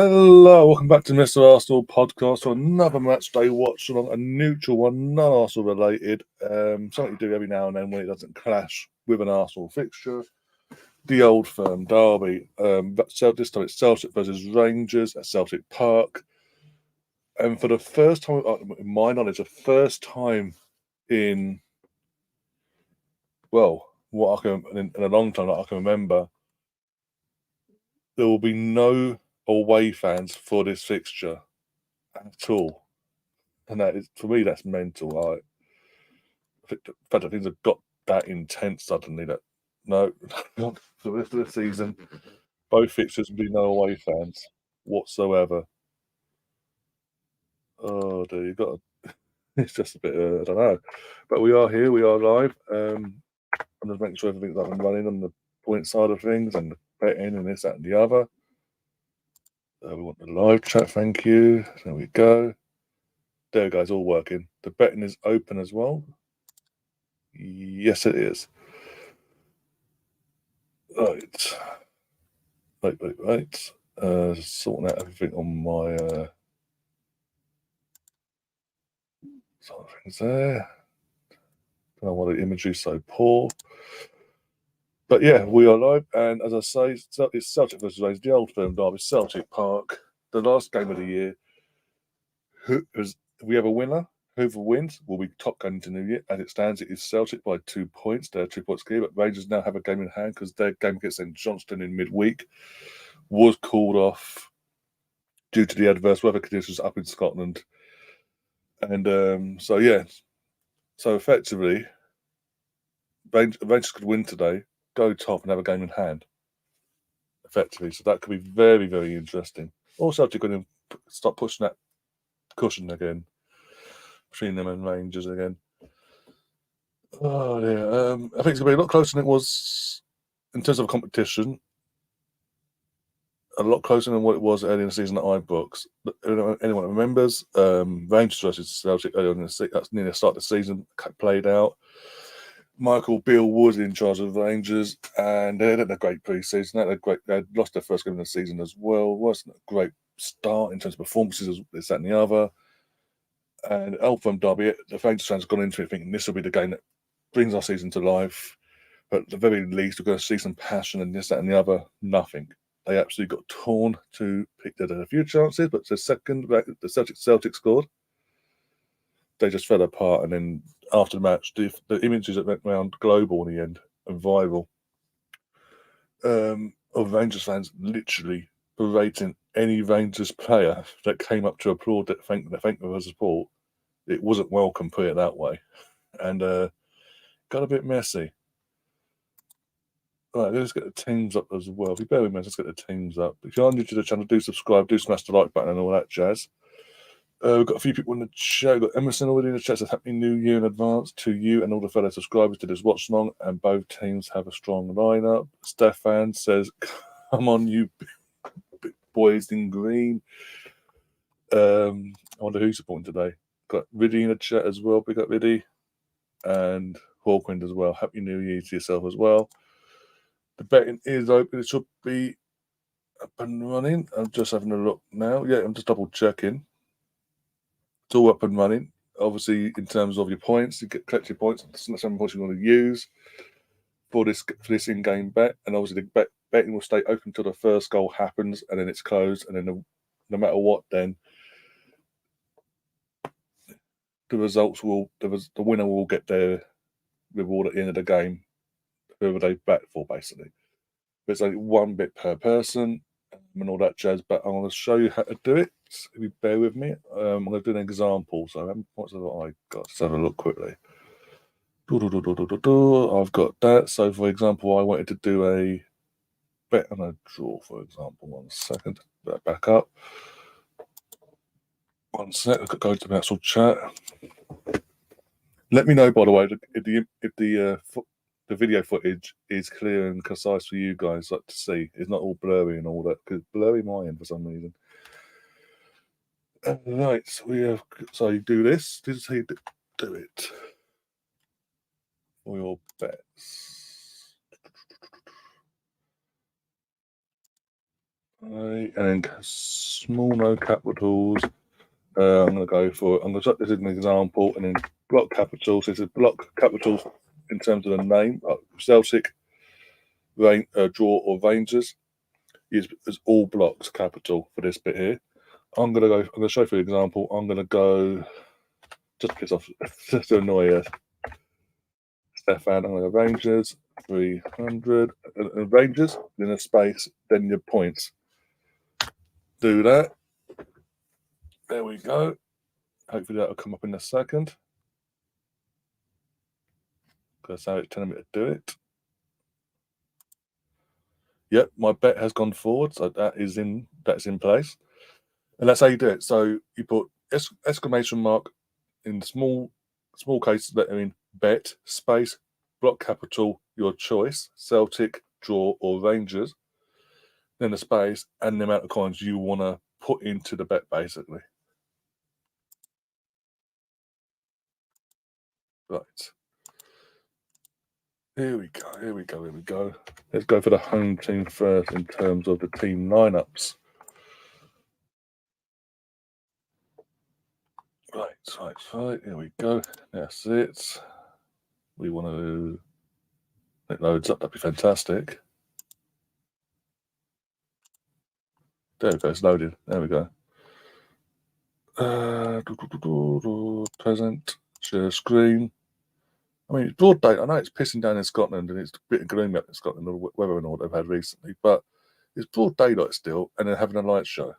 Hello, welcome back to Mr. Arsenal podcast for another match day watch along, a neutral one, non-Arsenal related. Something you do every now and then when it doesn't clash with an Arsenal fixture. The Old Firm derby. This time it's Celtic versus Rangers at Celtic Park. And for the first time, in my knowledge, the first time in, what I can in a long time that I can remember, there will be no away fans for this fixture at all. And that is, for me, that's mental. The fact that things have got that intense suddenly that no, not for the rest of the season, both fixtures will be no away fans whatsoever. Oh, dear, you got. It's just a bit. I don't know, but we are here. We are live. I'm just making sure everything's up and running on the point side of things and the betting and this, that, and the other. We want the live chat. Thank you. There we go. There we go. It's all working. The betting is open as well. Yes, it is. Right. Right. Sorting out everything on my sort of things there. Don't know why the imagery is so poor. But yeah, we are live, and as I say, it's Celtic versus Rangers, the Old Firm derby, Celtic Park, the last game of the year. If we have a winner, whoever wins will be top going into New Year. As it stands, it is Celtic by 2 points. They're 2 points clear, but Rangers now have a game in hand because their game against St Johnstone in midweek was called off due to the adverse weather conditions up in Scotland. And so effectively, Rangers could win today, go top, and have a game in hand. Effectively, so that could be very, very interesting. Also, Celtic going to start pushing that cushion again between them and Rangers again. Oh dear. I think it's going to be a lot closer than it was in terms of competition. A lot closer than what it was early in the season at iBooks. Anyone remembers? Rangers versus Celtic earlier in the season. That's near the start of the season. Played out. Michael Beale was in charge of Rangers, and they had a great pre-season. They had lost their first game of the season as well. Wasn't a great start in terms of performances, this, that, and the other. And Old Firm derby, the Rangers fans have gone into it thinking this will be the game that brings our season to life. But at the very least, we're going to see some passion and this, that, and the other. Nothing. They absolutely got torn to pick. They had a few chances, but the Celtic scored. They just fell apart, and then after the match, the images that went around global in the end and viral of Rangers fans literally berating any Rangers player that came up to applaud it, thank them for their support. It wasn't welcome, put it that way, and got a bit messy. Right, let's get the teams up as well. If you bear with me, let's get the teams up. If you're new to the channel, do subscribe, do smash the like button and all that jazz. We've got a few people in the chat. We've got Emerson already in the chat. Says Happy New Year in advance to you and all the fellow subscribers to this Watchalong. And both teams have a strong lineup. Stefan says, "Come on, you big boys in green." I wonder who's supporting today. Got Riddy in the chat as well. Big up Riddy, and Hawkwind as well. Happy New Year to yourself as well. The betting is open. It should be up and running. I'm just having a look now. Yeah, I'm just double checking. It's all up and running. Obviously, in terms of your points, you collect your points. That's how much you want to use for this in-game bet. And obviously, the betting will stay open until the first goal happens, and then it's closed. And then no matter what, then the winner will get their reward at the end of the game, whoever they bet for, basically. But it's only one bit per person and all that jazz. But I'm going to show you how to do it. If you bear with me, I'm going to do an example. So, how many points have I got? Let's have a look quickly. I've got that. So, for example, I wanted to do a bet on a draw, for example. 1 second. Back up. 1 sec. Go to the actual chat. Let me know, by the way, if the video footage is clear and concise for you guys like to see. It's not all blurry and all that, because blurry my end for some reason. Right, so you do this. This is how you do it for your bets. Right, and then small no capitals. I'm going to go for. I'm going to set this as an example, and then block capitals. This is block capitals in terms of the name. Celtic, draw or Rangers is all blocks capital for this bit here. I'm going to show you for example. I'm going to go just to piss off, just to annoy Stefan. I'm going to go Rangers 300 Rangers, then a space, then your points. Do that. There we go. Hopefully that'll come up in a second. Because now it's telling me to do it. Yep, my bet has gone forward, so that's in place. And that's how you do it. So you put exclamation mark in small cases that are in bet, space, block capital, your choice, Celtic, draw, or Rangers, then the space, and the amount of coins you want to put into the bet, basically. Right. Here we go. Let's go for the home team first in terms of the team lineups. Right. Here we go. That's it. We want to. It loads up. That'd be fantastic. There we go. It's loaded. There we go. Present. Share screen. I mean, it's broad daylight. I know it's pissing down in Scotland and it's a bit gloomy up in Scotland, the weather and all they've had recently, but it's broad daylight still, and they're having a light show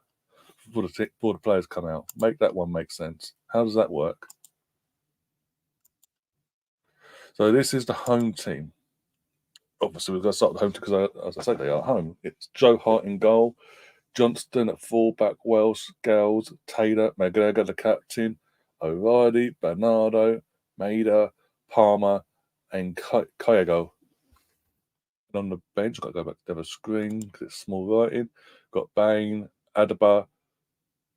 before the players come out. Make that one make sense. How does that work? So this is the home team. Obviously, we've got to start with the home team because, as I say, they are home. It's Joe Hart in goal, Johnston at fullback, Welsh, Gales, Taylor, McGregor the captain, O'Reilly, Bernardo, Maida, Palmer, and Kyogo. And on the bench, I've got to go back to the other screen because it's small writing. Got Bain, Adaba,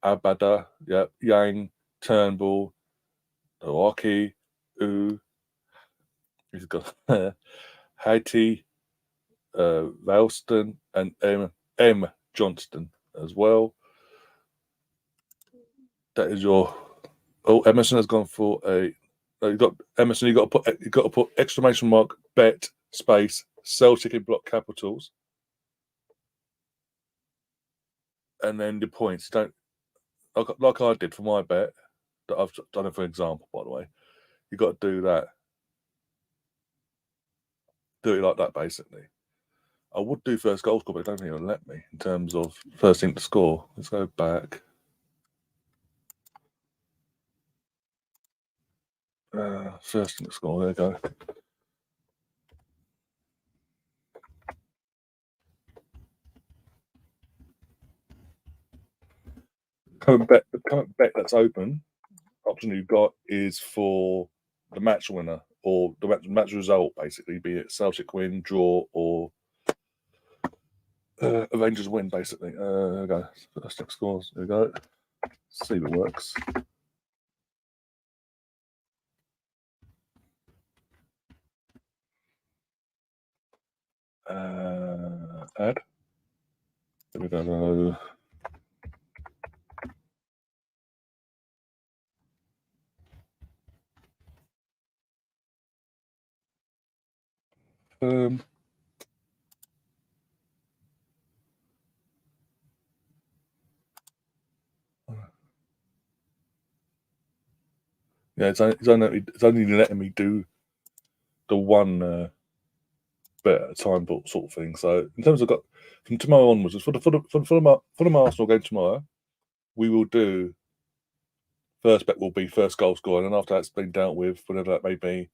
Abada, Yang, Turnbull, Oaki, he's got Haiti, Ralston, and M. Johnston as well. That is your. Oh, Emerson has gone for a. You got Emerson. You got to put exclamation mark bet space Celtic in block capitals, and then the points. Don't like I did for my bet that I've done it for example. By the way, you got to do that. Do it like that, basically. I would do first goal score, but I don't think it'll let me in terms of first thing to score. Let's go back. First thing to score. There you go. Current bet that's open. Option you've got is for the match winner or the match result, basically, be it Celtic win, draw, or Rangers win, basically. There we go. First thing scores. There we go. See if it works. Add. There we go. Yeah, it's only letting me do the one bet at a time, sort of thing. So in terms of from tomorrow onwards, for the Arsenal game tomorrow, we will do first bet will be first goal scorer, and after that's been dealt with, whatever that may be,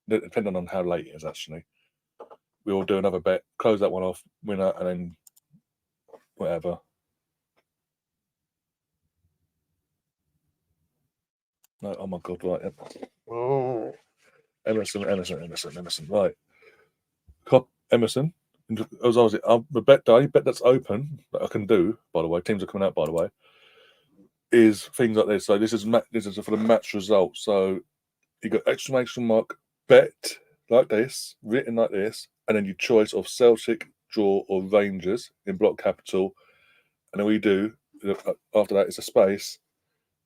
depending on how late it is. Actually, we will do another bet, close that one off, winner, and then whatever. No, oh my god, right. Oh. Emerson. Right. Emerson. As I was, the bet that's open that I can do. By the way, teams are coming out. By the way, is things like this. So this is for the match result. So you got exclamation mark bet like this, written like this, and then your choice of Celtic, draw, or Rangers in block capital, And then we do, after that, it's a space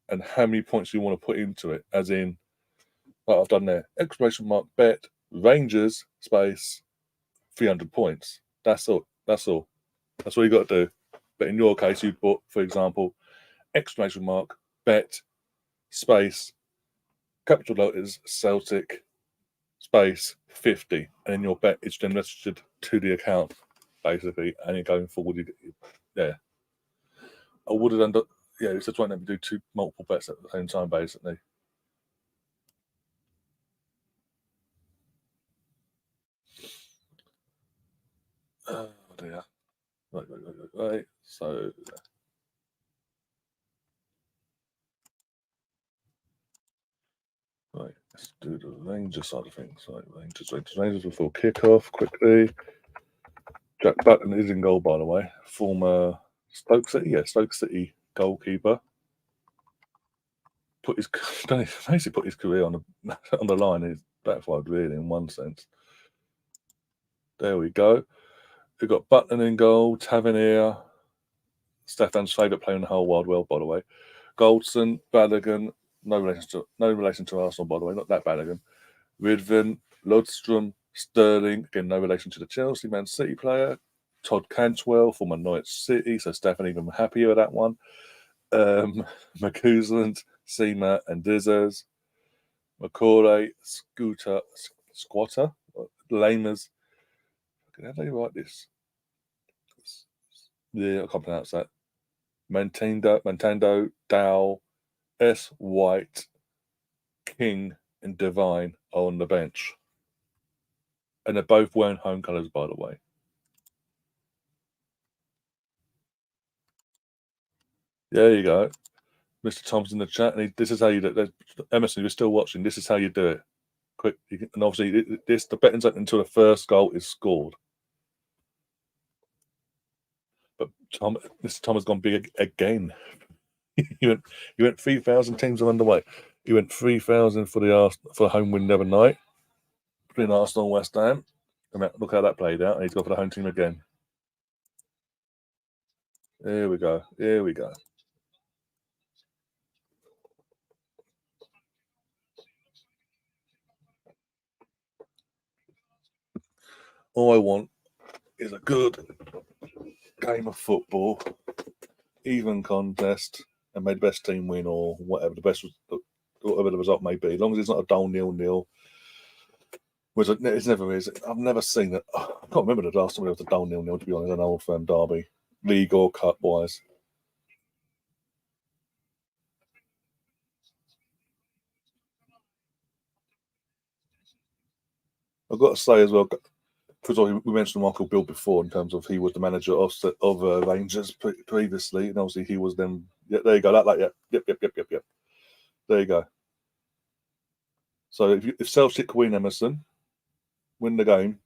and how many points you want to put into it, as in, like I've done there, exclamation mark, bet, Rangers, space, 300 points. That's all. That's all. That's all you got to do. But in your case, you put, for example, exclamation mark, bet, space, capital letters, Celtic, space, 50. And then your bet is then registered to the account, basically. And you're going forward. Yeah. I would have done, yeah, it's just trying to do multiple bets at the same time, basically. Oh, dear. Right. So, right, let's do the Rangers side of things. Right, Rangers before kickoff quickly. Jack Button is in goal, by the way. Former Stoke City, Stoke City goalkeeper. Basically put his career on the line. He's backfired really in one sense. There we go. We've got Button in goal, Tavernier, Stefan's favourite player in the whole wide world, by the way. Goldson, Balogun, no relation to Arsenal, by the way, not that Balogun. Ridvan, Lodstrom, Sterling, again, no relation to the Chelsea Man City player. Todd Cantwell, former Norwich City, so Stefan even happier with that one. McCusland, Seema, and Dizzers. McCauley, Squatter, Lamers. How do you write this? Yeah, I can't pronounce that. Mantando, Dow, S. White, King, and Divine are on the bench. And they're both wearing home colours, by the way. There you go. Mr. Tom's in the chat, and this is how you do it. Emerson, you're still watching. This is how you do it. Quick, and obviously, the betting's open until the first goal is scored. But Mr. Tom has gone big again. You went 3,000 teams are underway. You went 3,000 for the home win the other night between Arsenal and West Ham. And look how that played out. And he's gone for the home team again. Here we go. Here we go. All I want is a good game of football, even contest, and may the best team win or whatever whatever the result may be. As long as it's not a dull 0-0, which it never is. I've never seen it. I can't remember the last time it was a dull 0-0. To be honest, an Old Firm derby, league or cup wise. I've got to say as well, because we mentioned Michael Bill before in terms of he was the manager of Rangers previously, and obviously he was then. Yeah, there you go. Yep. There you go. So if Celtic win, Emerson, win the game,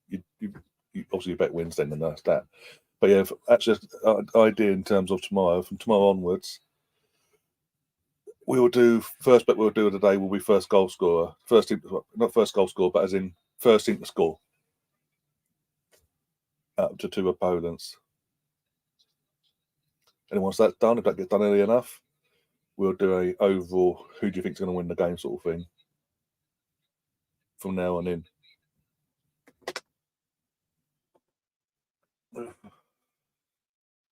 you obviously your bet wins then, and that's that. But yeah, actually, idea in terms of tomorrow, from tomorrow onwards, we will do first bet we'll do today will be first goal scorer, first team, not first goal scorer, but as in first team to score up to 2 opponents. And once that's done, if that gets done early enough, we'll do a overall who do you think is going to win the game sort of thing from now on in. I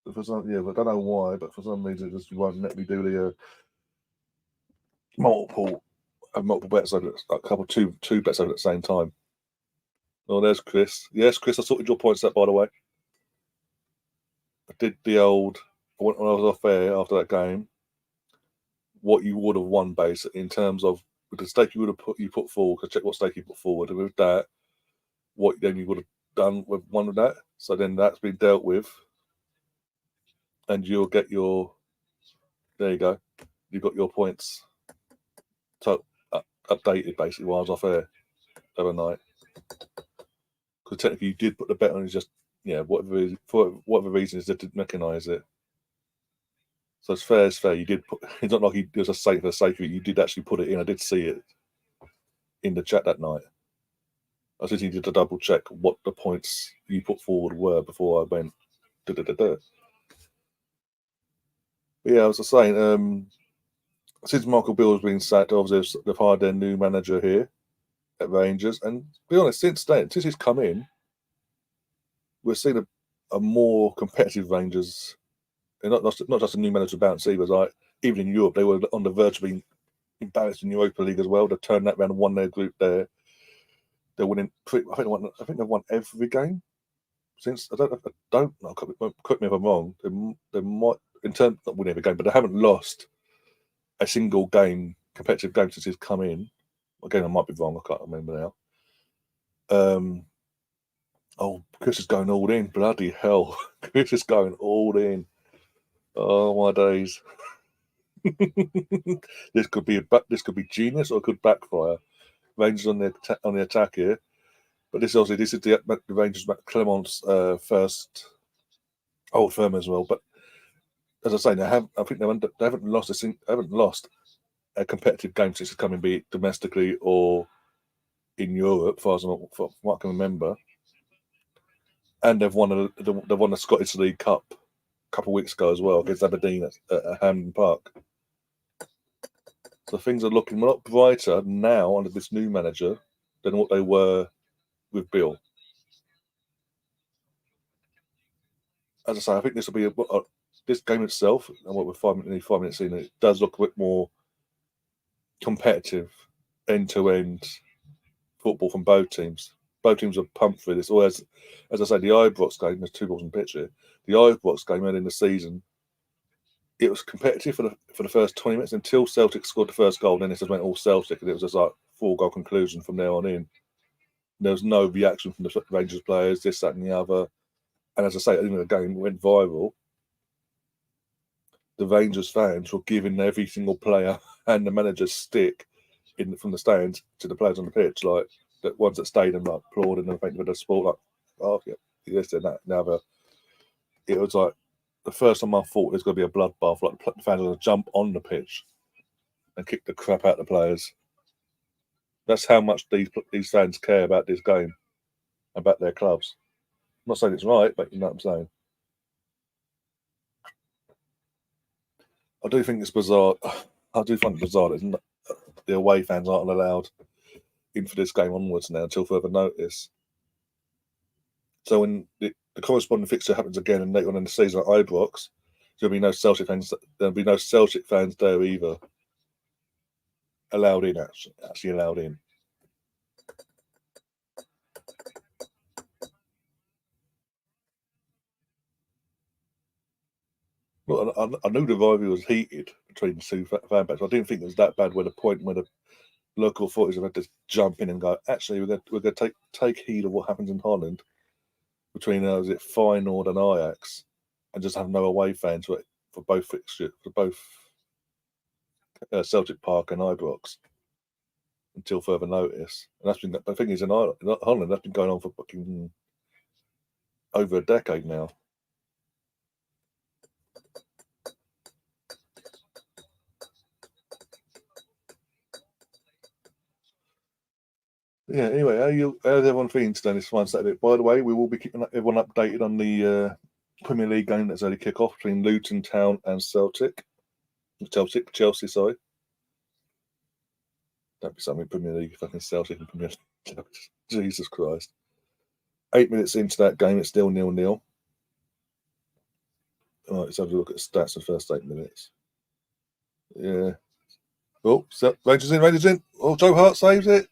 don't know why, but for some reason it just won't let me do the multiple bets over two bets over at the same time. Oh, there's Chris. Yes, Chris, I sorted your points out, by the way. I did the old when I was off air after that game. What you would have won, basically, in terms of with the stake you would have put forward. I check what stake you put forward, and with that, what then you would have done with one of that. So then that's been dealt with, and you'll get your. There you go. You got your points. Updated basically while I was off air overnight. Because technically you did put the bet on, it's just for whatever reasons they didn't recognise it. So it's fair. You did put. It's not like it was a sake for the sake of it. You did actually put it in. I did see it in the chat that night. I just needed to double check what the points you put forward were before I went. Da. But yeah, as I was saying, since Michael Beale's been sacked, obviously they've hired their new manager here at Rangers, and to be honest, since he's come in, we've seen a more competitive Rangers. And not just a new manager bounce either. Like even in Europe, they were on the verge of being embarrassed in Europa League as well. They turned that around and won their group there. They're winning. I think they've won every game since. I don't know. Correct me if I'm wrong. They might in terms not winning every game, but they haven't lost a single game, competitive game since he's come in. Again, I might be wrong. I can't remember now. Chris is going all in. Bloody hell, Chris is going all in. Oh my days. this could be genius or it could backfire. Rangers on the attack here, but this is the Rangers Clement's first old firm as well. But as I say, I think they haven't lost a competitive game since it's coming, be it domestically or in Europe, as far as I can remember. And they've won the Scottish League Cup a couple of weeks ago as well against Aberdeen at Hampden Park. So things are looking a lot brighter now under this new manager than what they were with Bill. As I say, I think this will be this game itself, and what we're 5 minutes in, it does look a bit more competitive, end-to-end football from both teams. Both teams are pumped for this. Or as I say, the Ibrox game, there's 2 balls in the pitch here. The Ibrox game early in the season, it was competitive for the first 20 minutes until Celtic scored the first goal. Then it just went all Celtic, and it was just like 4-goal conclusion from there on in. There was no reaction from the Rangers players, this, that, and the other. And as I say, at the end of the game, it went viral. The Rangers fans were giving every single player and the manager stick from the stands to the players on the pitch, like the ones that stayed and like applauding and thanking for the sport, like, oh yeah, this and that. Now, it was like the first time I thought there's going to be a bloodbath, like the fans are going to jump on the pitch and kick the crap out of the players. That's how much these fans care about this game, about their clubs. I'm not saying it's right, but you know what I'm saying. I do think it's bizarre. I do find it bizarre that the away fans aren't allowed in for this game onwards now until further notice. So when the corresponding fixture happens again and later on in the season at Ibrox, there'll be no Celtic fans. There'll be no Celtic fans there either. Allowed in, actually allowed in. Look, I knew the rivalry was heated between the two fan base. I didn't think it was that bad. Where the point where the local authorities have had to jump in and go, actually, we're going to take heed of what happens in Holland between is it Feyenoord and Ajax, and just have no away fans for both fixtures, for both Celtic Park and Ibrox until further notice. And that's been the thing is in Holland that's been going on for fucking over a decade now. Yeah. Anyway, how's everyone feeling today? This one Saturday. By the way, we will be keeping everyone updated on the Premier League game that's early kick off between Luton Town and Chelsea. Sorry. Don't be something Premier League, fucking Celtic and Premier League. Jesus Christ. 8 minutes into that game, it's still 0-0. All right, let's have a look at the stats of the first 8 minutes. Yeah. Oh, Rangers in. Oh, Joe Hart saves it.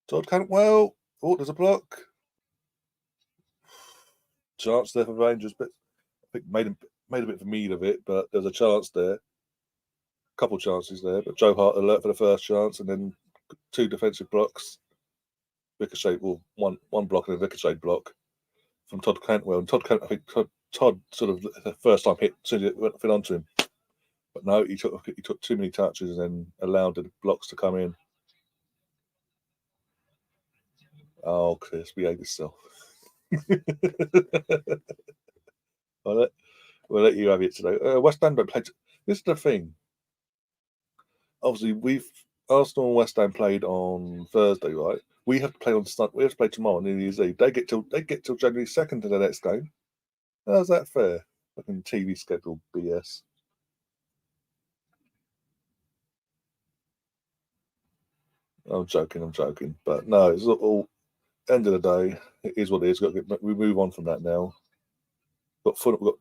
Todd Cantwell. Oh, there's a block. Chance there for Rangers, but I think made a bit of a meal of it, but there's a chance there. Couple chances there, but Joe Hart alert for the first chance, and then 2 defensive blocks. Ricochet, well, one block and a ricochet block from Todd Cantwell. And I think Todd sort of the first time hit, soon it went onto him. But no, he took too many touches and then allowed the blocks to come in. Oh, Chris, behave yourself. We'll let you have it today. West Ham played. This is the thing. Obviously, Arsenal and West Ham played on Thursday, right? We have to play on Sunday. We have to play tomorrow, New Year's Eve. They get till January 2nd to the next game. How's that fair? Fucking TV schedule BS. I'm joking. But no, it's all end of the day, it is what it is. We move on from that now. We've got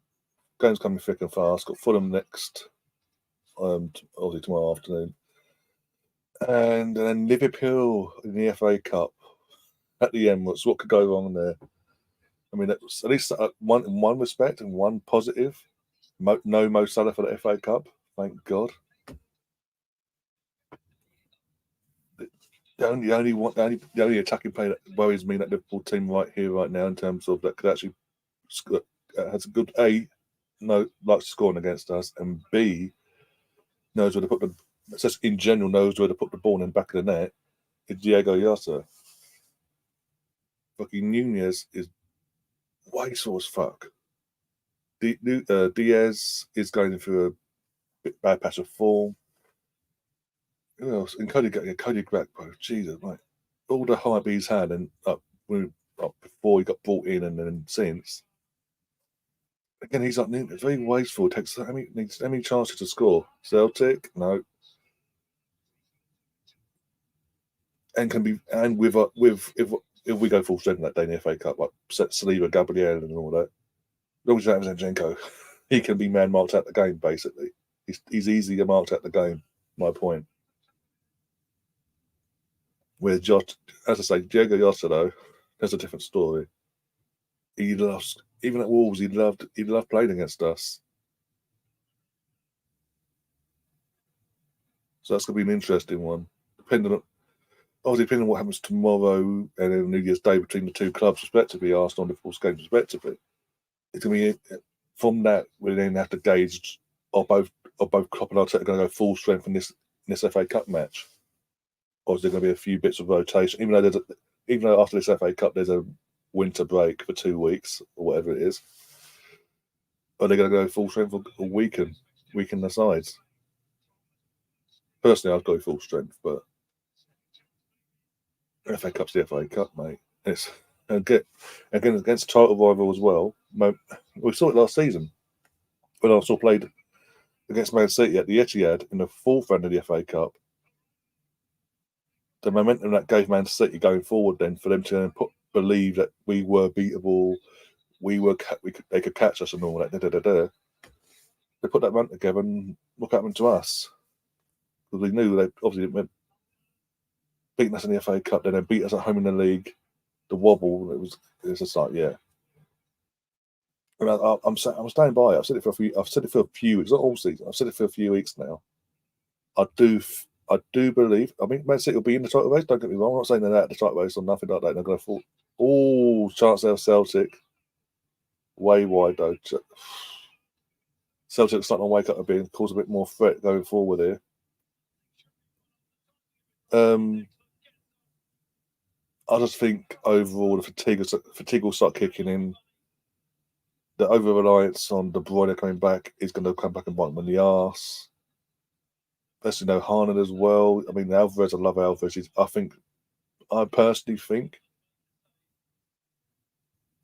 games coming thick and fast. Got Fulham next, obviously tomorrow afternoon, and then Liverpool in the FA Cup at the end. What could go wrong there? I mean, at least one in one respect and one positive. No Mo Salah for the FA Cup. Thank God. The only attacking player that worries me, that Liverpool team right here, right now, in terms of that could actually has a good likes scoring against us, and B knows where to put just in general knows where to put the ball in the back of the net. Is Diego Yota. Fucking Nunez is wasteful as fuck. Diaz is going through a bit bad patch of form. Who else? And Cody Gakpo. Jesus, like all the hype he's had, and before he got brought in, and then since. Again, he's like very wasteful. Takes needs any chances to score. Celtic, no, and can be with if we go full strength that day in the FA Cup, like Saliba, Gabriel, and all that. As long as you have Zinchenko, he can be man marked out the game. Basically, he's easily marked out the game. My point. Where Josh, as I say, Diego Yota though, there's a different story. He loves, even at Wolves, he loved playing against us. So that's going to be an interesting one. Depending on what happens tomorrow and then New Year's Day between the two clubs, respectively, Arsenal and Liverpool's games, respectively. It's going to be from that we then have to gauge are both Klopp and Arteta going to go full strength in this FA Cup match, or is there going to be a few bits of rotation? Even though after this FA Cup there's a winter break for 2 weeks or whatever it is, are they going to go full strength or weaken the sides? Personally, I'd go full strength, but FA Cup's the FA Cup, mate. It's again against title rival as well. We saw it last season when Arsenal played against Man City at the Etihad in the fourth round of the FA Cup. The momentum that gave Man City going forward, then for them to believe that we were beatable, they could catch us and all that. They put that run together, and look happened to us. Because we knew they obviously went beating us in the FA Cup, then beat us at home in the league. The wobble, it was just like, yeah. And I'm staying by it. I've said it for a few weeks, not all season. I've said it for a few weeks now. I do believe. I mean, Man City will be in the title race. Don't get me wrong. I'm not saying they're out of the title race or nothing like that. They're going to fall. Oh, chance there, Celtic. Way wide though. Celtic's starting to wake up a bit and cause a bit more threat going forward here. I just think overall the fatigue will start kicking in. The over reliance on De Bruyne coming back is going to come back and bite them in the arse. Especially Haaland as well. I mean, Alvarez, I love Alvarez. I personally think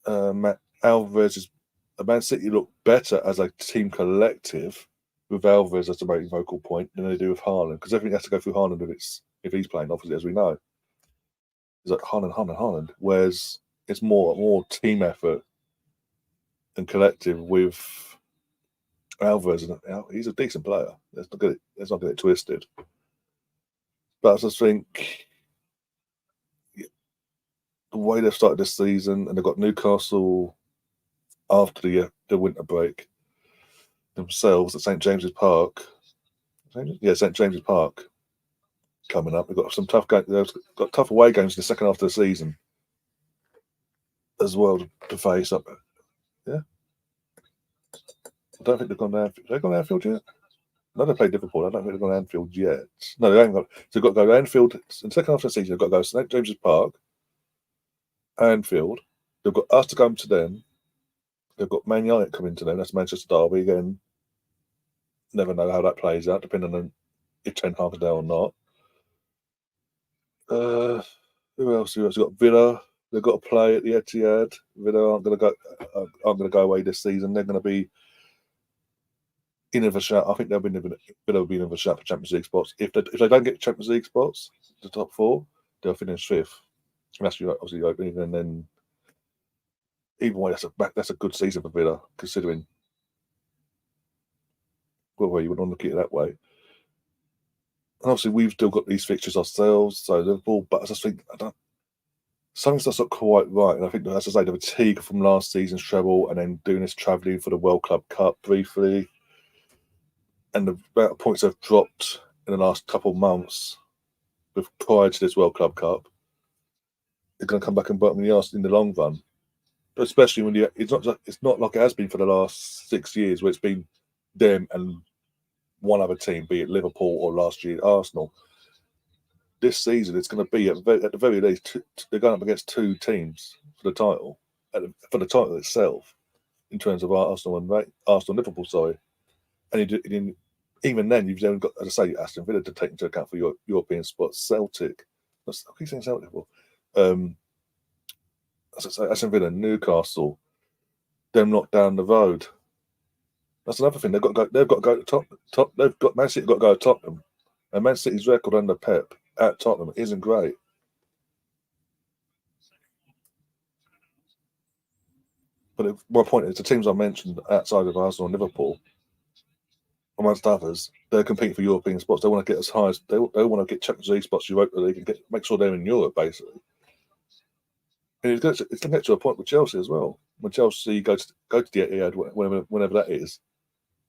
Alvarez is Man City look better as a team collective with Alvarez as the main focal point than they do with Haaland, because everything has to go through Haaland if he's playing, obviously, as we know. It's like Haaland. Whereas it's more team effort and collective with Alvarez. He's a decent player. Let's not get it twisted. But I just think the way they've started this season, and they've got Newcastle after the winter break themselves at St James's Park. St James's Park coming up. They've got some tough games. They've got tough away games in the second half of the season as well to face up. Yeah, I don't think they've gone to Anfield. Have they gone to Anfield yet? No, they played Liverpool. I don't think they've gone to Anfield yet. No, they haven't got. So they've got to go to Anfield in the second half of the season. They've got to go to St James's Park, Anfield. They've got us to come to them. They've got Man United coming to them. That's Manchester Derby again. Never know how that plays out, depending on if Ten Hag's there or not. Who else? You've got Villa. They've got to play at the Etihad. Villa aren't going to go away this season. They're going to be in of a shout. I think they'll be in a shout for Champions League spots. If they don't get Champions League spots, the top four, they'll finish fifth. And that's obviously opening, and then either way, that's a good season for Villa, considering well, you would want to look at it that way. And obviously, we've still got these fixtures ourselves, so Liverpool. But I just think something's just not quite right. And I think, as I say, the fatigue from last season's treble, and then doing this travelling for the World Club Cup briefly, and the amount of points have dropped in the last couple of months prior to this World Club Cup, they're going to come back and bite me in the arse in the long run. But especially when it's not like it has been for the last 6 years, where it's been them and one other team, be it Liverpool or last year Arsenal. This season, it's going to be at the very least they're going up against two teams for the title, for the title itself, in terms of Arsenal and Liverpool. Sorry, and even then, you've only got, as I say, Aston Villa to take into account for your European spots. Celtic, I keep saying Celtic. As I say, Aston Villa, Newcastle, them not down the road. That's another thing. They've got to go to top. They've got Man City got to go to Tottenham, and Man City's record under Pep at Tottenham isn't great. But my point is, the teams I mentioned outside of Arsenal and Liverpool, amongst others, they're competing for European spots. They want to get as high as they want to get Champions League spots, Europa League, and make sure they're in Europe, basically. And it's going to get to a point with Chelsea as well. When Chelsea go to the Etihad, whenever that is,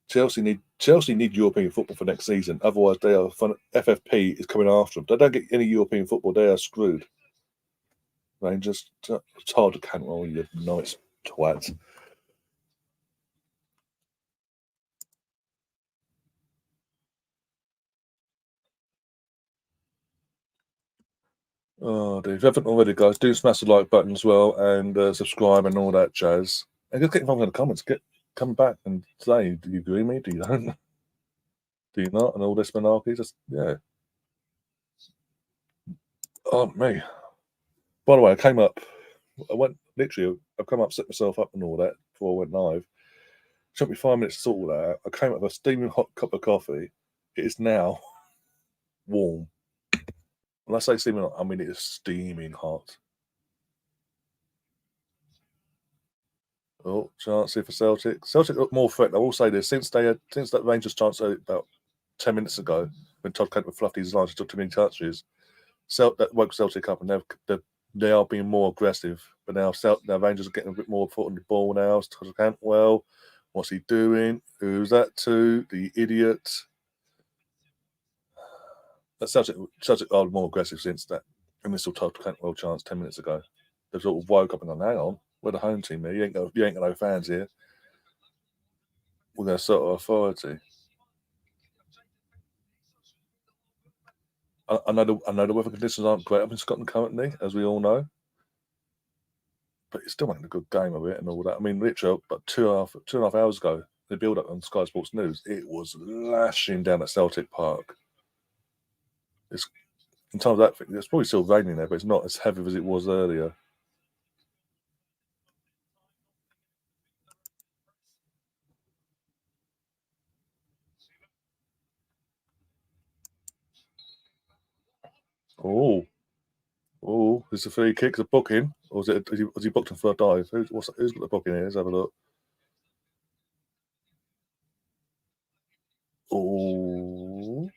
Chelsea need European football for next season. Otherwise, they are FFP is coming after them. They don't get any European football, they are screwed. Rangers, it's hard to count all you nice twats. Oh, dude. If you haven't already, guys, do smash the like button as well and subscribe and all that jazz. And just get involved in the comments. Come back and say, do you agree with me? Do you don't? Do you not? And all this monarchy, just yeah. Oh me. By the way, I've come up, set myself up and all that before I went live. It took me 5 minutes to sort all that out. I came up with a steaming hot cup of coffee. It is now warm. When I say steaming hot, I mean it is steaming hot. Oh, chance here for Celtic. Celtic look more threatened. I will say this: since that Rangers chance about 10 minutes ago, when Todd Kent fluffed his lines, took too many touches, that woke Celtic up, and they are being more aggressive. But now Rangers are getting a bit more foot on the ball now. Todd Cantwell, what's he doing? Who's that to? The idiot. That Celtic are more aggressive since that initial Todd Cantwell chance 10 minutes ago. They've sort of woke up and gone, hang on, we're the home team here. You ain't got no fans here. We're going to assert our authority. I know the weather conditions aren't great up in Scotland currently, as we all know, but it's still making a good game of it and all that. I mean, literally, but two and a half hours ago, the build-up on Sky Sports News, it was lashing down at Celtic Park. In terms of that thing, it's probably still raining there, but it's not as heavy as it was earlier. Oh, is a free kick, a booking, or was he booked him for a dive? Who's got the booking here? Let's have a look. Oh,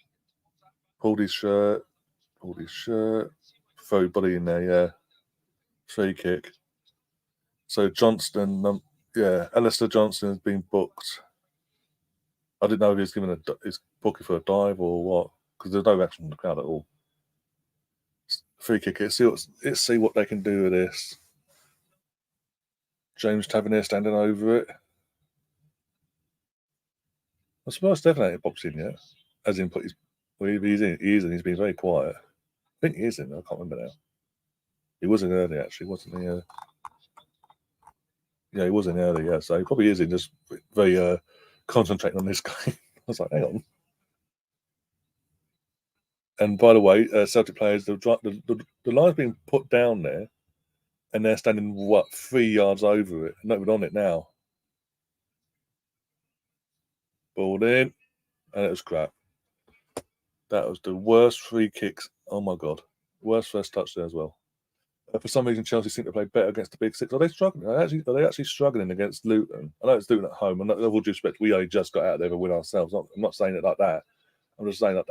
pulled his shirt. Throw body in there, yeah. Free kick. So Johnston, Alistair Johnston has been booked. I didn't know if he was given his booking for a dive or what, because there's no action from the crowd at all. Free kick. Let's see what they can do with this. James Tavernier standing over it. I'm surprised Stefan ain't popped in yet. As in, he's in. He's been very quiet. I think he is in. I can't remember now. He was in early, actually, wasn't he? Yeah, he was in early. Yeah, so he probably is in. Just very concentrating on this game. I was like, hang on. And by the way, Celtic players, the line's been put down there, and they're standing 3 yards over it. Not even on it now. Ball in, and it was crap. That was the worst free kicks. Oh my god, worst first touch there as well. For some reason, Chelsea seem to play better against the big six. Are they struggling? Are they actually struggling against Luton? I know it's Luton at home, and with all due respect, we only just got out there to win ourselves. I'm not saying it like that. I'm just saying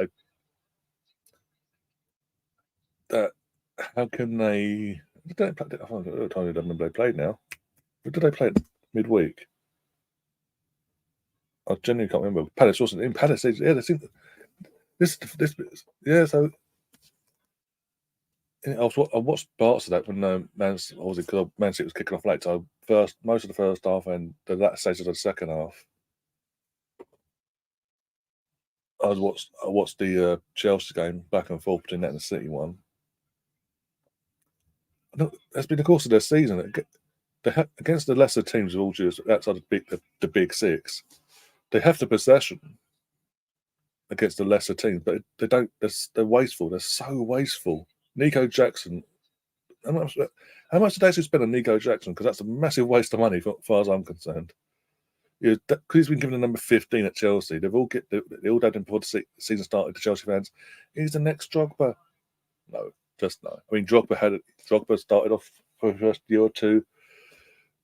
that how can they? Did they play? I don't remember they played now. But did they play midweek? I genuinely can't remember. Palace wasn't in Palace. Yeah, they seem this. Yeah, so I watched parts of that when Man City was kicking off late. So most of the first half and that stage of the second half. I watched the Chelsea game back and forth between that and the City one. No, that's been the course of their season. Against the lesser teams of all due outside of the big six, they have the possession against the lesser teams, but they don't. They're wasteful. They're so wasteful. Nico Jackson. How much did they actually spend on Nico Jackson? Because that's a massive waste of money, as far as I'm concerned. Yeah, because he's been given the number 15 at Chelsea. They all had him before the season started. The Chelsea fans, he's the next Drogba. No, just no. I mean, Drogba started off for the first year or two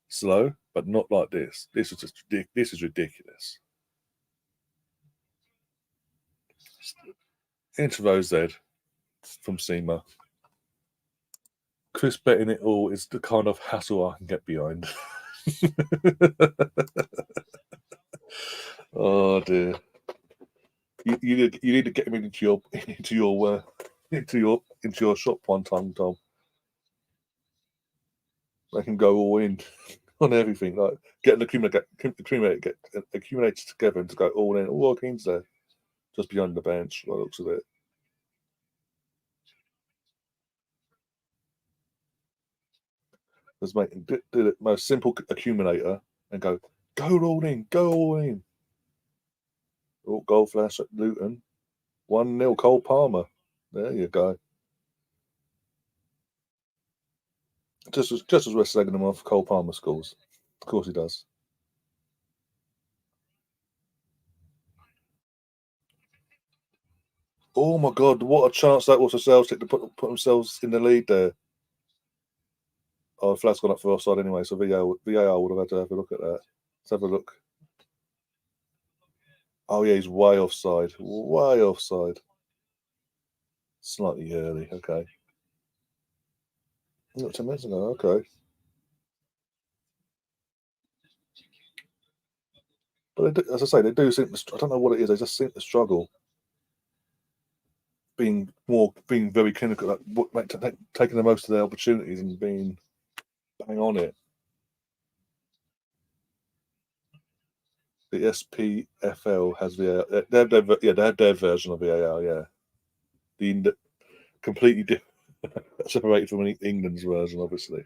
slow, but not like this. This is ridiculous. Into Rose from SEMA. Chris betting it all is the kind of hassle I can get behind. Oh dear. You need to get him into your shop one time, Tom. They can go all in on everything, like get the accumulators together and to go all in. All Keen's there, just behind the bench. By the looks of it. Just do the most simple accumulator and go all in, go all in. Oh, goal flash at Luton. 1-0 Cole Palmer. There you go. Just as we're slagging him off, Cole Palmer scores. Of course he does. Oh my god, what a chance that was for Celtic to put themselves in the lead there. Oh, the flag's gone up for offside anyway, so VAR would have had to have a look at that. Let's have a look. Oh yeah, he's way offside. Way offside. Slightly early, okay. Not 10 minutes ago, okay. But as I say, they do seem to, I don't know what it is, they just seem to struggle. Being very clinical, like taking the most of their opportunities and being bang on it. The SPFL has VAR. They have their version of VAR. Yeah, the completely different, separated from England's version, obviously.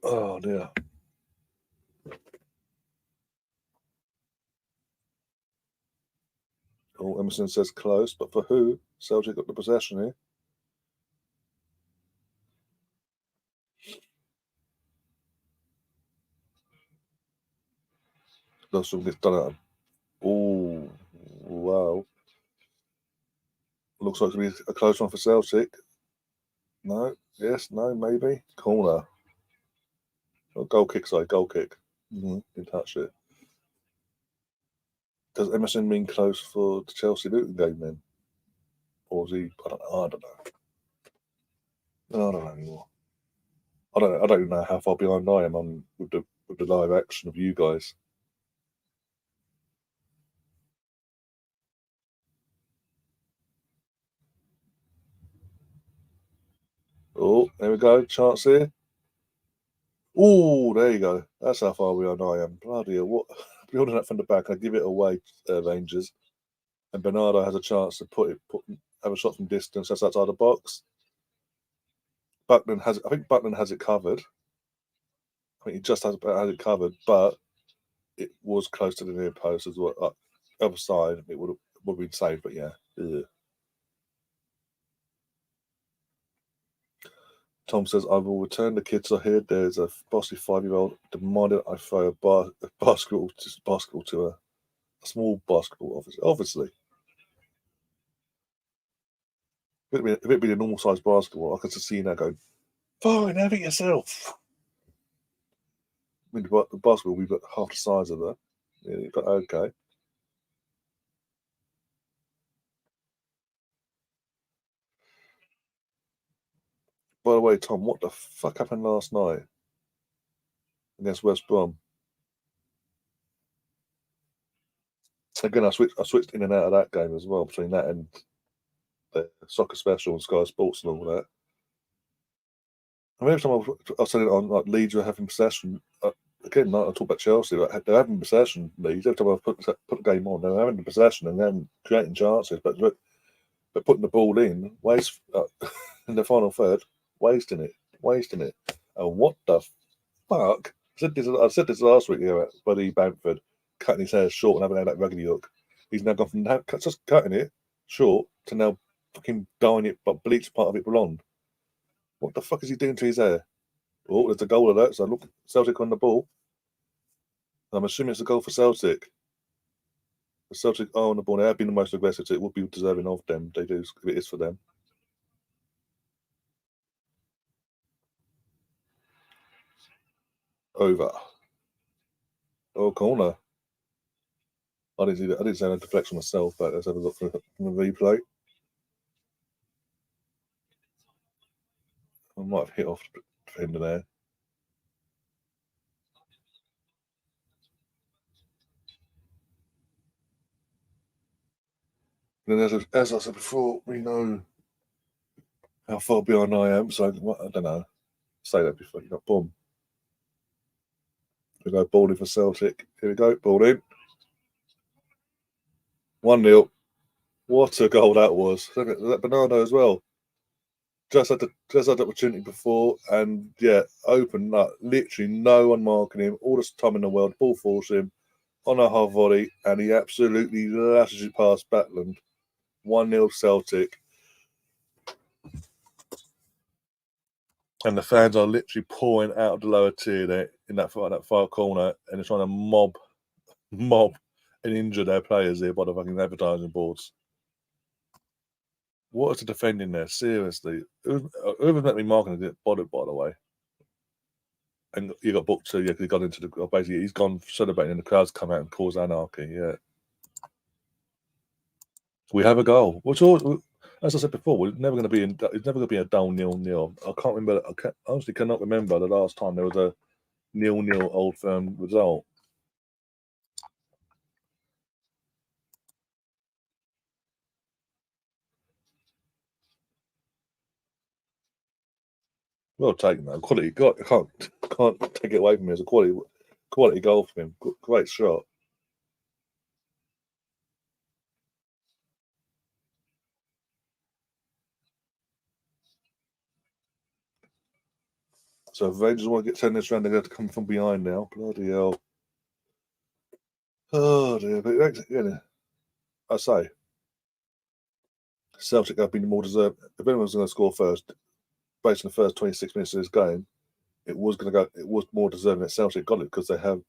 Oh dear. Oh, Emerson says close, but for who? Celtic got the possession here. Lostrom gets done out. Oh, wow. Looks like to be a close one for Celtic. No, yes, no, maybe. Corner. Oh, goal kick, sorry, goal kick. Didn't touch it. Does Emerson mean close for the Chelsea Luton game then? Or is he? I don't know. I don't know anymore. I don't even know how far behind I am on with the live action of you guys. Oh, there we go. Chance here. Oh, there you go. That's how far behind I am. Bloody hell. What? Building up from the back. I give it away, Rangers. And Bernardo has a chance to have a shot from distance. That's outside the box. I think Buckland has it covered. I think he just has it covered, but it was close to the near post as well. Other side, it would have been saved, but yeah. Ugh. Tom says, I will return the kids. I hear there's a bossy 5-year-old demanded I throw a basketball to her. A small basketball, obviously. If it'd been a normal sized basketball, I could just see you now going, fine, have it yourself. I mean, the basketball we've got half the size of that. Yeah, but okay. By the way, Tom, what the fuck happened last night against West Brom? Again, I switched in and out of that game as well, between that and the Soccer Special and Sky Sports and all that. I mean, every time I was saying it on like Leeds were having possession. Again, like I talk about Chelsea, like, they're having possession. Leeds. Every time I put the game on, they're having the possession and then creating chances, but putting the ball in, waste in the final third, wasting it. And what the fuck? I said this last week, Buddy Bamford cutting his hair short and having that rugby hook. He's now gone from just cutting it short to now fucking dyeing it, but bleach part of it blonde. What the fuck is he doing to his hair? Oh, there's a goal alert. So look, Celtic on the ball. I'm assuming it's a goal for Celtic. The Celtic are on the ball. They have been the most aggressive, so it would be deserving of them. They do, if it is for them. Over. Oh, corner. I didn't see that. I didn't see a deflection myself, but let's have a look from the replay. I might have hit off the defender there. And then, as I said before, we know how far behind I am, so I don't know. Say that before you got boom. We go ball in for Celtic. Here we go, ball in. 1-0. What a goal that was. That Bernardo as well. Just had the opportunity before, and yeah, open up. Literally no one marking him. All the time in the world. Ball falls him on a half volley, and he absolutely lashes it past Batland. 1-0 Celtic. And the fans are literally pouring out of the lower tier there in that far corner, and they're trying to mob and injure their players here by the fucking advertising boards. What is the defending there? Seriously, whoever's meant to be marking it bothered, by the way. And he got booked too. Yeah, because he got into the basically he's gone celebrating, and the crowds come out and cause anarchy. Yeah, we have a goal. Which all, as I said before, we're never going to be in. It's never going to be a dull 0-0. I can't remember. I honestly cannot remember the last time there was a 0-0 Old Firm result. Well taken though. Quality. Can't take it away from me. It's a quality goal from him. Great shot. So if Rangers want to get 10 this round, they're going to come from behind now. Bloody hell. Oh dear. But yeah, I say Celtic have been more deserved. If anyone's going to score first, based on the first 26 minutes of this game, it was going to go. It was more deserving that Celtic got it because they have,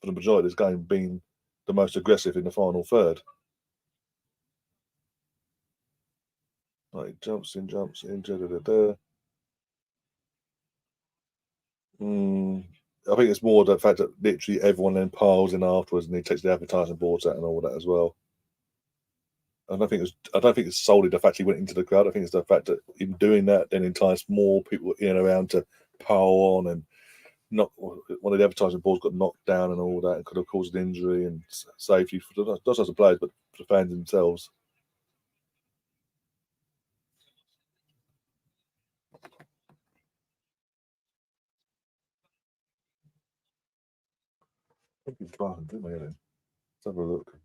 for the majority of this game, been the most aggressive in the final third. Like jumps in. Da, da, da, da. I think it's more the fact that literally everyone then piles in afterwards, and he takes the advertising boards out and all that as well. I don't think it's solely the fact he went into the crowd. I think it's the fact that in doing that, then enticed more people in and around to pile on, and not one of the advertising boards got knocked down and all that, and could have caused an injury and safety for not just the players but for the fans themselves. Let's have a look.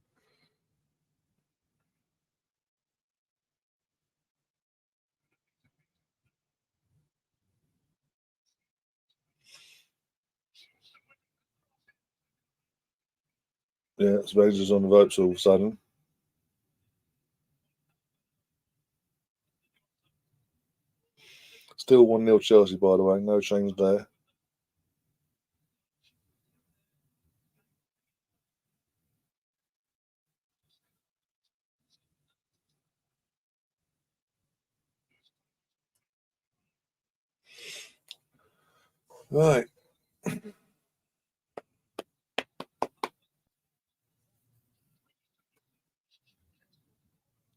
Yeah, it's Rangers on the ropes all of a sudden. Still 1-0 Chelsea, by the way. No change there. Right.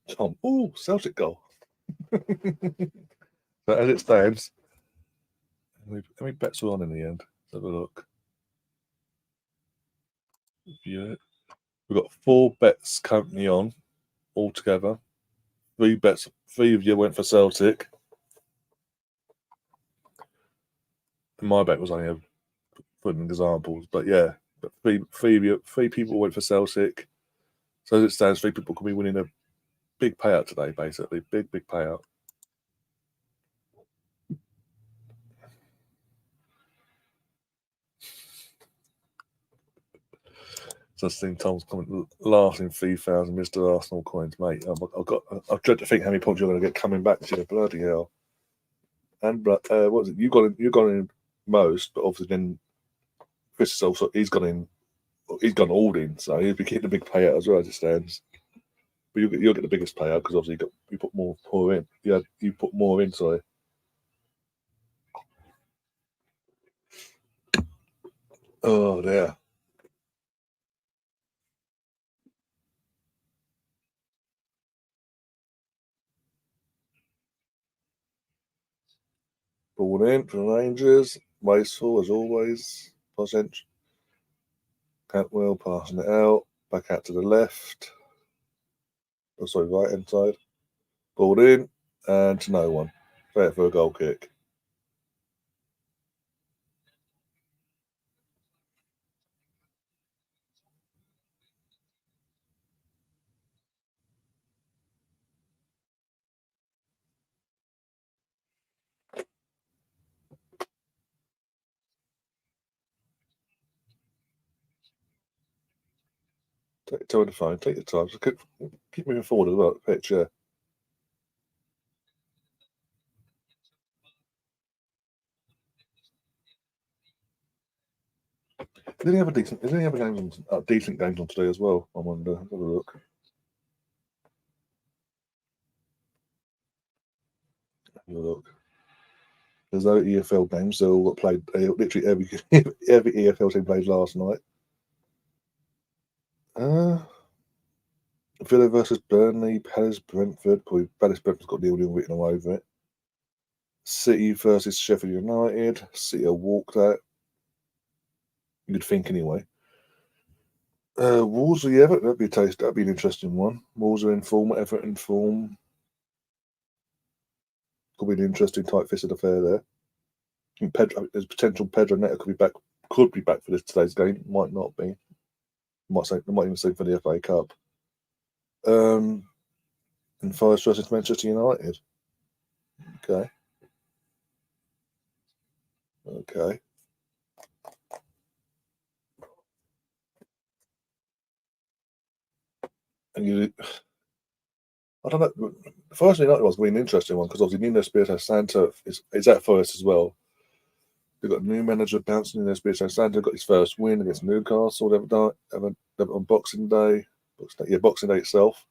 Tom. Oh, Celtic goal. But as it stands, how many bets were on in the end? Let's have a look. Yeah. We've got 4 bets currently on altogether. 3 bets, 3 of you went for Celtic. And my bet was only putting examples, but yeah. But three people went for Celtic. So as it stands, 3 people could be winning a big payout today, basically. Big payout. Just seen Tom's comment, laughing 3,000 Mr. Arsenal coins, mate. I dread to think how many points you're going to get coming back to you. Bloody hell! And what was it? You got in most, but obviously then Chris is also he's gone all in, so he'll be getting a big payout as well as it stands. But you'll get the biggest payout because obviously you put more in. Yeah, you put more in. Sorry. Oh dear. Ball in for the Rangers. Wasteful as always. Percent. Cantwell passing it out. Back out to the left. Oh, sorry, right hand side. Ball in and to no one. Fair for a goal kick. Take your time to find. Take your time. Just keep moving forward as well. Pitch, yeah. Is there any other games decent games on today as well? I wonder. Have a look. Have a look. There's no EFL games. They all got played. Literally every EFL team played last night. Uh, Villa versus Burnley, Palace, Brentford. Probably Palace Brentford's got the nil written all over it. City versus Sheffield United. City are walked out. You'd think anyway. Wolves, yeah, that'd be a taste. That'd be an interesting one. Wolves are in form, Everton in form. Could be an interesting tight-fisted affair there. There's potential Pedro Neto could be back for today's game. Might not be. Might even say for the FA Cup. And Forest versus Manchester United. Okay. Okay. And I don't know. Forest United was going to be an interesting one because obviously Nuno Espirito Santo is at Forest as well. They've got a new manager bouncing in their Espirito Santo. Got his first win against Newcastle on Boxing Day. Boxing Day itself.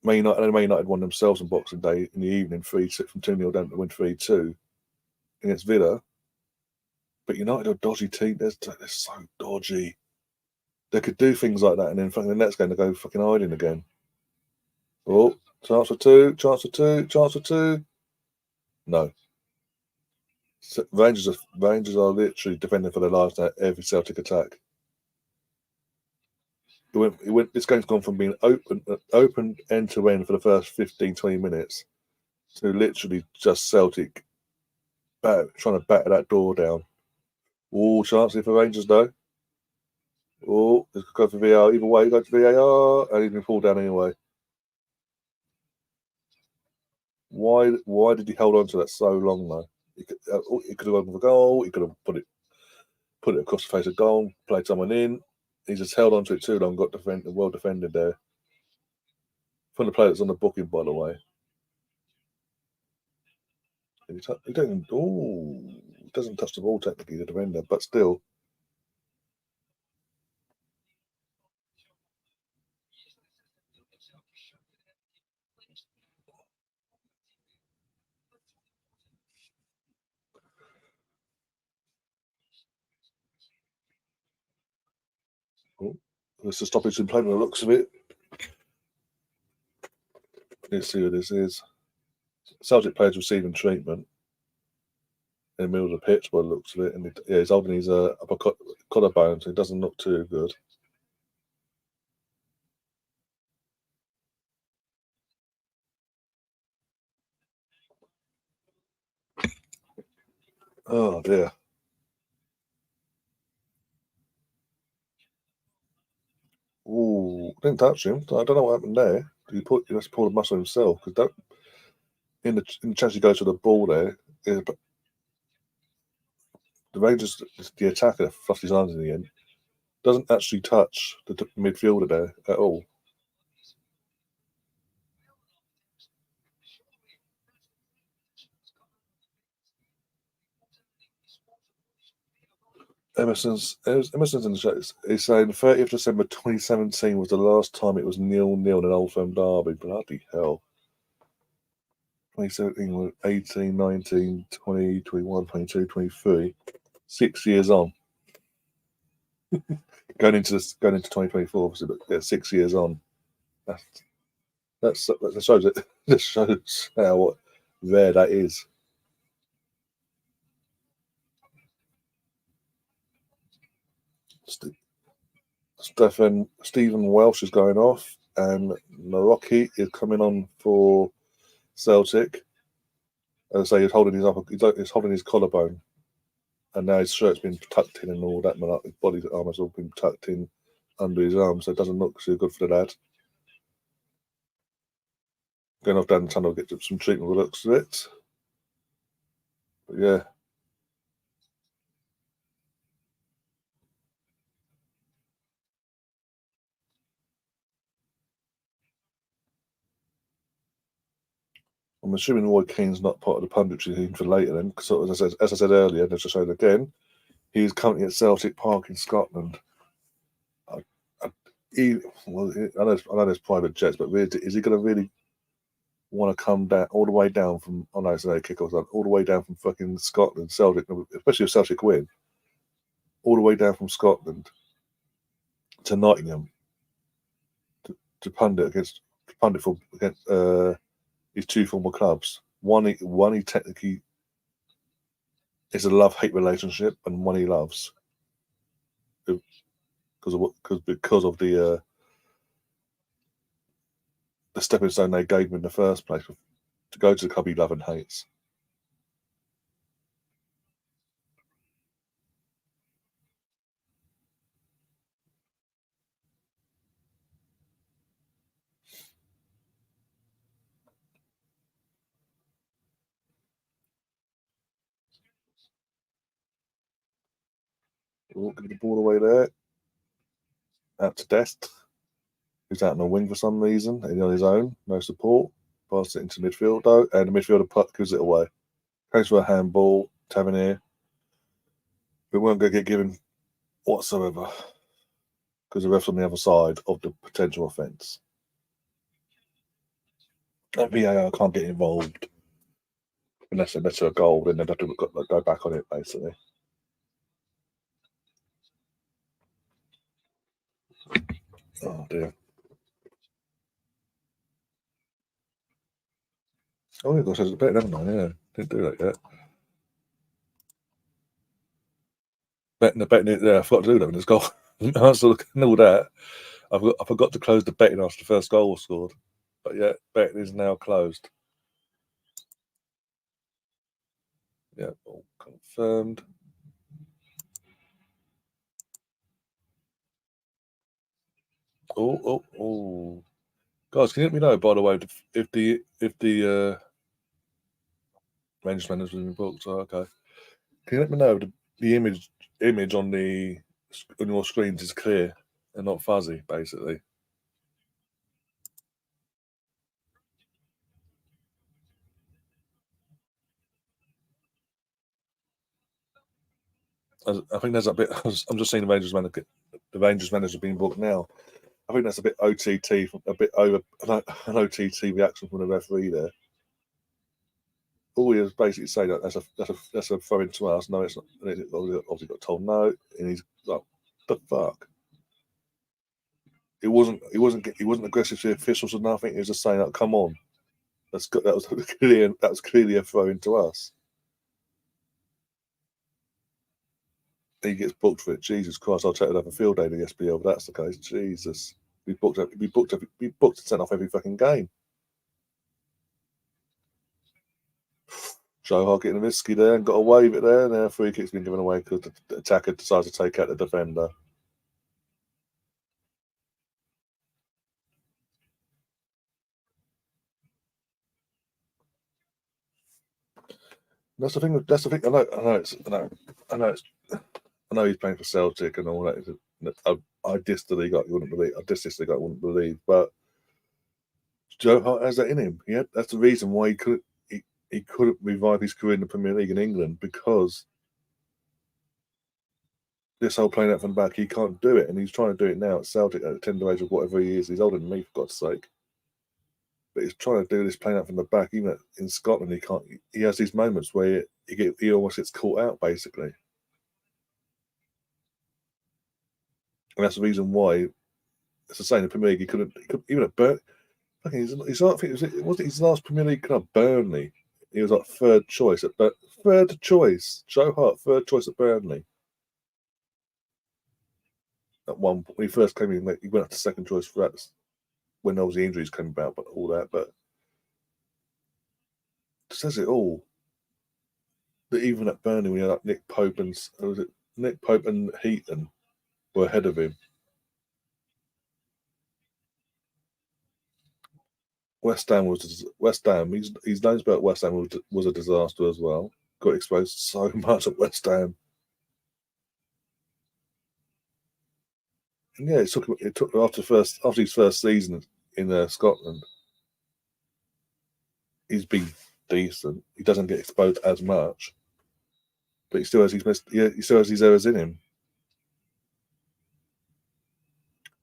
Man United won themselves on Boxing Day in the evening, 3-2 from 2-0 down to win 3-2 against Villa. But United are a dodgy team. They're so dodgy. They could do things like that, and then fucking the next game they go fucking hiding again. Oh, chance for two, chance for two, chance for two. No. Rangers are literally defending for their lives now every Celtic attack. This game's gone from being open end to end for the first 15, 20 minutes to literally just Celtic trying to batter that door down. Oh, chance here for Rangers though. Oh, it's go for VAR. Either way, go to VAR, and he's been pulled down anyway. Why did he hold on to that so long though? He could have gone for the goal. He could have put it across the face of goal, played someone in. He just held on to it too long. Got well defended there. From the player that's on the booking, by the way. He don't. Oh, he doesn't touch the ball technically, the defender, but still. Oh, there's a stoppage in play by the looks of it. Let's see who this is. Celtic players receiving treatment in the middle of the pitch by the looks of it, and he's holding his upper collarbone, so he doesn't look too good. Oh dear. Ooh, didn't touch him. I don't know what happened there. He must pull the muscle himself because don't in the chance he goes to the ball there. The Rangers, the attacker, fluffed his arms in the end. Doesn't actually touch the midfielder there at all. Emerson's in the show. He's saying 30th December 2017 was the last time it was 0-0 in an Old Firm derby. Bloody hell. 2017 was 18, 19, 20, 21, 22, 23. 6 years on. Going into 2024, obviously, but yeah, 6 years on. That's that shows it. That shows how rare that is. Stephen Welsh is going off, and Maroki is coming on for Celtic. As I say, he's holding his collarbone, and now his shirt's been tucked in and all that. His body armor's all been tucked in under his arm, so it doesn't look too good for the lad. Going off down the tunnel, get some treatment with the looks of it. But yeah, I'm assuming Roy Keane's not part of the punditry team for later then, because as I said earlier, and as I showed again, he's currently at Celtic Park in Scotland. I, I, I know there's private jets, but really, is he going to really want to come down all the way down from? Oh no, it's no kickoff, all the way down from fucking Scotland, Celtic, especially if Celtic win, all the way down from Scotland to Nottingham to pundit for against his two former clubs. One he technically is a love-hate relationship, and one he loves because of the stepping stone they gave him in the first place to go to the club he loves and hates. Get the ball away there, out to Dest, who's out on the wing for some reason, and on his own, no support. Pass it into midfield though, and the midfielder puck gives it away. Goes for a handball, Tavernier. But won't go get given whatsoever because the ref's on the other side of the potential offence. And VAR can't get involved unless they miss a goal, then they'd have to go back on it basically. Oh dear. Oh, yeah, gosh, it's a bit, haven't I? Yeah, didn't do that yet. Betting it. Yeah, I forgot to do that when it's goal. I was looking at all that. I forgot to close the betting after the first goal was scored. But yeah, betting is now closed. Yeah, all confirmed. Oh. Guys, can you let me know, by the way, if the Rangers manager's been booked? Oh, okay. Can you let me know the image on your screens is clear and not fuzzy, basically? I think there's a bit. I'm just seeing the Rangers manager being booked now. I think that's a bit OTT, a bit over an OTT reaction from the referee there. All he was basically saying that that's a throw into us. No, it's not. And it obviously got told no, and he's like, "The fuck." He wasn't aggressive to the officials or nothing. He was just saying, like, "Come on." That was clearly a throw into us. He gets booked for it. Jesus Christ, I'll take another field day in the SBL if that's the case. Jesus. We booked and sent off every fucking game. Joe Hart getting risky there and got away with it there. And now free kick's been given away because the attacker decides to take out the defender. That's the thing. That's the thing. I know he's playing for Celtic and all that. I dissed the league like you wouldn't believe. I dissed this league like you wouldn't believe. But Joe Hart has that in him. Yeah, that's the reason why he couldn't revive his career in the Premier League in England, because this whole playing out from the back, he can't do it, and he's trying to do it now at Celtic at the tender age of whatever he is. He's older than me, for God's sake. But he's trying to do this playing out from the back. Even in Scotland, he can't. He has these moments where he almost gets caught out, basically, and that's the reason why. It's the same in the Premier League. He couldn't even at Burnley. He's I think it wasn't his last Premier League club, Burnley. He was like third choice third choice. Joe Hart, third choice at Burnley. At one when he first came in, he went up to second choice for that when obviously injuries came about, but all that. But it says it all. That even at Burnley, we had like Nick Pope and Heaton were ahead of him. West Ham. He's known about West Ham was a disaster as well. Got exposed so much at West Ham. And yeah, it took after his first season in Scotland. He's been decent. He doesn't get exposed as much, but he still has his errors in him.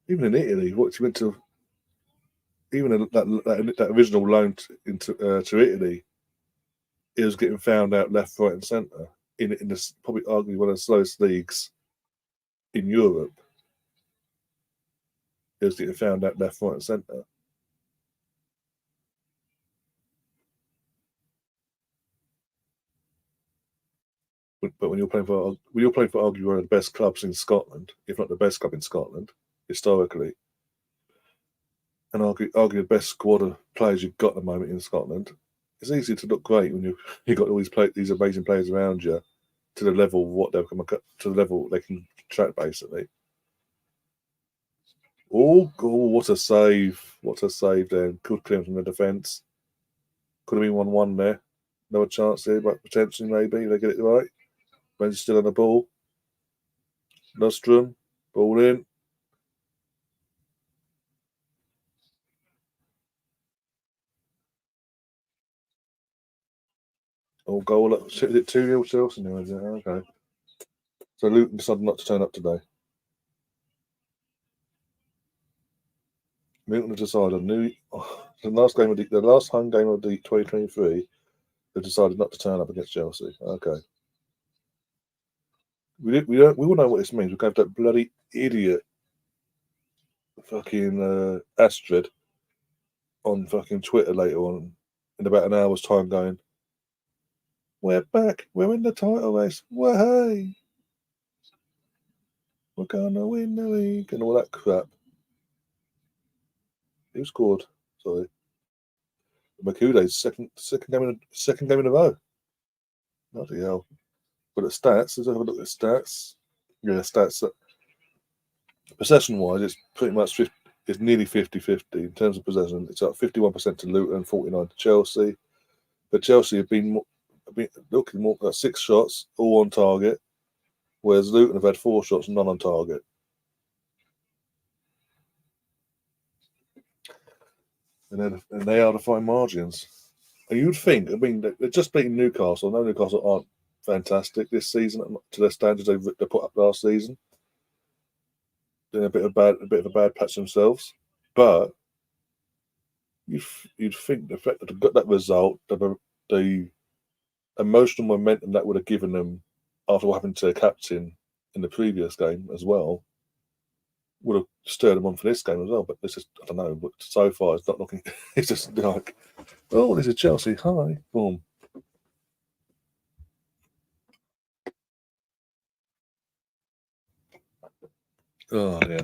Even in Italy, what he went to, even that original loan to Italy, he was getting found out left, right, and centre in this probably arguably one of the slowest leagues in Europe. He was getting found out left, right, and centre. But when you're playing for arguably one of the best clubs in Scotland, if not the best club in Scotland historically, and argue the best squad of players you've got at the moment in Scotland, it's easy to look great when you've got all these amazing players around you to the level of what to the level they can track, basically. Oh, what a save! What a save there! Good clearance from the defence. Could have been 1-1 there. No chance there, but potentially maybe they get it right. Ben's still on the ball. Lundstrom, ball in. Oh, goal up. Is it 2-0 Chelsea now, is it? Okay. So Luton decided not to turn up today. Luton have decided the last home game of the 2023, they decided not to turn up against Chelsea. Okay. We all know what this means. We're going to have that bloody idiot fucking Astrid on fucking Twitter later on in about an hour's time going, "We're back. We're in the title race. Hey, we're gonna win the league," and all that crap. Who scored? Sorry, Makude's second game in a row. Bloody hell! But at stats, let's have a look at stats. Yeah, stats. Possession-wise, it's pretty much it's nearly 50-50 in terms of possession. It's up 51% to Luton, 49% to Chelsea. But Chelsea have been looking more at 6 shots, all on target, whereas Luton have had 4 shots, none on target. And they are the fine margins. And you'd think, I mean, they're just beating Newcastle. No, Newcastle aren't fantastic this season to their standards they put up last season. Doing a bit of a bad patch themselves, but you'd think the fact that they got that result, the emotional momentum that would have given them after what happened to their captain in the previous game as well would have stirred them on for this game as well. But this is, I don't know, but so far it's not looking. It's just like, oh, this is Chelsea. Hi, boom. Oh yeah.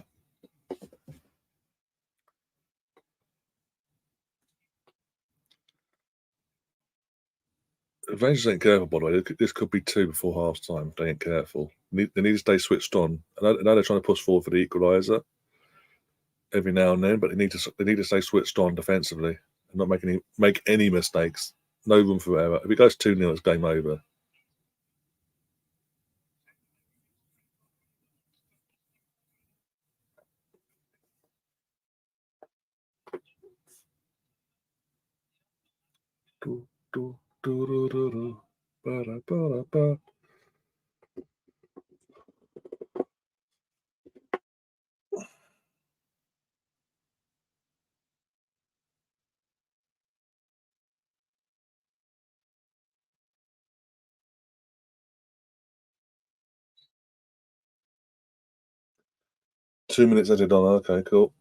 If Rangers ain't careful, by the way, this could be two before half time. If they ain't careful, they need to stay switched on. I know they're trying to push forward for the equaliser every now and then, but they need to stay switched on defensively and not make any mistakes. No room for error. If it goes 2-0, it's game over. Do, do, do, do, do, do. Ba, da, ba, da, ba. 2 minutes added on. Okay, cool.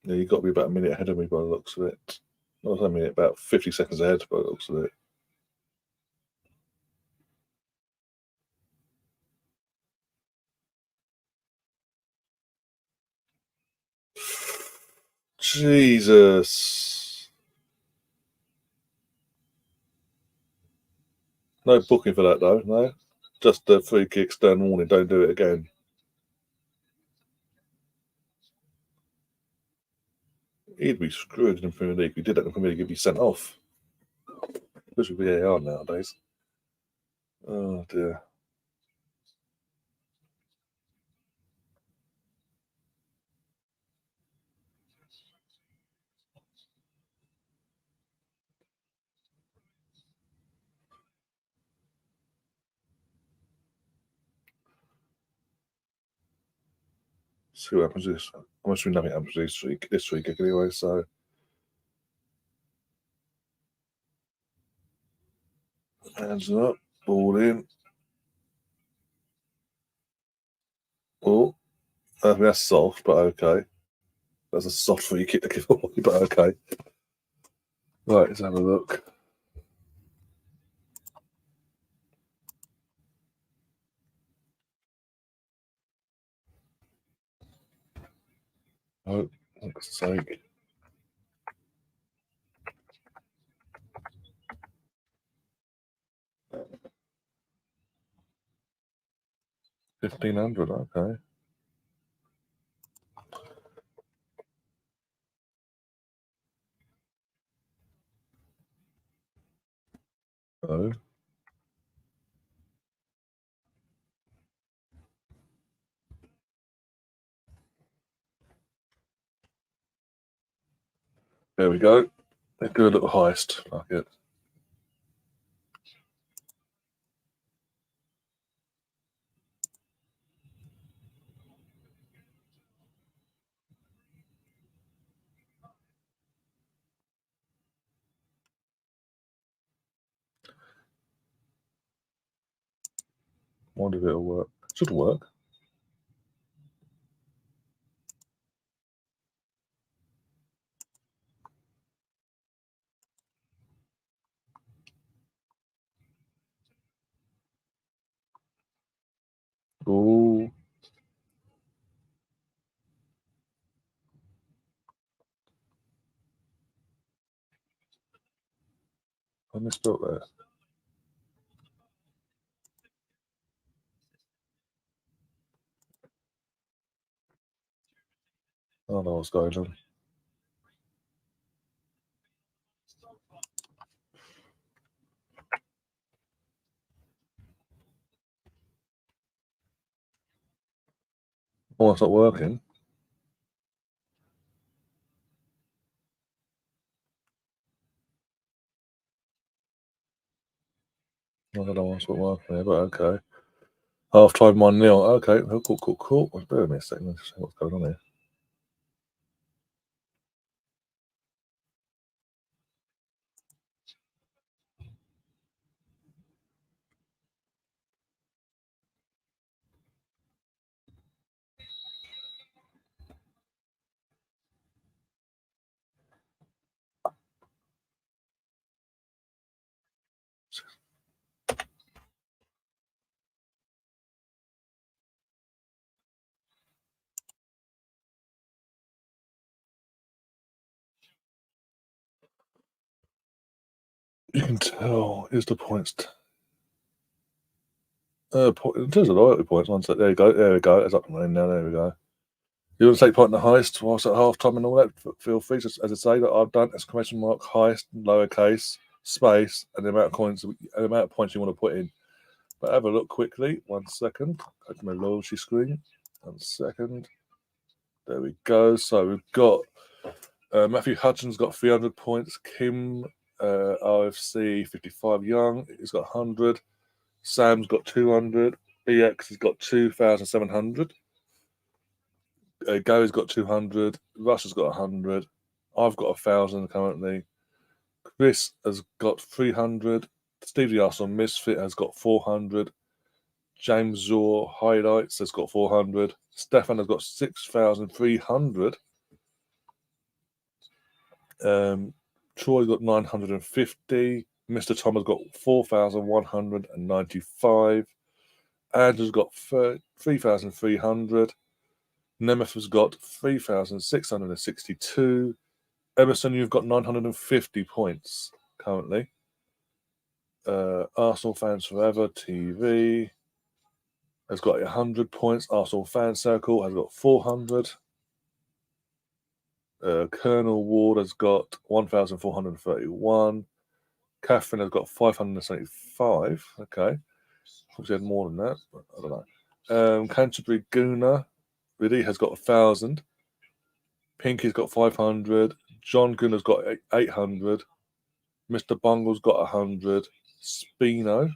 Yeah, you've got to be about a minute ahead of me by the looks of it. Not a minute, about 50 seconds ahead by the looks of it. Jesus. No booking for that, though, no? Just a free kick, stern warning, don't do it again. He'd be screwed in the Premier League. If he did that in the Premier League, he'd be sent off. Especially VAR nowadays. Oh, dear. See what happens this. I'm assuming nothing happens this week anyway, so. Hands up, ball in. Oh, that's soft, but okay. That's a soft free kick to give away, but okay. Right, let's have a look. Oh, fuck's sake. 1,500, okay. Oh. There we go. Let's do a little heist. Fuck it. Wonder if it'll work. Should work. Oh. I misspelled that. I don't know what's going on. Oh, it's not working. don't know what's what there, but okay. Half time 1-0. Okay, cool. Well, bear with me a second. Let's see what's going on here. You can tell is the points. In terms of loyalty points, one sec. There we go. It's up and running now. There we go. You want to take part in the heist whilst at half time and all that? Feel free. Just as I say that I've done exclamation mark heist lowercase space and the amount of coins and the amount of points you want to put in. But have a look quickly. 1 second. Go to my loyalty screen. 1 second. There we go. So we've got Matthew Hutchins got 300 points. Kim RFC 55 Young, he's got 100. Sam's got 200. BX has got 2,700. Gary's got 200. Russ has got 100. I've got 1,000 currently. Chris has got 300. Steve the Arsenal Misfit has got 400. James Zor Highlights has got 400. Stefan has got 6,300. Troy's got 950. Mr. Tom has got 4,195. Andrew's got 3,300. Nemeth has got 3,662. Emerson, you've got 950 points currently. Arsenal Fans Forever TV has got 100 points. Arsenal Fan Circle has got 400. Colonel Ward has got 1,431. Catherine has got 575. Okay. Obviously had more than that, but I don't know. Canterbury Guna really has got 1,000. Pinky's got 500. John Guna's got 800. Mr. Bungle's got 100. Spino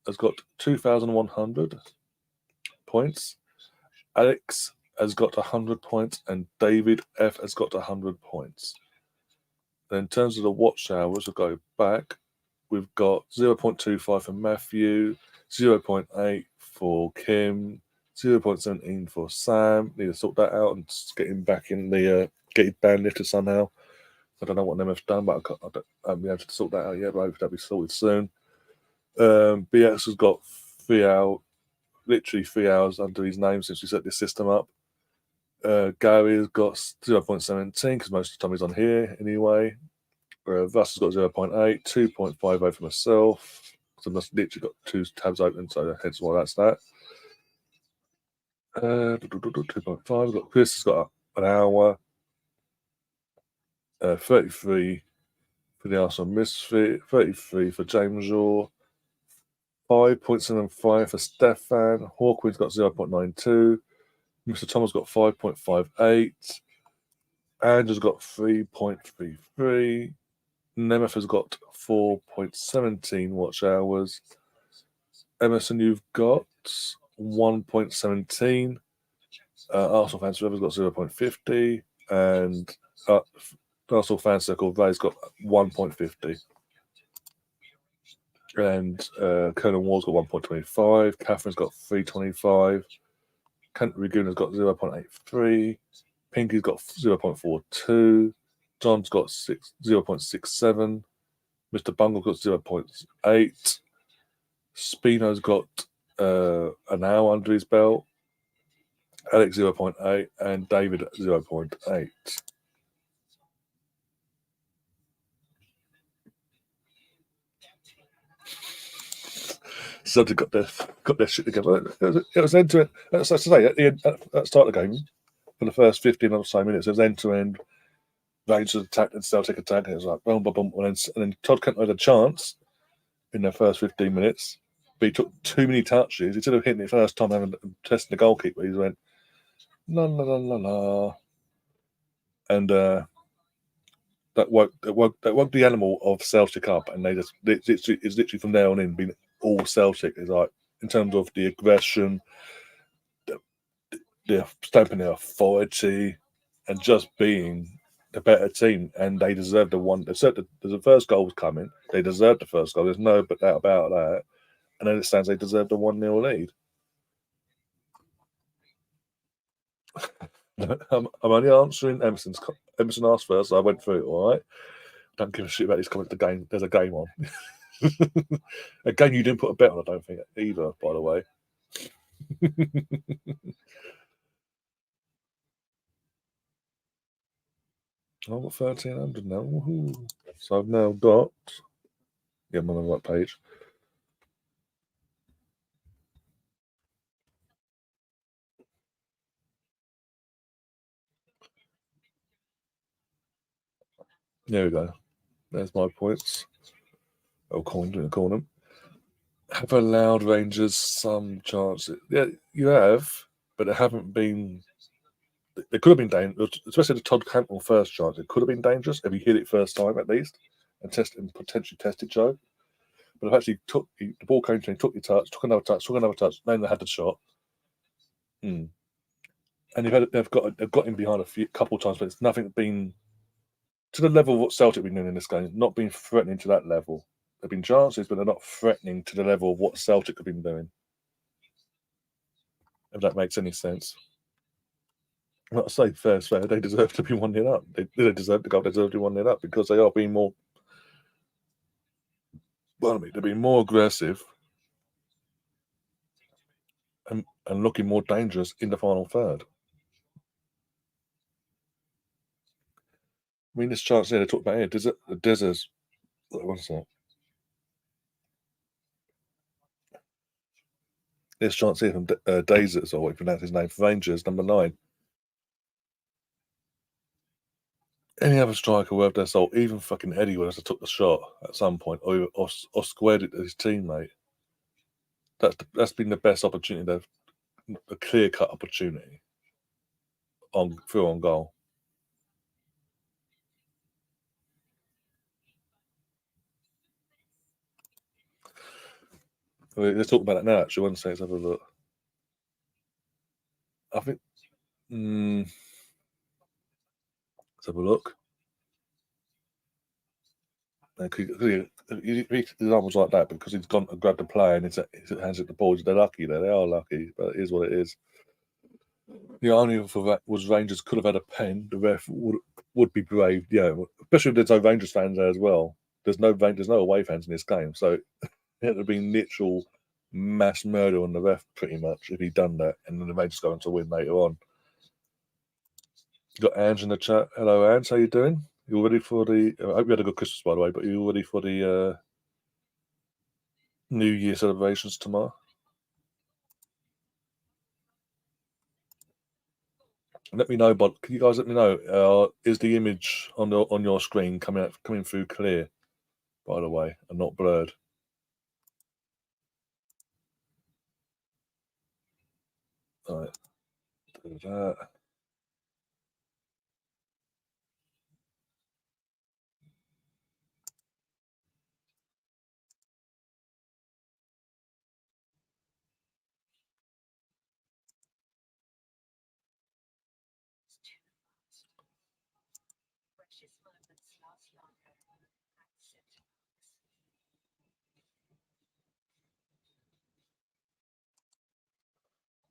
has got 2,100 points. Alex has got 100 points, and David F has got 100 points. Then in terms of the watch hours, we'll go back. We've got 0.25 for Matthew, 0.8 for Kim, 0.17 for Sam. Need to sort that out and get him back in the get his band lifted somehow. I don't know what them have done, but I haven't been able to sort that out yet. But I hope that'll be sorted soon. BX has got 3 hours, literally 3 hours under his name since we set this system up. Gary has got 0.17 because most of the time he's on here anyway. Russ has got 0.8, 2.50 for myself. So I've literally got 2 tabs open, so hence why that's that. 2.5. Got Chris has got an hour. 33 for the Arsenal Misfit. 33 for James Shaw. 5.75 for Stefan. Hawkwind's got 0.92. Mr. Thomas got 5.58. Andrew's got 3.33. Nemeth has got 4.17 watch hours. Emerson, you've got 1.17. Arsenal Fans Forever's got 0.50. And Arsenal Fan Circle Ray's got 1.50. And Colonel Ward's got 1.25. Catherine's got 3.25. Canterbury Goon has got 0.83. Pinky's got 0.42. John's got 0.67. Mr. Bungle's got 0.8. Spino's got an hour under his belt. Alex 0.8 and David 0.8. Celtic got their shit together. It was end to end. That's to say, at the start of the game, for the first 15 or so minutes, it was end to end. Rangers attacked and Celtic attacked. It was like boom, boom, boom, and then Todd Kent had a chance in the first 15 minutes, but he took too many touches. Instead of hitting it first time and testing the goalkeeper, he went la la la la la, and that woke the animal of Celtic up, and they just it's literally from there on in been all Celtic. It's like in terms of the aggression, the stamping their authority, and just being the better team. And they deserve the one. They said the first goal was coming. They deserved the first goal. There's no doubt about that. And then it stands they deserve the 1-0 lead. I'm only answering Emerson's. Emerson asked first, so I went through it. All right. Don't give a shit about these comments. The game. There's a game on. A game you didn't put a bet on. I don't think either. By the way. I've got 1,300 now. Woohoo. So I've now got. Yeah, I'm on the right page. There we go. There's my points. Oh, didn't call them. Have allowed Rangers some chances. Yeah, you have, but they haven't been. They could have been dangerous, especially the Todd Cantwell first chance. It could have been dangerous if he hit it first time at least and potentially tested Joe. But if actually the ball came to him, took your touch, took another touch, then they had the shot. And they've got him behind a couple of times, but it's nothing been to the level of what Celtic have been doing in this game. Not been threatening to that level. There've been chances, but they're not threatening to the level of what Celtic have been doing. If that makes any sense. Like I say, fair. They deserve to be 1-0 up. They deserve to go. They deserve to be 1-0 up because they are being more. Pardon me, they're being more aggressive and looking more dangerous in the final third. I mean, this chance here they talked about here. The Deserts. What's that? This chance here from Dazers, or what you pronounce his name, for Rangers, number 9. Any other striker worth their salt, even fucking Eddie would have took the shot at some point, or squared it to his teammate. That's been the best opportunity a clear cut opportunity on goal. Let's talk about it now. Actually, one second, let's have a look. I think. Let's have a look. Examples like that because he's gone and grabbed the player and it's hands at the ball. They're lucky there. They are lucky, but it is what it is. The only for that was Rangers could have had a pen. The ref would be brave, yeah. Especially if there's no Rangers fans there as well. There's no away fans in this game, so it would have been literal mass murder on the ref pretty much if he'd done that, and then the Rangers going to win later on. Got Ange in the chat. Hello, Ange. How you doing? You ready for the? I hope you had a good Christmas, by the way. But you ready for the New Year celebrations tomorrow? Let me know, but can you guys let me know? Is the image on your screen coming through clear? By the way, and not blurred. All right. Do that.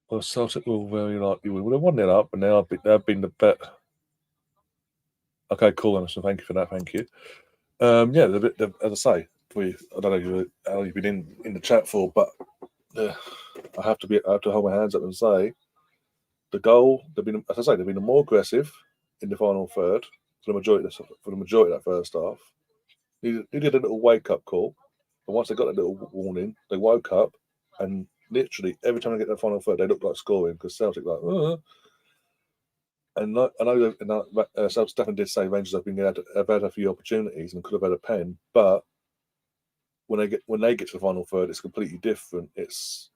Well, Celtic will very likely win. Well, they're 1-0 up, and they've been the bet. Okay, cool, Emerson. Thank you for that. Thank you. Yeah, as I say, I don't know how you've been in the chat for, but I have to hold my hands up and say the goal. As I say, they've been more aggressive in the final third for the majority of that first half. They did a little wake up call, and once they got a little warning, they woke up, and literally every time they get to the final third, they look like scoring because Celtic like. And I know Stefan did say Rangers have had a few opportunities and could have had a pen, but when they get to the final third, it's completely different. It's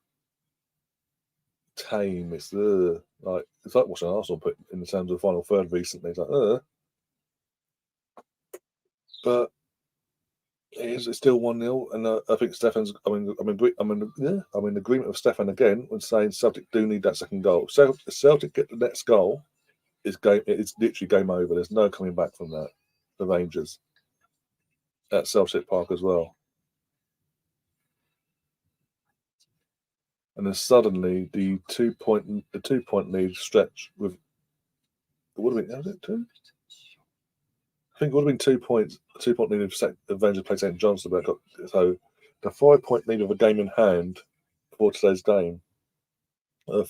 tame. It's like watching Arsenal put in the terms of the final third recently. It's like but It's still 1-0, and I think Stefan's. I'm in agreement with Stefan again when saying Celtic do need that second goal. So if Celtic get the next goal, it's literally game over. There's no coming back from that. The Rangers at Celtic Park as well, and then suddenly the 2 point lead stretch with what would have been, was it two? I think it would have been 2 points. A 2 point lead if the Rangers played St Johnstone, but so the 5 point lead of a game in hand for today's game. Uh,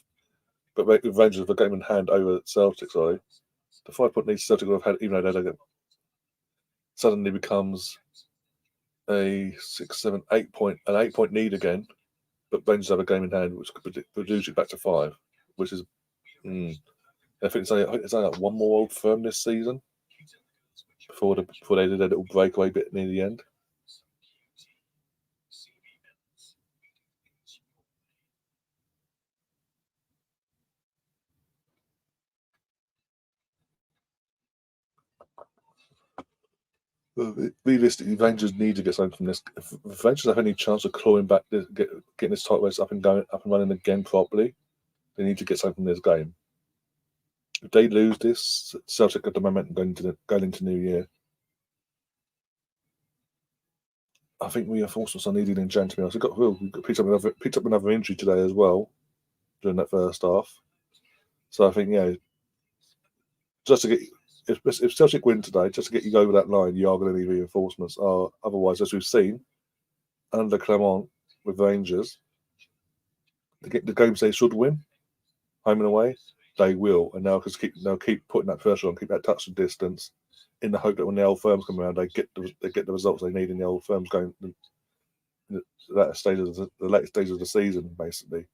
but with Rangers with a game in hand over Celtic, sorry, the 5 point lead Celtic would have had, even though they don't get, suddenly becomes a 6, 7, 8 point, an 8 point lead again. But Rangers have a game in hand, which could reduce it back to 5, which is. I think it's only like one more old firm this season before they did a little breakaway bit near the end. Realistically, Rangers need to get something from this. If Rangers have any chance of clawing back, getting this title race up and running again properly, they need to get something from this game. If they lose this, Celtic got the momentum going into New Year. I think reinforcements are needed in Jan. To be honest, we got picked up another injury today as well during that first half. So I think just to get. If Celtic win today, just to get you over that line, you are going to need reinforcements. Otherwise, as we've seen under Clement with Rangers, the games they should win, home and away, they will. And now they'll keep putting that pressure on, keep that touch and distance, in the hope that when the old firms come around, they get the results they need in the old firms going the latter stages of the latest stages of the season, basically.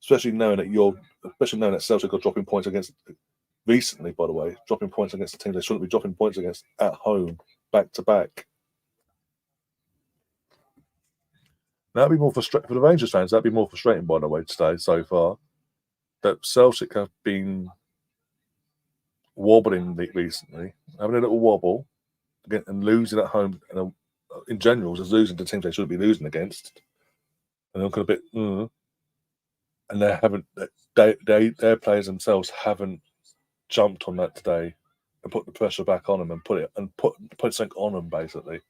Especially knowing that Celtic are dropping points against recently, by the way, dropping points against the teams they shouldn't be dropping points against at home, back to back. That'd be more frustrating for the Rangers fans. That'd be more frustrating, by the way, today so far. That Celtic have been wobbling recently, having a little wobble, and losing at home. And in general, just losing to teams they shouldn't be losing against, and they're a bit. And they haven't. Their players themselves haven't jumped on that today and put the pressure back on them and put something on them basically.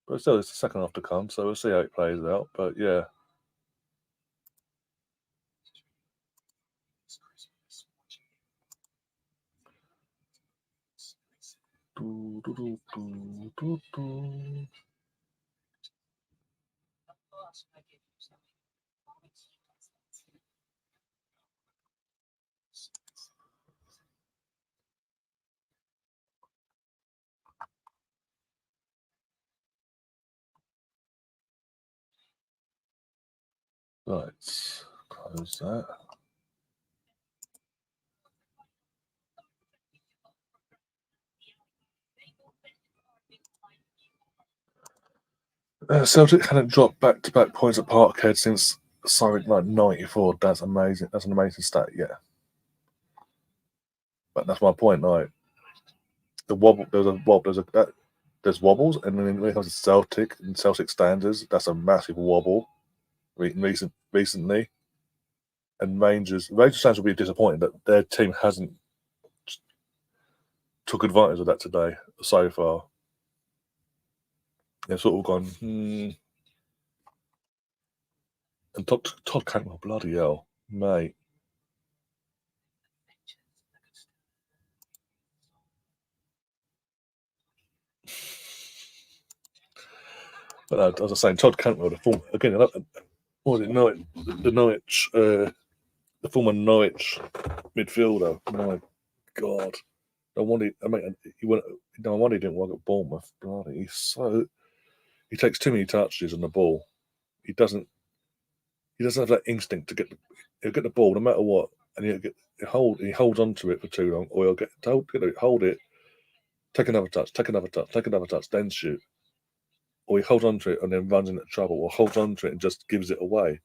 But still, it's the second half to come, so we'll see how it plays out. But yeah. Right, close that. Celtic hadn't dropped back-to-back points at Parkhead since something like '94. That's amazing. That's an amazing stat. Yeah, but that's my point. Like the wobble, there's wobbles, and then when it comes to Celtic and Celtic standards, that's a massive wobble. Recently, and Rangers fans will be disappointed that their team hasn't took advantage of that today so far. They've sort of gone, And Todd Cantwell, bloody hell, mate. But as I was saying, Todd Cantwell, the former Norwich midfielder. My God, no wonder he didn't work at Bournemouth. Bloody, he takes too many touches on the ball. He doesn't have that instinct to he'll get the ball no matter what, and he holds on to it for too long, or he'll get told hold it, take another touch, then shoot. Or he holds on to it and then runs into trouble, or holds on to it and just gives it away.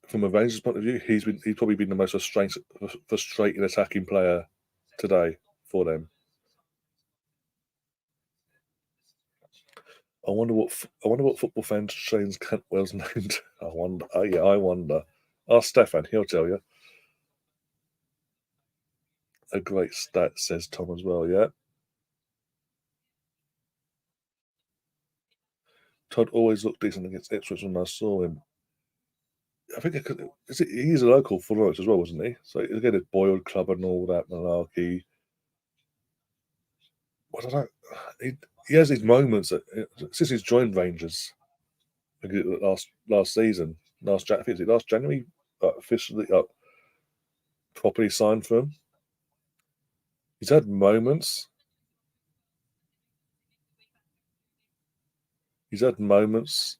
from a Rangers point of view, he's probably been the most frustrating attacking player today for them. I wonder what football fans James Cantwell's named. I wonder. Oh yeah, I wonder. Ask Stefan, he'll tell you. A great stat, says Tom as well. Yeah. Todd always looked decent against Ipswich when I saw him. I think he's a local for Norwich as well, wasn't he? So again, it's Boyle Club and all that malarkey. I don't know. He has these moments since he's joined Rangers last season, last January, officially properly signed for him. He's had moments. He's had moments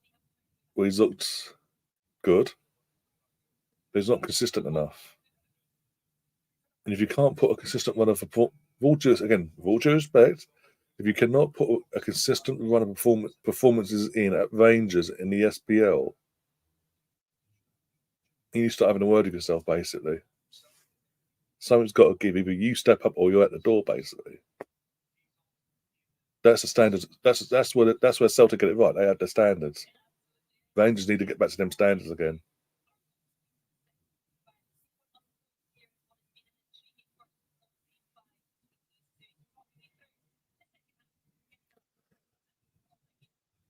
where he's looked good, but he's not consistent enough. And if you can't put a consistent run of with all due respect, if you cannot put a consistent run of performances in at Rangers in the SPL, you need to start having a word with yourself, basically. Something's got to give. Either you step up or you're at the door, basically. That's the standards. That's where Celtic get it right. They had the standards. Rangers need to get back to them standards again.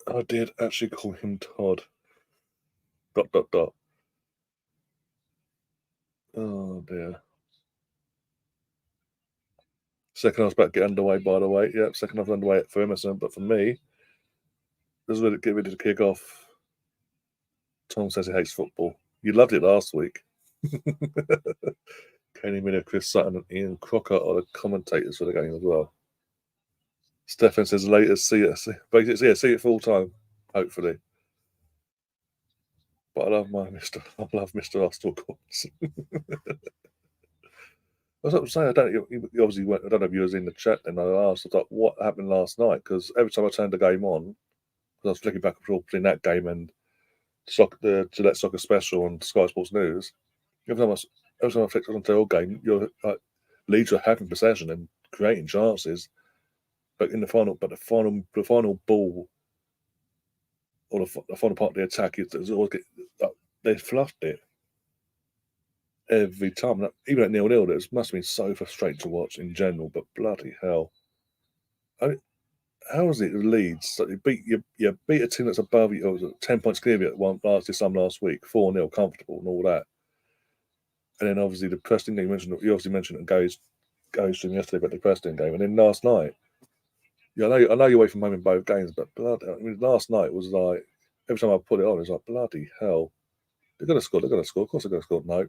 I did actually call him Todd. ... Oh dear. Second half's about to get underway, by the way. Yep, second half underway for Emerson, but for me, this is where it get ready to kick off. Tom says he hates football. You loved it last week. Kenny Miller, Chris Sutton, and Ian Crocker are the commentators for the game as well. Stefan says later, see it full time, hopefully. But I love Mr. Arsenal Courts. That's what I'm saying. You obviously went. I don't know if you was in the chat. Then I asked, I thought, what happened last night? Because every time I turned the game on, because I was flicking back and forth between that game and the Gillette Soccer Special on Sky Sports News. Every time I flicked on the whole game, Leeds were having possession and creating chances, but the final ball or the final part of the attack they fluffed it every time. Even at 0-0, it must have been so frustrating to watch in general. But bloody hell, how is it Leeds? So you beat a team that's above you, was 10 points clear at last week, 4-0, comfortable and all that. And then obviously the Preston game you obviously mentioned it goes to yesterday about the Preston game, and then last night. Yeah, I know you're away from home in both games, but last night was like every time I put it on, it's like bloody hell. They're gonna score. Of course they're gonna score. No.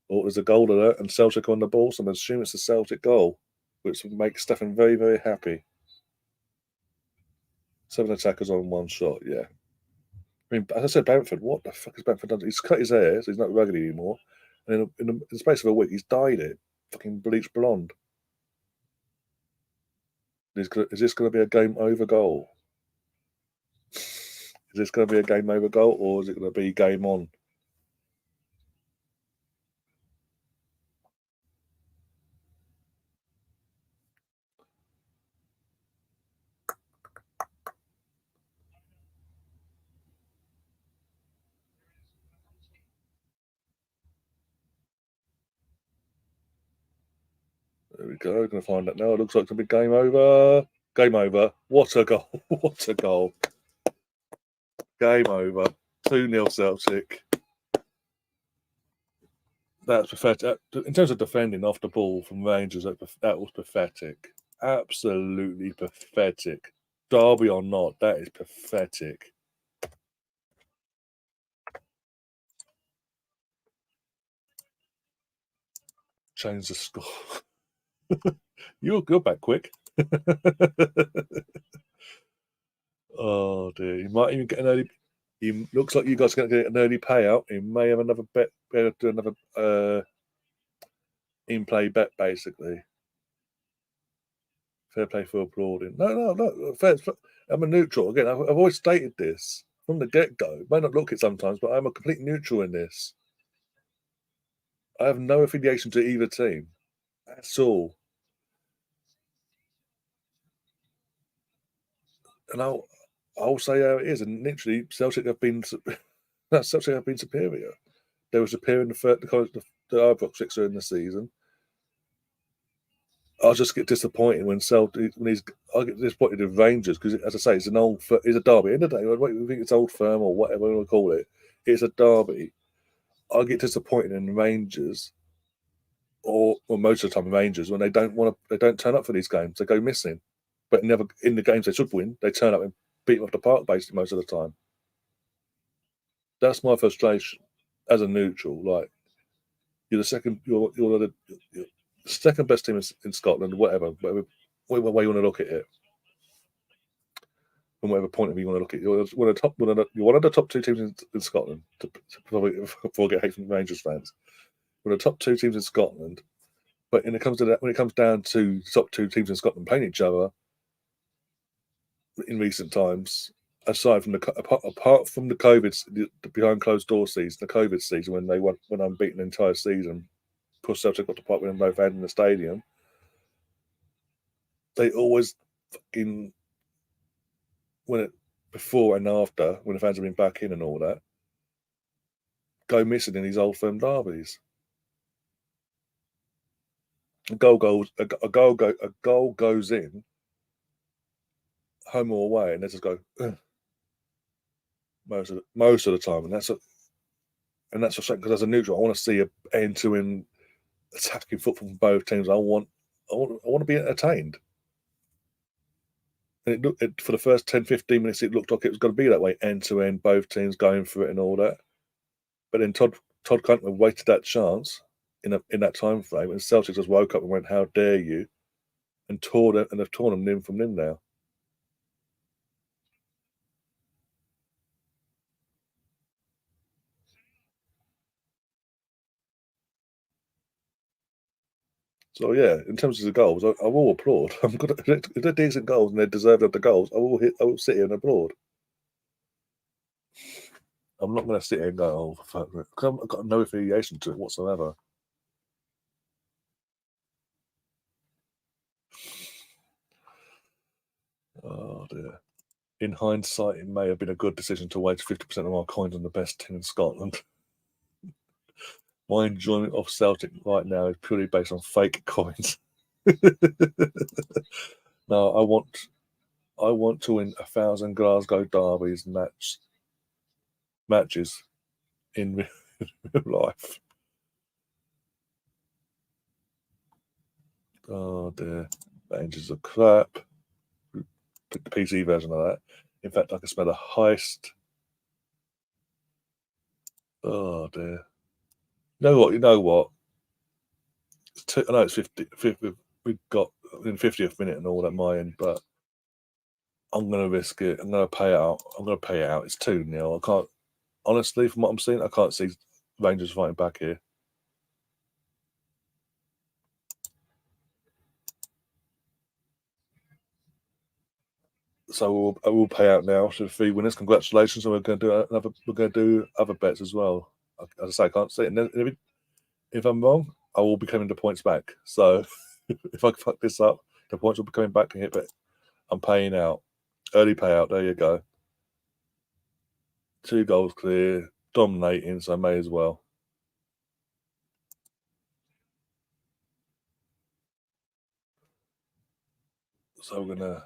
Oh, there's a goal alert and Celtic on the ball, so I'm assuming it's a Celtic goal, which would make Stefan very, very happy. 7 attackers on one shot, yeah. I mean, as I said, Bamford, what the fuck has Bamford done? He's cut his hair, so he's not rugged anymore. And in the space of a week, he's dyed it. Fucking bleached blonde. Is this going to be a game over goal? Is this going to be a game over goal, or is it going to be game on? There we go. We're going to find that now. It looks like it's going to be game over. Game over. What a goal. What a goal. Game over. 2-0 Celtic. That's pathetic. In terms of defending off the ball from Rangers, that was pathetic. Absolutely pathetic. Derby or not, that is pathetic. Change the score. You're back quick. Oh dear. You might even get an early. Looks like you guys are going to get an early payout. You may have another bet. Do another in-play bet, basically. Fair play for applauding. No. Fair. I'm a neutral again. I've always stated this. from the get-go. May not look it sometimes, but I'm a complete neutral in this. I have no affiliation to either team at all. And I'll say how it is. And literally, Celtic have been Celtic have been superior. They were superior in the Ibrox fixture in the season. I just get disappointed when I get disappointed with Rangers because, as I say, it's a derby. In the day, whether you think it's Old Firm or whatever you want to call it, it's a derby. I get disappointed in Rangers, or most of the time Rangers, when they don't turn up for these games. They go missing, but never in the games they should win. They turn up and beat them off the park basically most of the time. That's my frustration as a neutral. Like you're the second, you're the second best team in Scotland, whatever way you want to look at it. From whatever point of view you want to look at it, you're one of the top two teams in Scotland. To probably before I get hate from Rangers fans, one of the top two teams in Scotland. But when it comes down to the top two teams in Scotland playing each other in recent times, aside from apart from the the behind closed door season, the COVID season when they went unbeaten the entire season, plus Celtic got to part with them both in the stadium, they always fucking before and after when the fans have been back in and all that, go missing in these Old Firm derbies. A goal goes in, home or away, and they just go most of the time, and that's a shame because as a neutral, I want to see a end-to-end attacking football from both teams. I want to be entertained. And for the first 10, 15 minutes, it looked like it was going to be that way, end-to-end, both teams going for it and all that. But then Todd Cantwell waited that chance in that time frame, and Celtic just woke up and went, "How dare you!" and they've torn them limb from limb now. So yeah, in terms of the goals, I will applaud. I'm good if they're decent goals and they deserve the goals. I will sit here and applaud. I'm not going to sit here and go, "Oh, fuck it," because I've got no affiliation to it whatsoever. Oh dear. In hindsight, it may have been a good decision to waste 50% of our coins on the best team in Scotland. My enjoyment of Celtic right now is purely based on fake coins. No, I want to win 1,000 Glasgow derbies matches in real life. Oh dear, Rangers are crap. Pick the PC version of that. In fact, I can smell a heist. Oh dear. You know what? I know it's 50, we got in 50th minute and all at my end, but I'm going to risk it. I'm going to pay it out. It's 2-0. I can't, honestly, from what I'm seeing, I can't see Rangers fighting back here. So I will pay out now to the 3 winners. Congratulations! And we're going to do other bets as well. As I say, I can't see it. And if I'm wrong, I will be coming the points back. So if I fuck this up, the points will be coming back and hit. But I'm paying out. Early payout. There you go. 2 goals clear, dominating. So I may as well. So we're gonna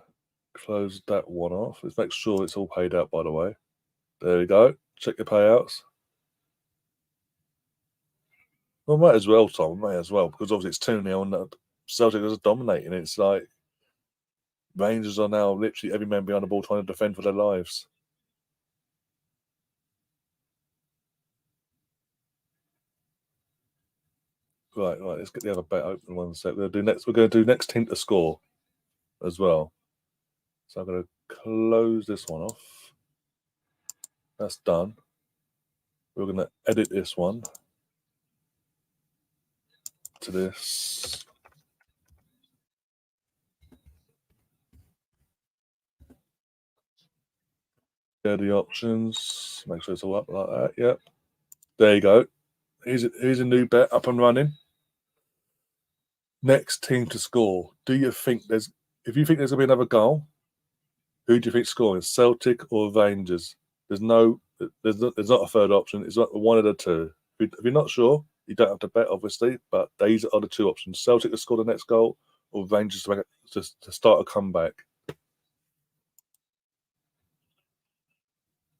close that one off. Let's make sure it's all paid out. By the way, there we go. Check your payouts. Well, might as well, Tom. May as well because obviously it's 2-0 and Celtic is dominating. It's like Rangers are now literally every man behind the ball trying to defend for their lives. Right. Let's get the other bet open one sec. We're going to do next team to score as well. So I'm going to close this one off. That's done. We're going to edit this one to this. Yeah, the options. Make sure it's all up like that. Yep. There you go. Here's a new bet up and running. Next team to score. Do you think there's? If you think there's gonna be another goal, who do you think scoring? Celtic or Rangers? There's no. There's not a third option. It's not one of the two. If you're not sure, you don't have to bet, obviously. But these are the two options: Celtic to score the next goal, or Rangers to make it, to start a comeback.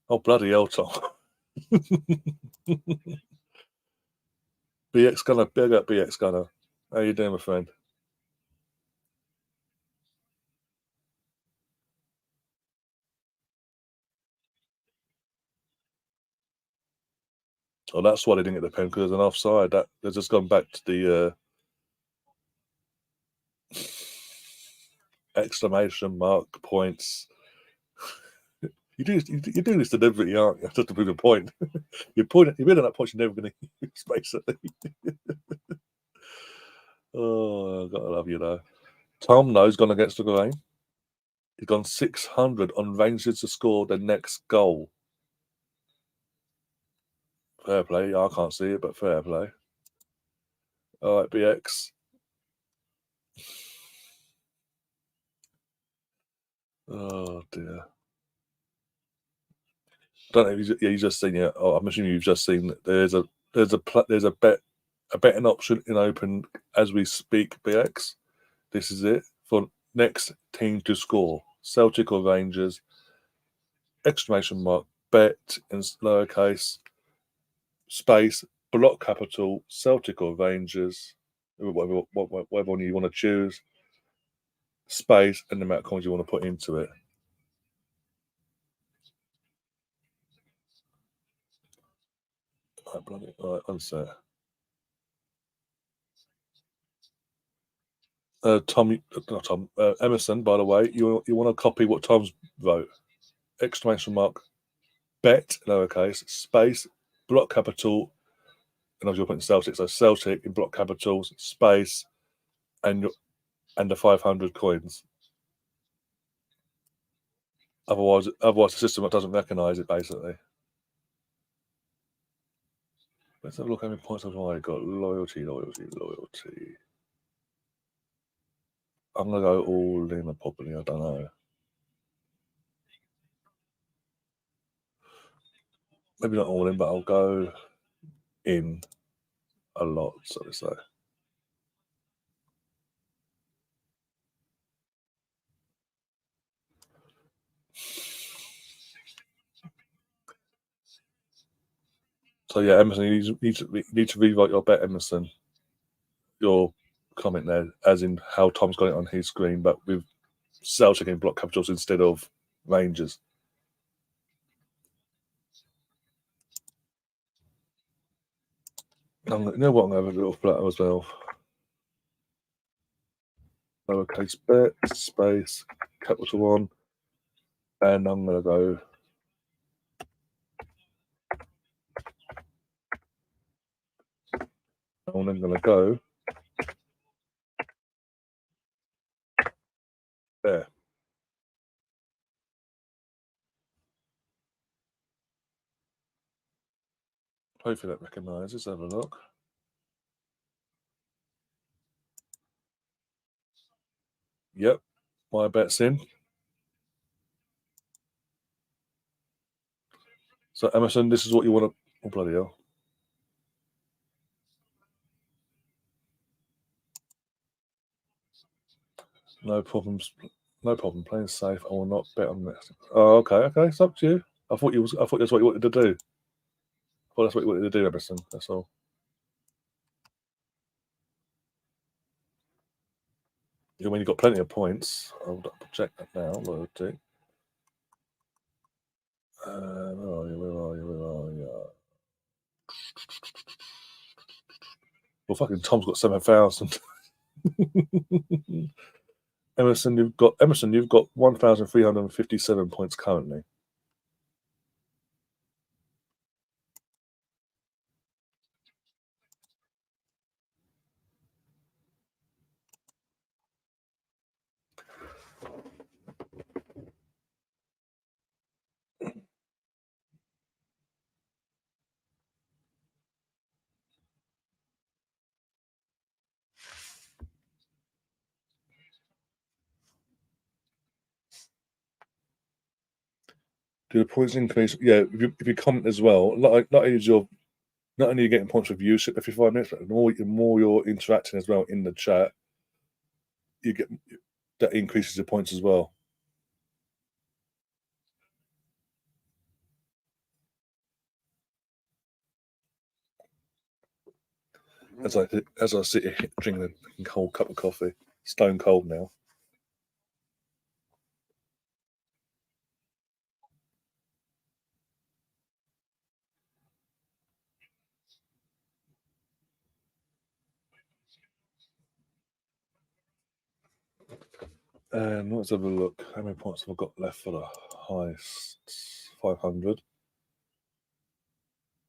Oh bloody hell, Tom! BX Gunner, big up BX Gunner. How you doing, my friend? Oh, that's why they didn't get the pen because there's an offside. That they've just gone back to the exclamation mark points. You do this deliberately, aren't you? Just to prove a point. You're in that point you're never going to use, basically. Oh, gotta love you though. Tom knows gone against the grain. He's gone 600 on Rangers to score the next goal. Fair play. I can't see it, but fair play. All right, BX. Oh dear. I don't know if you've just seen it. Oh, I'm assuming you've just seen that there's a betting option in open as we speak. BX. This is it for next team to score: Celtic or Rangers. Exclamation mark bet in lowercase space block capital Celtic or Rangers. Whatever one you want to choose. Space and the amount of coins you want to put into it. All right, unset. Tom, not Tom, Emerson. By the way, you want to copy what Tom's wrote? Exclamation mark bet lowercase space block capital, and I was putting Celtic, so Celtic in block capitals space and the 500 coins. Otherwise, the system doesn't recognise it. Basically, let's have a look how many points have I got. Loyalty. I'm gonna go all in probably. I don't know. Maybe not all in, but I'll go in a lot. So to say. So yeah, Emerson, you need to rewrite your bet, Emerson. Your comment there, as in how Tom's got it on his screen, but with Celtic in block capitals instead of Rangers. You know what? I'm going to have a little flat as well. Lowercase bet, space, capital one, and I'm going to go. I'm then going to go there. Hopefully that recognises. Have a look. Yep, my bet's in. So Emerson, this is what you want to. Oh bloody hell! No problems. No problem. Playing safe. I will not bet on this. Oh, okay, okay. It's up to you. I thought that's what you wanted to do. I thought that's what you wanted to do, Emerson. That's all. When you've got plenty of points, I'll check that now. Loyalty. Where are you? Where are you? Where are you? Well, fucking Tom's got 7,000. Emerson. You've got 1,357 points currently. Do the points increase? Yeah, if you comment as well, not only is your not only are you getting points for viewership every 5 minutes, but the more you're interacting as well in the chat, you get that increases your points as well. As I sit here drinking a cold cup of coffee, stone cold now. Let's have a look. How many points have I got left for the heist? 500.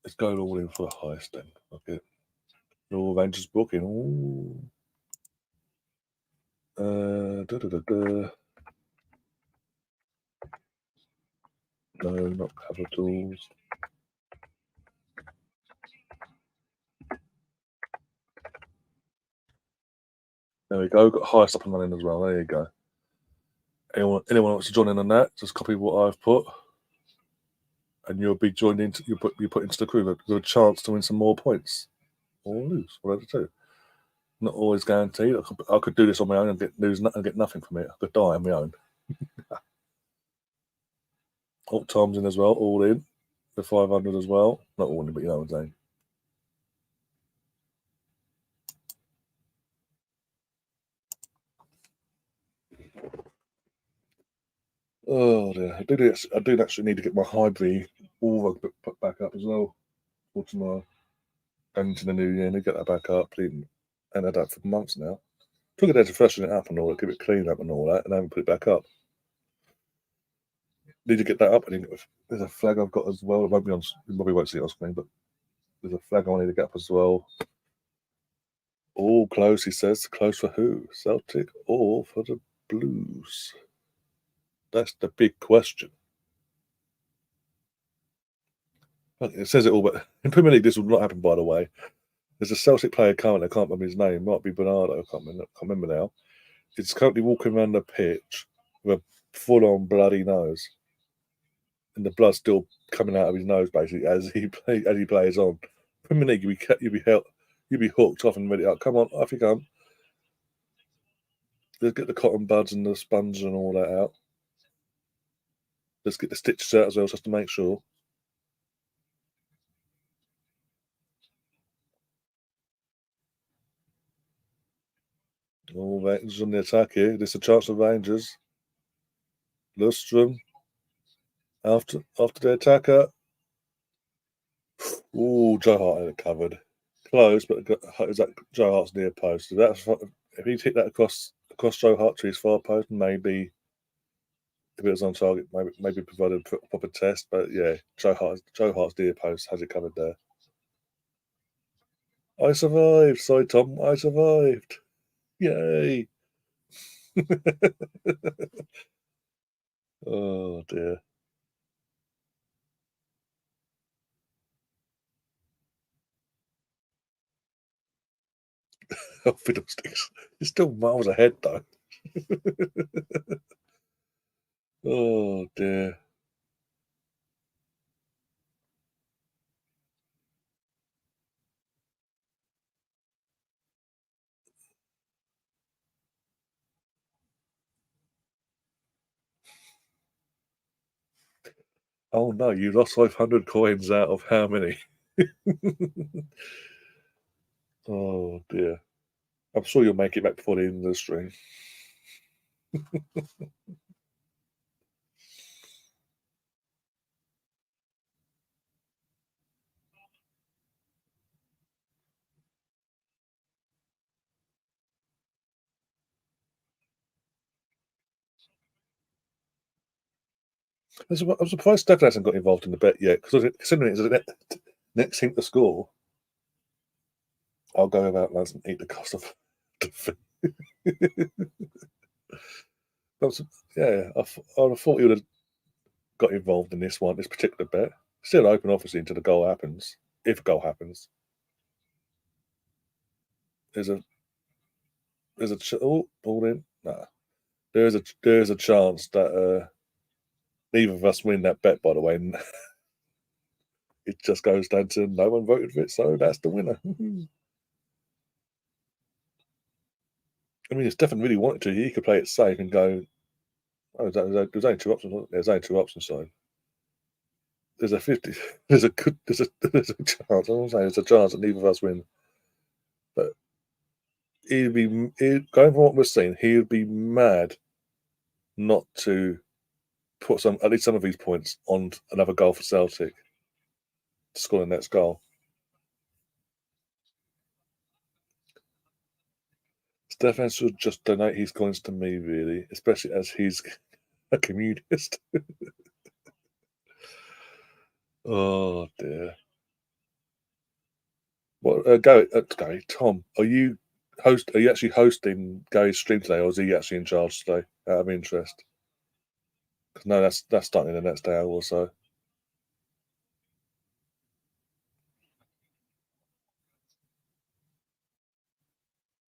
Let's go all in for the heist then. Okay. All Avengers booking. Ooh. Da, da, da, da. No, not capitals. There we go. Got heist up and running as well. There you go. Anyone wants to join in on that? Just copy what I've put, and you'll be joined into you put into the crew with a chance to win some more points or lose, whatever to do. Not always guaranteed. I could do this on my own and get nothing from it. I could die on my own. Alt Tom's in as well, all in. The 500 as well. Not all in, but you know what I'm saying. Oh dear. I do actually need to get my Highbury all put back up as well for tomorrow. And into the new year, and get that back up. And had that for months now. Took a day to freshen it up and all that, keep it clean up and all that, and then put it back up. Need to get that up. There's a flag I've got as well. It won't be on. You probably won't see it on screen, but there's a flag I need to get up as well. All close, he says. Close for who? Celtic or for the Blues? That's the big question. It says it all, but in Premier League, this will not happen, by the way. There's a Celtic player currently, I can't remember his name, might be Bernardo, I can't remember now. He's currently walking around the pitch with a full on bloody nose. And the blood's still coming out of his nose, basically, as he plays on. Premier League, you'd be hooked off and ready. Oh, come on, off you come. Let's get the cotton buds and the sponge and all that out. Let's get the stitches out as well, just to make sure. All Rangers on the attack here. There's a chance of Rangers. Lustrom after the attacker. Oh, Joe Hart had it covered. Close, but is that Joe Hart's near post? So if he'd hit that across Joe Hart to his far post, maybe if it was on target, maybe provided a proper test. But yeah, Joe Hart's near post has it covered there. I survived. Sorry, Tom. I survived. Yay. Oh dear. Oh, fiddlesticks. He's still miles ahead though. Oh dear. Oh no, you lost 500 coins out of how many? Oh dear. I'm sure you'll make it back before the end of the stream. I'm surprised Stefan hasn't got involved in the bet yet, because considering it's the next thing to score, I'll go about that and eat the cost of the yeah, I'd have thought he would have got involved in this particular bet. Still open, obviously, until the goal happens. If a goal happens, there's a ball in. Nah, there's a chance that neither of us win that bet, by the way. And it just goes down to no one voted for it, so that's the winner. I mean, it's definitely really wanted to. He could play it safe and go. Oh, there's only two options. There's only two options. So there's a 50. There's a good. There's a chance. I'm saying there's a chance that neither of us win. But going from what we're seeing, he would be mad not to put at least some of these points on another goal for Celtic to score the next goal. Stefan should just donate his coins to me, really, especially as he's a communist. Oh dear. What, Gary, Tom, are you Are you actually hosting Gary's stream today, or is he actually in charge today? Out of interest, because no, that's starting in the next hour or so.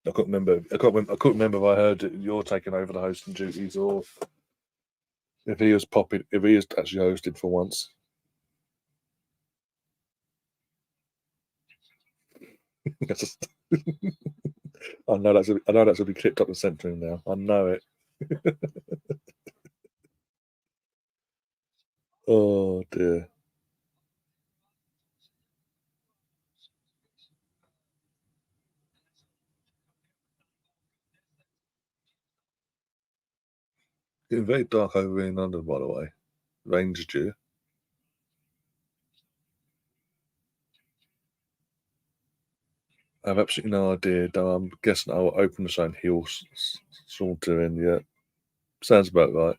I couldn't remember. I couldn't remember if I heard that you're taking over the hosting duties, or if he was popping. If he is actually hosted for once. I know that's. I know that's gonna be clipped up and sent to him now. I know it. Oh dear. Getting very dark over in London, by the way. Rain's due. I have absolutely no idea, though I'm guessing I'll open the show and he'll saunter in. Yeah, sounds about right.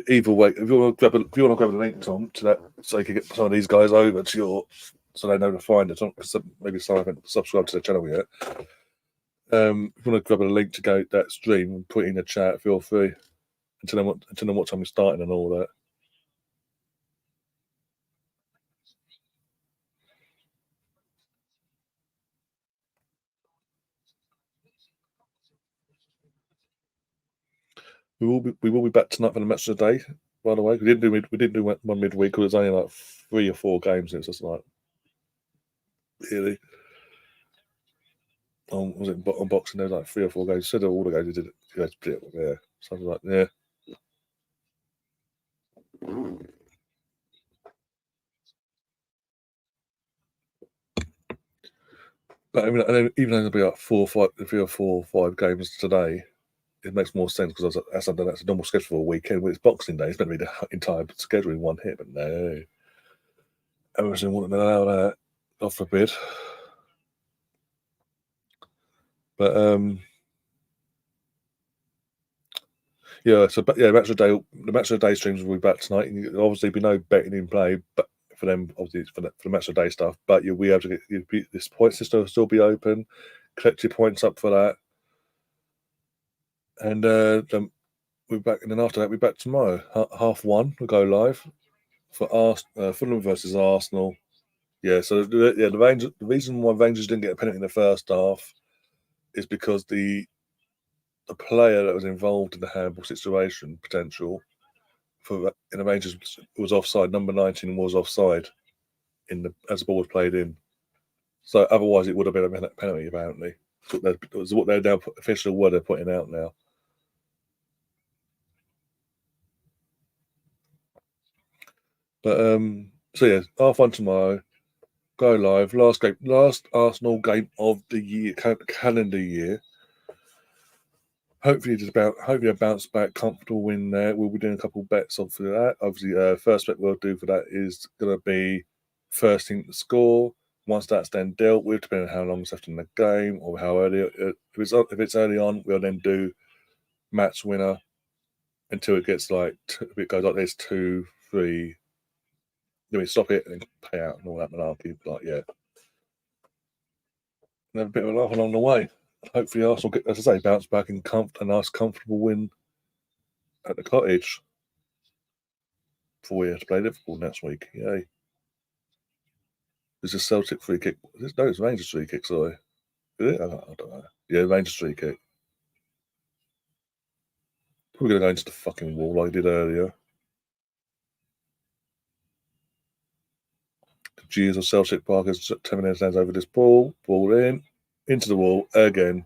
Either way, if you want to grab a link, Tom, to that, so you can get some of these guys over to so they know to find it. Because maybe some haven't subscribed to the channel yet. If you want to grab a link to go that stream and put it in the chat, feel free. Until then, what time we're starting and all that. We will be back tonight for the match of the day. By the way, we didn't do one midweek because it was only like 3 or 4 games. And it's just like really. Was it on boxing? There was like 3 or 4 games. Instead of all the games, we did it. Yeah, something like yeah. But I mean, even though there'll be like 3 or 4 or 5 games today, it makes more sense because that's a normal schedule for a weekend. When it's Boxing Day, it's meant to be the entire schedule in one hit. But no, Emerson wouldn't allow that. God forbid. But yeah. So but yeah, the match of the day streams will be back tonight. And obviously, be no betting in play, but for them, obviously, for the match of the day stuff. But you'll be able to get this point system will still be open. Collect your points up for that, and then we're back. And then after that, we're back tomorrow. 1:30. We'll go live for Fulham versus Arsenal. Yeah, so the Rangers. The reason why Rangers didn't get a penalty in the first half is because the player that was involved in the handball situation potential in the Rangers was offside. Number 19 was offside as the ball was played in. So otherwise, it would have been a penalty. Apparently, it was what they're now official word they're putting out now. But so yeah, 1:30 tomorrow. Go live. Last Arsenal game of the year, calendar year. Hopefully a bounce back, comfortable win there. We'll be doing a couple of bets off for that. Obviously, first bet we'll do for that is going to be first team to score. Once that's then dealt with, depending on how long it's left in the game or how early, if it's early on, we'll then do match winner until it gets if it goes like this 2, 3. Then we stop it and pay out and all that malarkey. Yeah, and have a bit of a laugh along the way. Hopefully, Arsenal get, as I say, bounce back and a nice, comfortable win at the Cottage before we have to play Liverpool next week. Yay! There's a Celtic free kick. No, it's Rangers free kick. Sorry. Is it? I don't know. Yeah, Rangers free kick. Probably going to go into the fucking wall like I did earlier. The G's of Celtic Park as Terminator stands over this ball. Ball in. Into the wall again.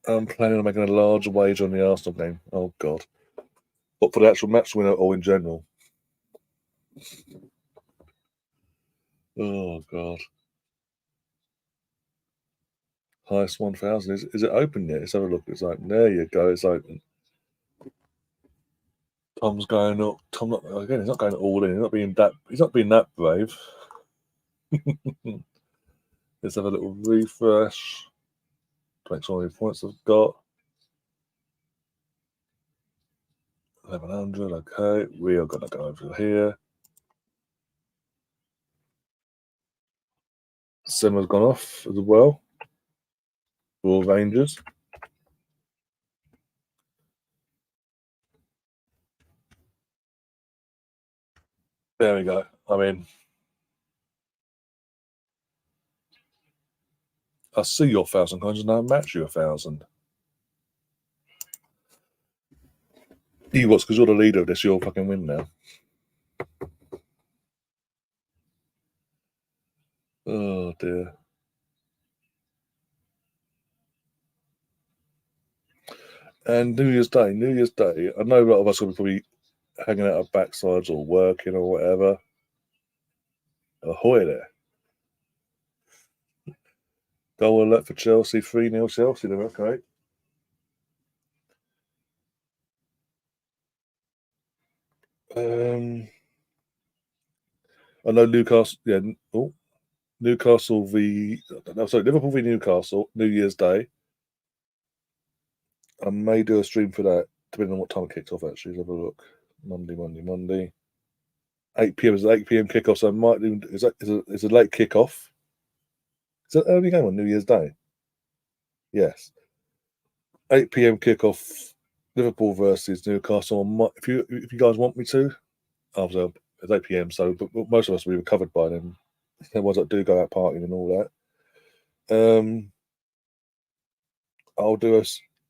I'm planning on making a large wage on the Arsenal game. Oh, God. What, for the actual match winner or in general? Oh, God. Highest 1,000. Is it open yet? Let's have a look. It's open. There you go. It's open. Tom's going up. Tom, again, he's not going all in. He's not being that brave. Let's have a little refresh. Make sure how many points I've got. 1100. Okay, we are going to go over here. Simmer's gone off as well. For Rangers. There we go. I mean, I see your 1,000 coins and I match you 1,000. You what's because you're the leader of this, you'll fucking win now. Oh dear. And New Year's Day, I know a lot of us will be probably hanging out our backsides or working or whatever. Ahoy there. Goal alert for Chelsea, 3-0 Chelsea, then okay. I know Newcastle, yeah. Oh, Newcastle Liverpool v Newcastle, New Year's Day. I may do a stream for that, depending on what time it kicks off, actually. Let's have a look. Monday. 8 p.m. is 8 p.m. kickoff, so I might do. Is a late kickoff? Is that early game on New Year's Day? Yes. 8 p.m. kickoff, Liverpool versus Newcastle. If you guys want me to, obviously it's 8 p.m. So, but most of us will be recovered by then. The ones that do go out partying and all that.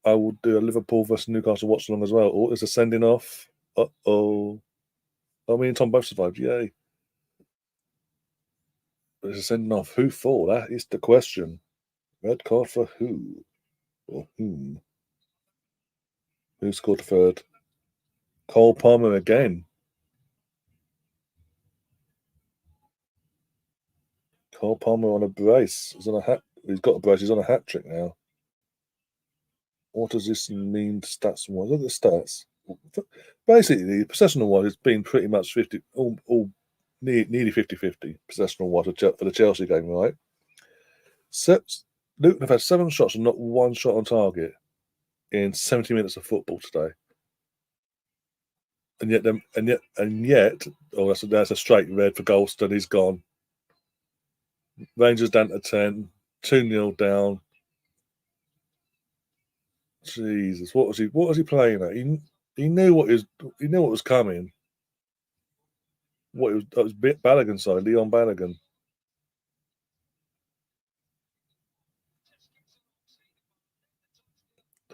I will do a Liverpool versus Newcastle watchalong as well. Oh, it's a sending off. Oh, me and Tom both survived. Yay! It's a sending off. Who for? That is the question. Red card for who or whom? Who scored third? Cole Palmer again. Cole Palmer on a brace. He's got a brace. He's on a hat trick now. What does this mean stats-wise? Look at the stats. Basically, possessional-wise, it's been pretty much 50, all nearly 50-50 possessional-wise for the Chelsea game, right? Luton have had 7 shots and not 1 shot on target in 70 minutes of football today. And yet, that's a straight red for Golston. He's gone. Rangers down to 10, 2-0 down. Jesus, what was he playing at? He knew what was coming. That was Balogun side, Leon Balogun.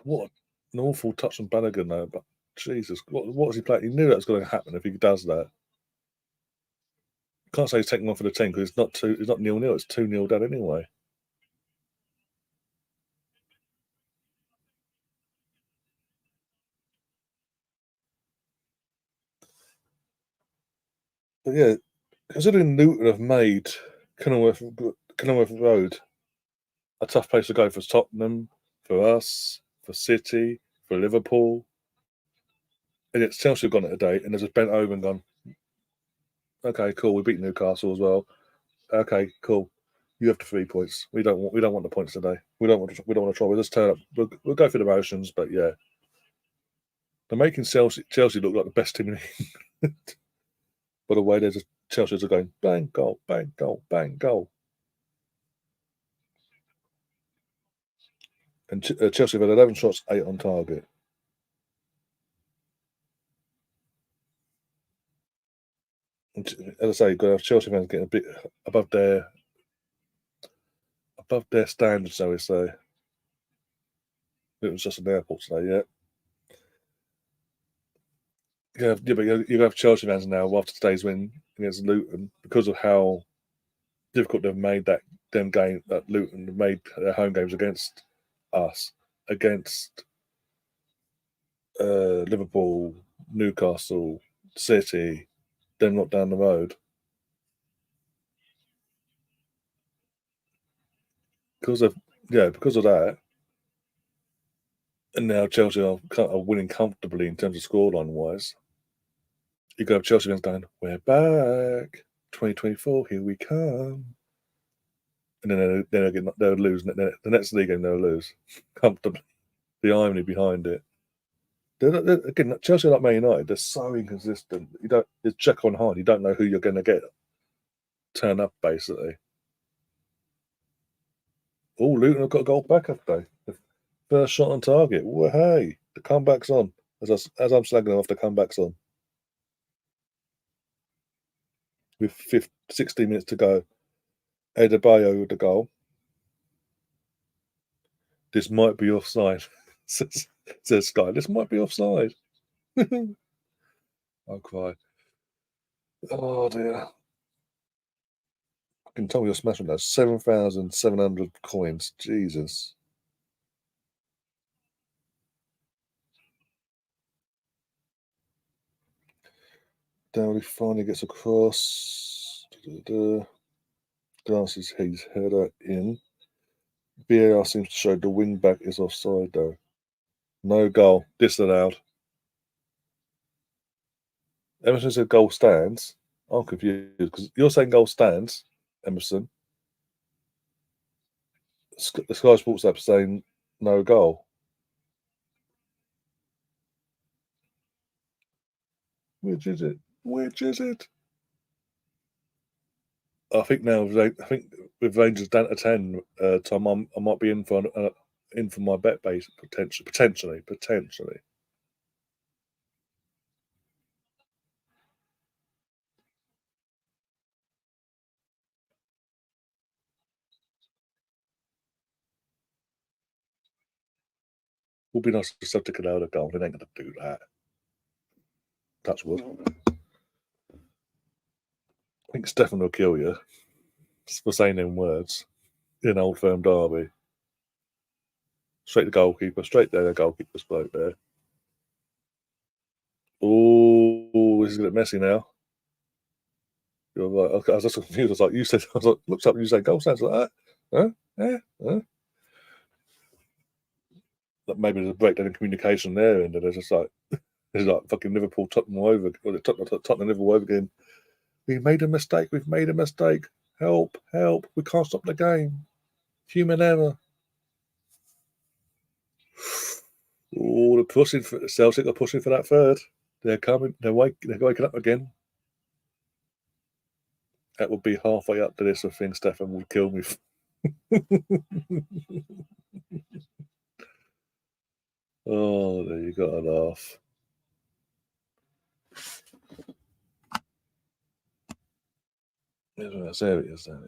What an awful touch on Balogun though, but Jesus, what was he playing? He knew that was going to happen if he does that. Can't say he's taking one for the team because it's not 0-0, it's 2-0 down anyway. But yeah, considering Luton have made Kenilworth Road a tough place to go for Tottenham, for us, for City, for Liverpool. And it's Chelsea have gone it today and they've just bent over and gone, okay, cool, we beat Newcastle as well. Okay, cool. You have the 3 points. We don't want the points today. We don't want to try. We'll just turn up. We'll go through the motions, but yeah. They're making Chelsea look like the best team in England. By the way, Chelsea's are going bang, goal, bang, goal, bang, goal. And Chelsea have had 11 shots, 8 on target. As I say, you've got to have Chelsea fans getting a bit above their standards, shall we say. It was just an airport today, yeah. You have Chelsea fans now after today's win against Luton because of how difficult they've made that Luton have made their home games against us, against Liverpool, Newcastle, City, them not down the road. Because of that, and now Chelsea are winning comfortably in terms of scoreline wise. You got Chelsea fans going, "We're back, 2024, here we come," and then they'll lose. The next league game they'll lose comfortably. The irony behind it. Again, Chelsea are like Man United. They're so inconsistent. It's check on hard. You don't know who you're going to get turn up basically. Oh, Luton have got a goal back, have they? The first shot on target. Well, hey, the comeback's on. As I'm slagging off, the comeback's on. With 16 minutes to go, Adebayo with the goal. This might be offside, says Sky. This might be offside. I'll cry. Oh dear. I can tell you're smashing that. 7,700 coins. Jesus. Dowdy finally gets across. Glances his header in. VAR seems to show the wing back is offside though. No goal. Disallowed. Emerson said goal stands. I'm confused because you're saying goal stands, Emerson. The Sky Sports app saying no goal. Which is it? Which is it? I think now. I think with Rangers down to 10, Tom, I might be in for my bet base potentially. Would be nice for Celtic allowed a goal. They ain't going to do that. Touch wood. I think Stefan will kill you for saying them words in Old Firm Derby. Straight to goalkeeper. Straight there. The goalkeeper's bloke there. Oh, this is getting messy now. You're like, okay, I was just confused. I was like, you said, I was like, looks up and you say goal stands like that. Huh? Like maybe there's a breakdown in communication there, and they're just like, it's like fucking Liverpool Tottenham over, or Tottenham Liverpool over again. We made a mistake. We've made a mistake. Help! Help! We can't stop the game. Human error. Oh, they're pushing for Celtic. Are pushing for that third. They're coming. They're waking up again. That would be halfway up to this. I think Stefan would kill me. Oh, there you got to laugh. There it is. There it is. Here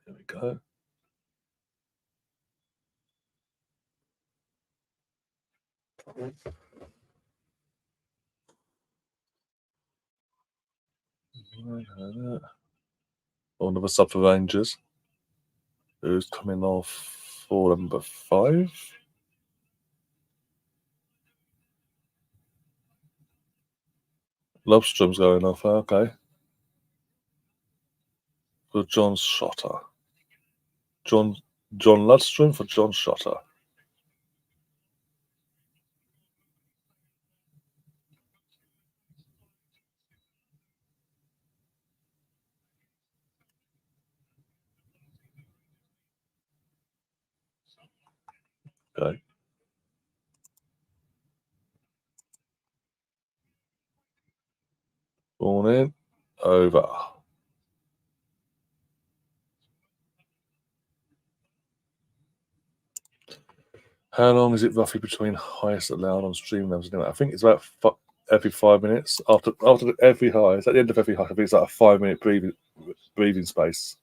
we go. Another sub for Rangers. Who's coming off for number 5? Lobstrom's going off. Okay. For John Shotter. John Ludstrom for John Shotter. Okay. Born in. Over. How long is it roughly between highest allowed on stream levels? Anyway, I think it's about every 5 minutes. After every high, it's at the end of every high. I think it's like a 5 minute breathing space.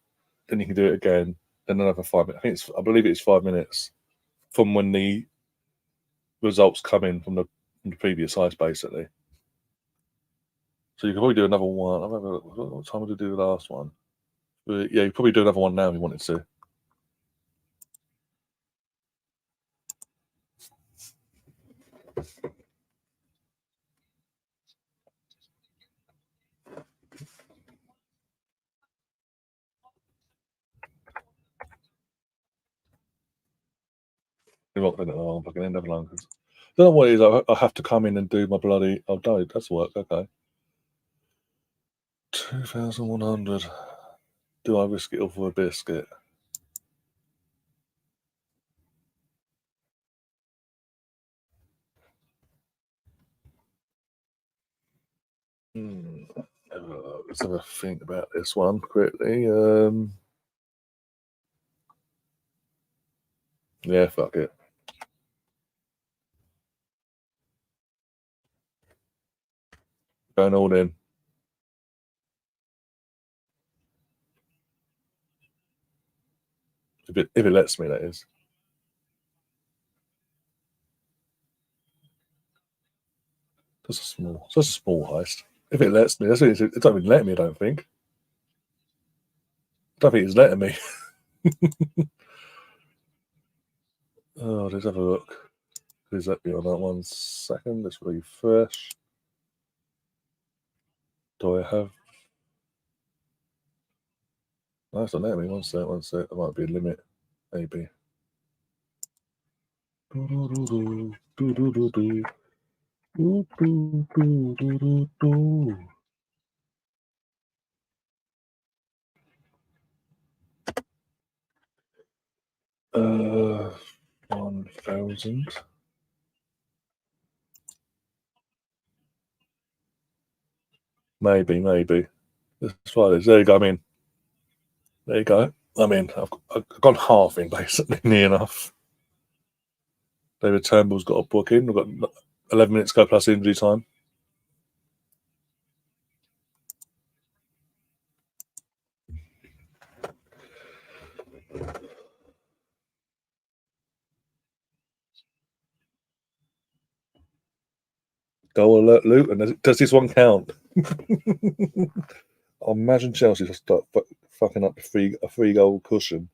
Then you can do it again. Then another 5 minutes. I believe it's 5 minutes from when the results come in from the previous highs, basically. So you can probably do another one. I remember what time did you do the last one? But yeah, you probably do another one now if you wanted to. You're not going to fucking end up long. Don't know what it is. I have to come in and do my bloody. Oh, no, that's work. Okay. 2,100. Do I risk it all for a biscuit? Let's have a think about this one quickly. Yeah, fuck it. Going all in. If it lets me, that is. That's a small heist. If it lets me, it's not even letting me. I don't think. I don't think it's letting me. Oh, let's have a look. Please let me on that 1 second. Let's refresh. Do I have? No, it's not letting me. 1 sec. 1 sec. There might be a limit. Maybe. Uh, 1,000. Maybe. Let's try this. There you go. I'm in. There you go. I'm in. I've gone half in, basically, near enough. David Turnbull's got a book in. We've got 11 minutes to go plus injury time. Goal alert, Luton. Does this one count? I imagine Chelsea just start fucking up a 3 goal cushion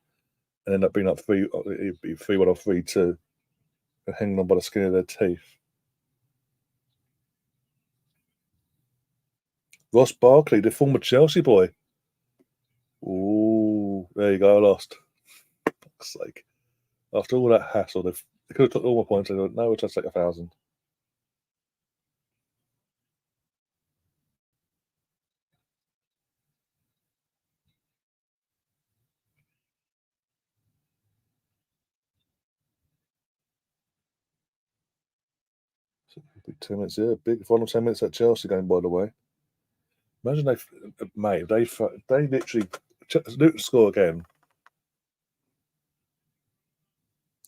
and end up being up 3. It'd be 3-1 or 3-2, and hanging on by the skin of their teeth. Ross Barkley, the former Chelsea boy. Ooh, there you go. I lost. For fuck's sake. After all that hassle, they could have took all my points. They went, no, we'll just take 1,000. So 10 minutes, yeah. Big final 10 minutes at Chelsea game, by the way. Imagine they literally Luton score again.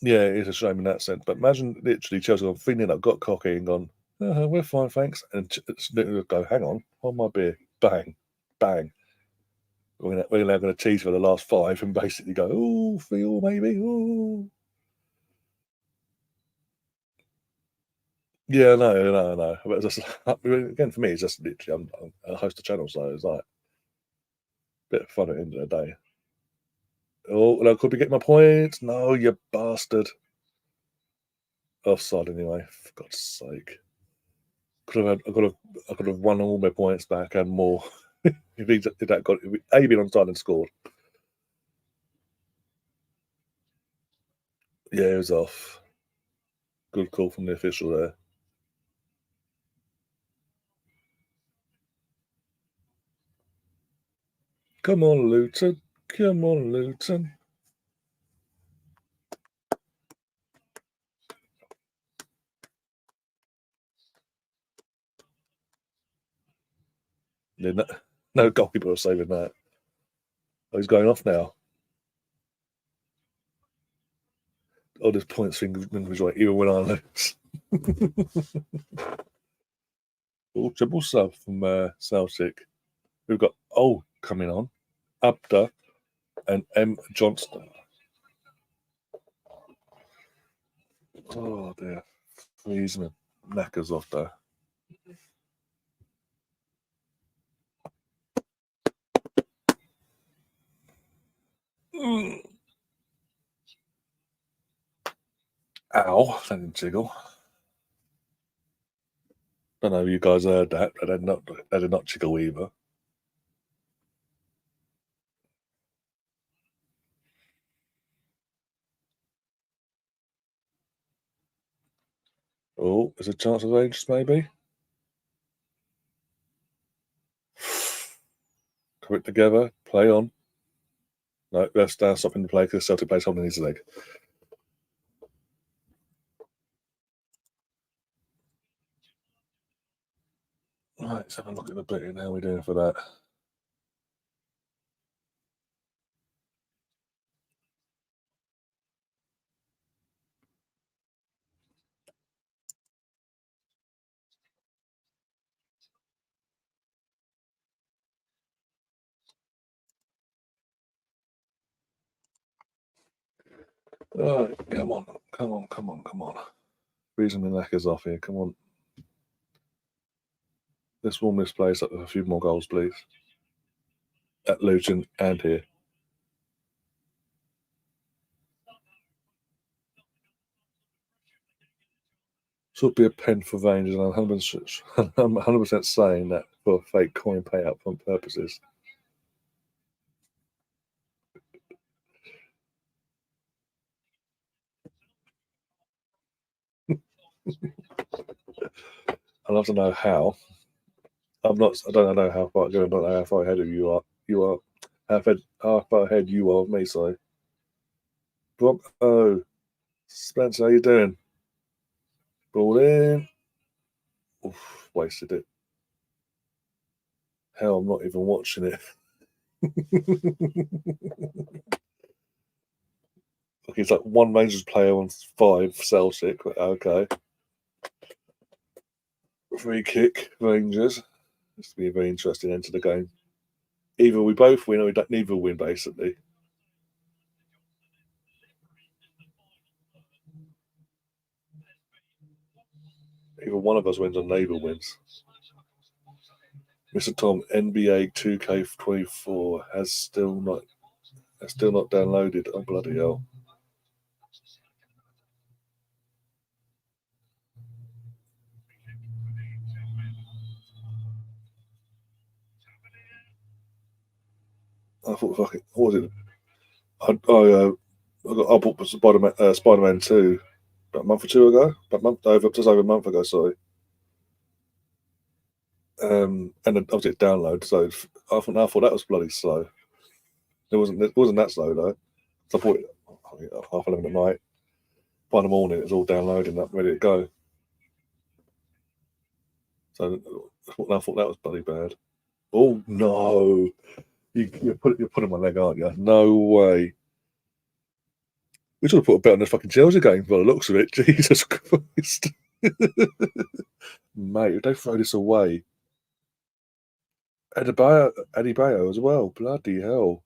Yeah, it is a shame in that sense. But imagine literally Chelsea gone 3-0 up, got cocky and gone, we're fine, thanks. And Luton would go, hang on, hold my beer. Bang, bang. We're now going to tease for the last 5 and basically go, oh, 3-3 maybe. Ooh. Yeah, no. But it's just, again, for me, it's just literally, I'm a host of channels, so it's like a bit of fun at the end of the day. Oh, no, could we get my points? No, you bastard. Offside anyway, for God's sake. I could have won all my points back and more. If he did that, got been onside and scored. Yeah, it was off. Good call from the official there. Come on, Luton. Come on, Luton. Yeah, no goalkeeper was saving that. Oh, he's going off now. all this points thing was like even when I lose. All triple sub from Celtic. We've got coming on, Abda and M Johnston. Oh dear, freezing my knackers off though. Ow, that didn't jiggle. Don't know if you guys heard that, but they did not jiggle either. Oh, there's a chance of Rangers maybe. Come it together, play on. No, let's stop in the play because Celtic plays holding his leg. Right, let's have a look at the betting. How are we doing for that? All right, come on. Freezing the knackers off here, come on. Let's warm this place up with a few more goals, please. At Luton and here. This would be a pen for Rangers, and I'm 100% saying that for fake coin payout for purposes. I'd love to know how. I don't know how far. I don't know how far ahead of you are. You are how far ahead you are of me. So, Spencer, how you doing? Ball in. Oof, wasted it. Hell, I'm not even watching it. Okay, it's like one Rangers player on 5 Celtic. Okay. Free kick, Rangers. This will be a very interesting end to the game. Either we both win or neither win, basically. Either one of us wins or neither wins. Mr. Tom, NBA 2K24 has still not downloaded. Oh bloody hell! I thought fucking what was it? I bought Spider-Man 2 about a month or two ago. Just over a month ago. Sorry. And then obviously it download. So I thought that was bloody slow. It wasn't that slow though. So I bought it 11:30 at night. By the morning, it was all downloading up, ready to go. So I thought that was bloody bad. Oh no! You're putting my leg, aren't you? No way. We should have put a bet on this fucking Chelsea game by the looks of it. Jesus Christ. Mate, if they throw this away. Adebayo as well. Bloody hell.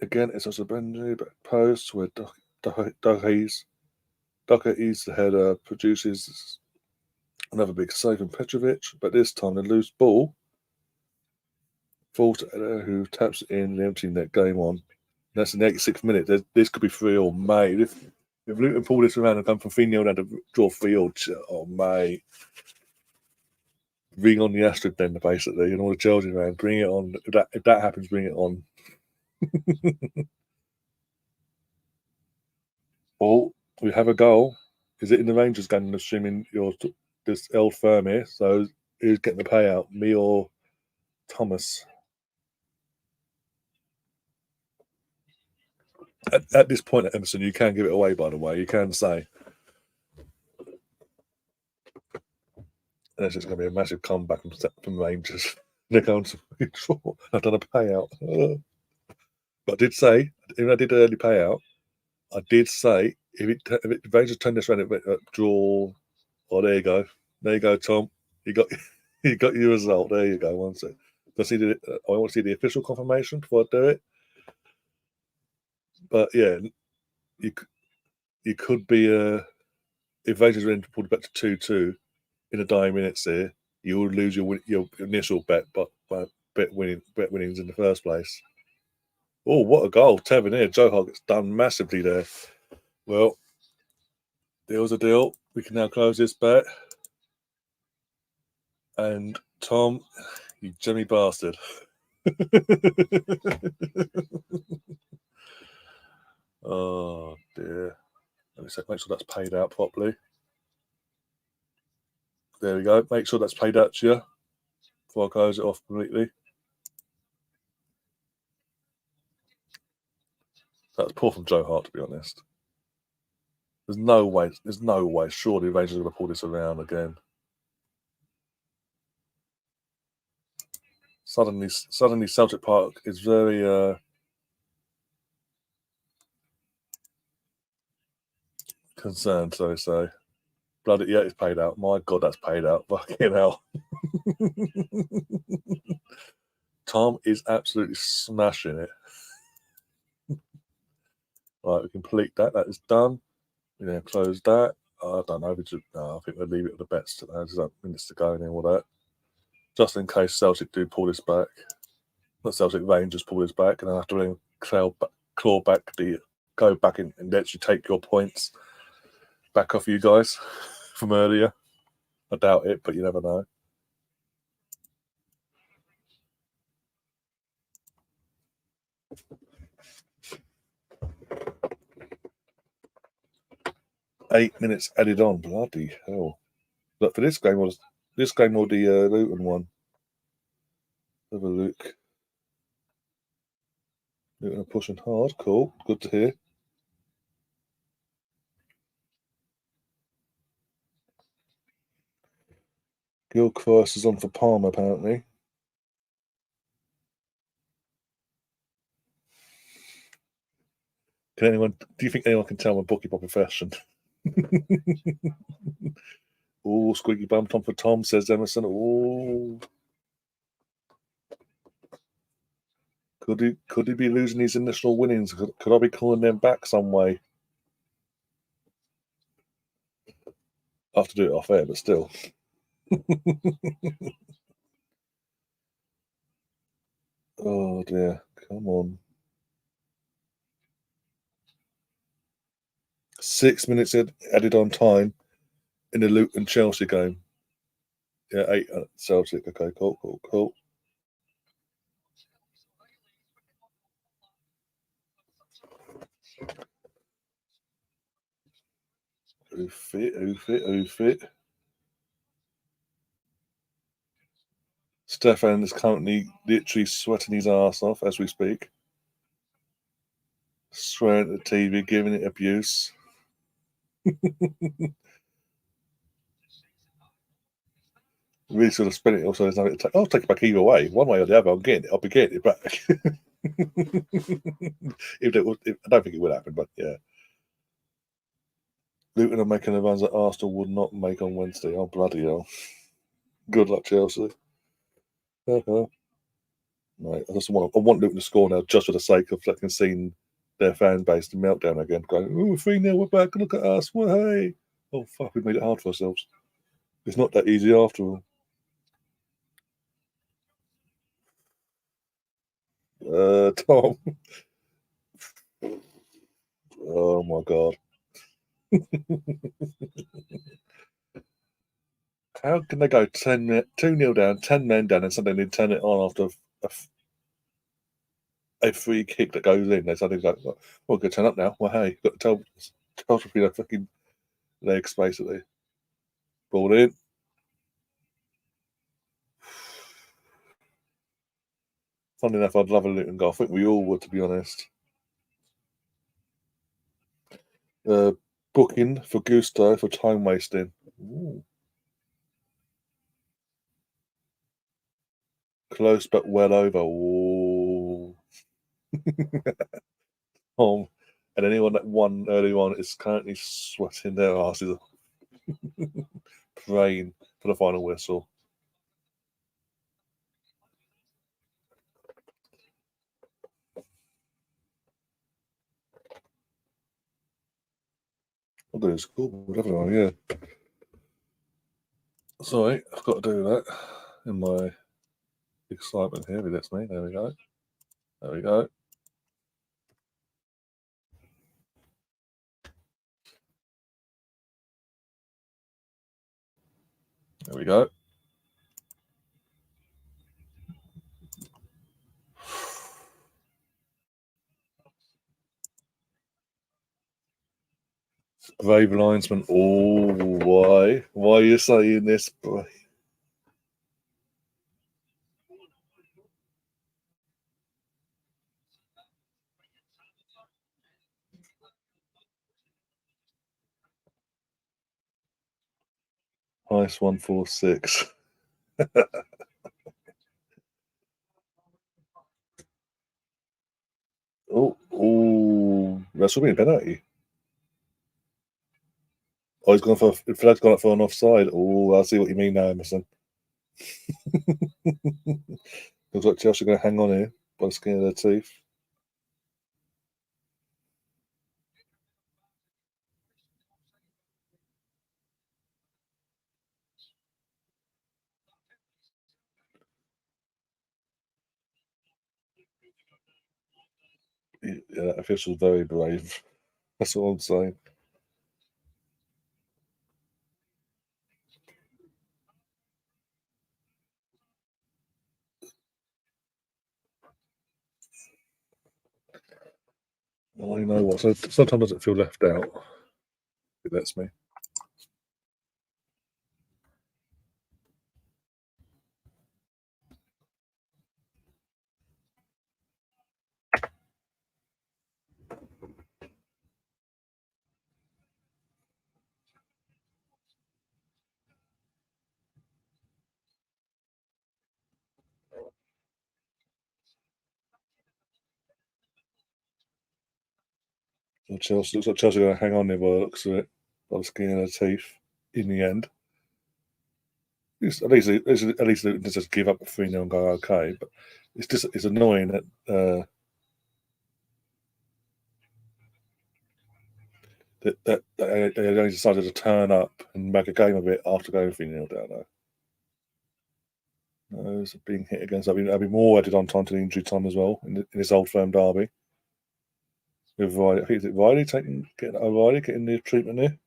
Again, it's also Benji, but post where Doherty's the header, produces another big save from Petrovic, but this time the loose ball falls to Eder, who taps it in the empty net. Game on. That's in the 86th minute. This could be 3-3, mate. If Luton pull this around and come from 3-0 down to draw 3-3, oh mate. Ring on the asterisk then, basically, and all the Chelsea around. Bring it on. If that happens, bring it on. Oh, we have a goal. Is it in the Rangers game? Assuming you're this El Firm here, so who's getting the payout? Me or Thomas? At this point at Emerson, you can give it away. By the way, you can say. And it's just going to be a massive comeback from Rangers. They're going to I've done a payout. But I did say, even I did early payout, I did say if Rangers turn this around, draw. Oh, there you go. There you go, Tom. You got you got your result. There you go. One sec. I want to see the official confirmation before I do it. But yeah, you could be if Rangers were in to pull it back to 2-2 in the dying minutes here, you would lose your initial bet, but bet winnings in the first place. Oh, what a goal! Tavernier, Joe Hart gets done massively there. Well, deal's a deal. We can now close this bet. And Tom, you Jimmy bastard. Oh dear. Let me make sure that's paid out properly. There we go. Make sure that's paid out to you before I close it off completely. That's poor from Joe Hart, to be honest. There's no way. Surely Rangers are going to pull this around again. Suddenly, Celtic Park is very concerned, so they say. Bloody, yeah, it's paid out. My God, that's paid out. Fucking hell. Tom is absolutely smashing it. Right, we complete that. That is done. We then close that. I don't know. I think we'll leave it with the bets today. There's minutes to go and all that. Just in case Celtic do pull this back. Not Celtic, Rangers pull this back, and I have to really go back and let you take your points back off you guys from earlier. I doubt it, but you never know. Eight minutes added on. Bloody hell! But for this game or the Luton one? Have a look. Luton are pushing hard. Cool. Good to hear. Gilchrist is on for Palmer, apparently. Do you think anyone can tell my bookie by profession? Oh, squeaky bum Tom for Tom, says Emerson. Oh, could he be losing his initial winnings? Could I be calling them back some way? I have to do it off air, but still. Oh dear, come on. 6 minutes added on time in the Luton Chelsea game. Yeah, 8 at Celtic. Okay, cool. Oof it. Stefan is currently literally sweating his ass off as we speak. Swearing at the TV, giving it abuse. Really sort of spin it also. I'll take it back either way, one way or the other. I'll be getting it back. I don't think it would happen, but yeah. Luton are making the runs that Arsenal would not make on Wednesday. Oh bloody hell! Good luck, Chelsea. Right, I want Luton to score now, just for the sake of fucking seeing their fan base to meltdown again, going, "Oh, 3-0, we're back. Look at us. Well, hey, oh fuck, we made it hard for ourselves. It's not that easy after all." Tom. Oh my god. How can they go 2-0 down, 10 men down, and suddenly turn it on after a free kick that goes in? They suddenly go, "Well, we're going to turn up now." Well, hey, you've got to tell the fucking legs, basically. Ball in. Funny enough, I'd love a Luton goal. I think we all would, to be honest. Booking for Gusto for time wasting. Ooh. Close but well over. Ooh. And anyone that won early on is currently sweating their asses off, praying for the final whistle. I'll do a scoreboard, haven't I? Yeah. Sorry, I've got to do that in my excitement here. That's me. There we go. There we go. There we go. Brave linesman. Oh, why? Why are you saying this? Ice 146. Oh, that's will be a penalty. Oh, he's gone for. The flag's gone up for an offside. Oh, I see what you mean now, Emerson. Looks like Chelsea are going to hang on here by the skin of their teeth. Yeah, that official's very brave. That's what I'm saying. Well, you know what? So sometimes doesn't feel left out. It lets me. So Chelsea looks like Chelsea are going to hang on there by the looks of it, by the skin of their teeth. In the end, at least they just give up a 3-0 and go okay. But it's annoying that that they only decided to turn up and make a game of it after going 3-0 down there. It's being hit against. I'll be more added on time to the injury time as well in this old firm derby. With Riley, I think is it Riley getting the treatment here?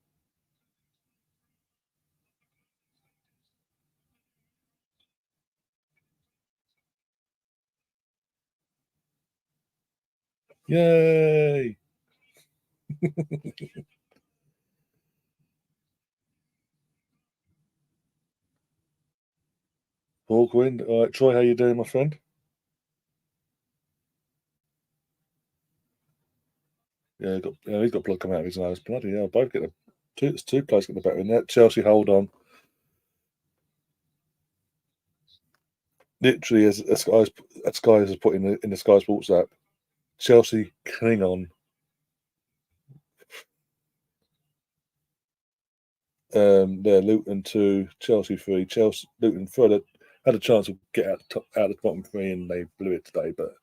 Yay! Hawkwind. All right, Troy, how you doing, my friend? He's got blood coming out of his nose. Bloody hell, both get it's two players getting the better in that. Chelsea hold on. Literally, as Sky has put in the Sky Sports app, Chelsea cling on. There, Luton 2, Chelsea 3. Luton further had a chance to get out of the bottom three, and they blew it today. But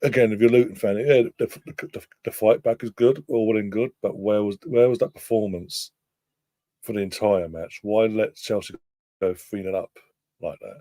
again, if you're a Luton fan, yeah, the fight back is good, all well and good. But where was that performance for the entire match? Why let Chelsea go 3-0 up like that?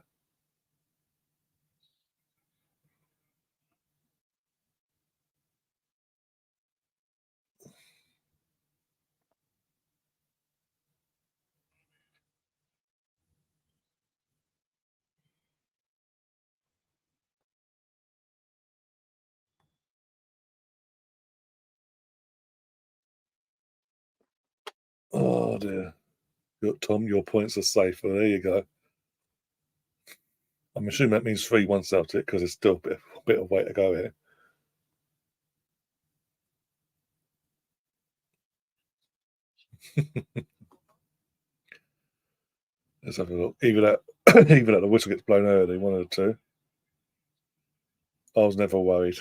Oh dear. Tom, your points are safe. Well, there you go. I'm assuming that means 3-1 Celtic because it's still a bit of way to go here. Let's have a look. Either that, either that the whistle gets blown early, one of the two. I was never worried.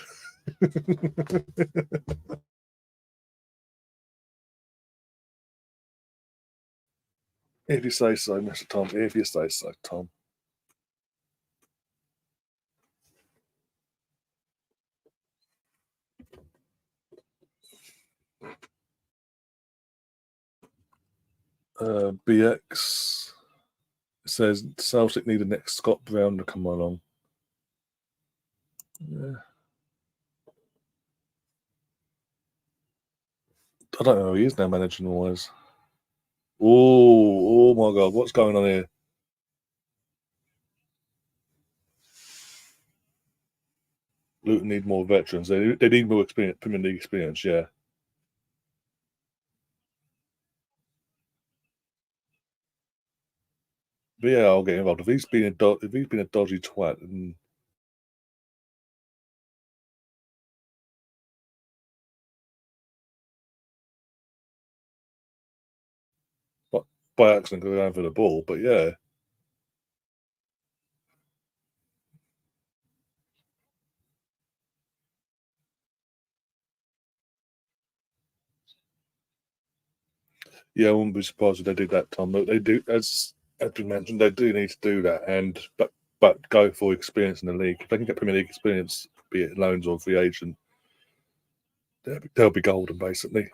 If you say so, Mr. Tom. If you say so, Tom. BX says Celtic need the next Scott Brown to come along. Yeah. I don't know who he is now, managing wise. Oh my God, what's going on here? Luton need more veterans. They need more experience, Premier League experience. Yeah. But yeah, I'll get involved. If he's been a dodgy twat, and but by accident going for the ball, but yeah, yeah, I wouldn't be surprised if they did that, Tom. But they do, as been mentioned, they do need to do that, and but go for experience in the league. If they can get Premier League experience, be it loans or free agent, they'll be golden, basically.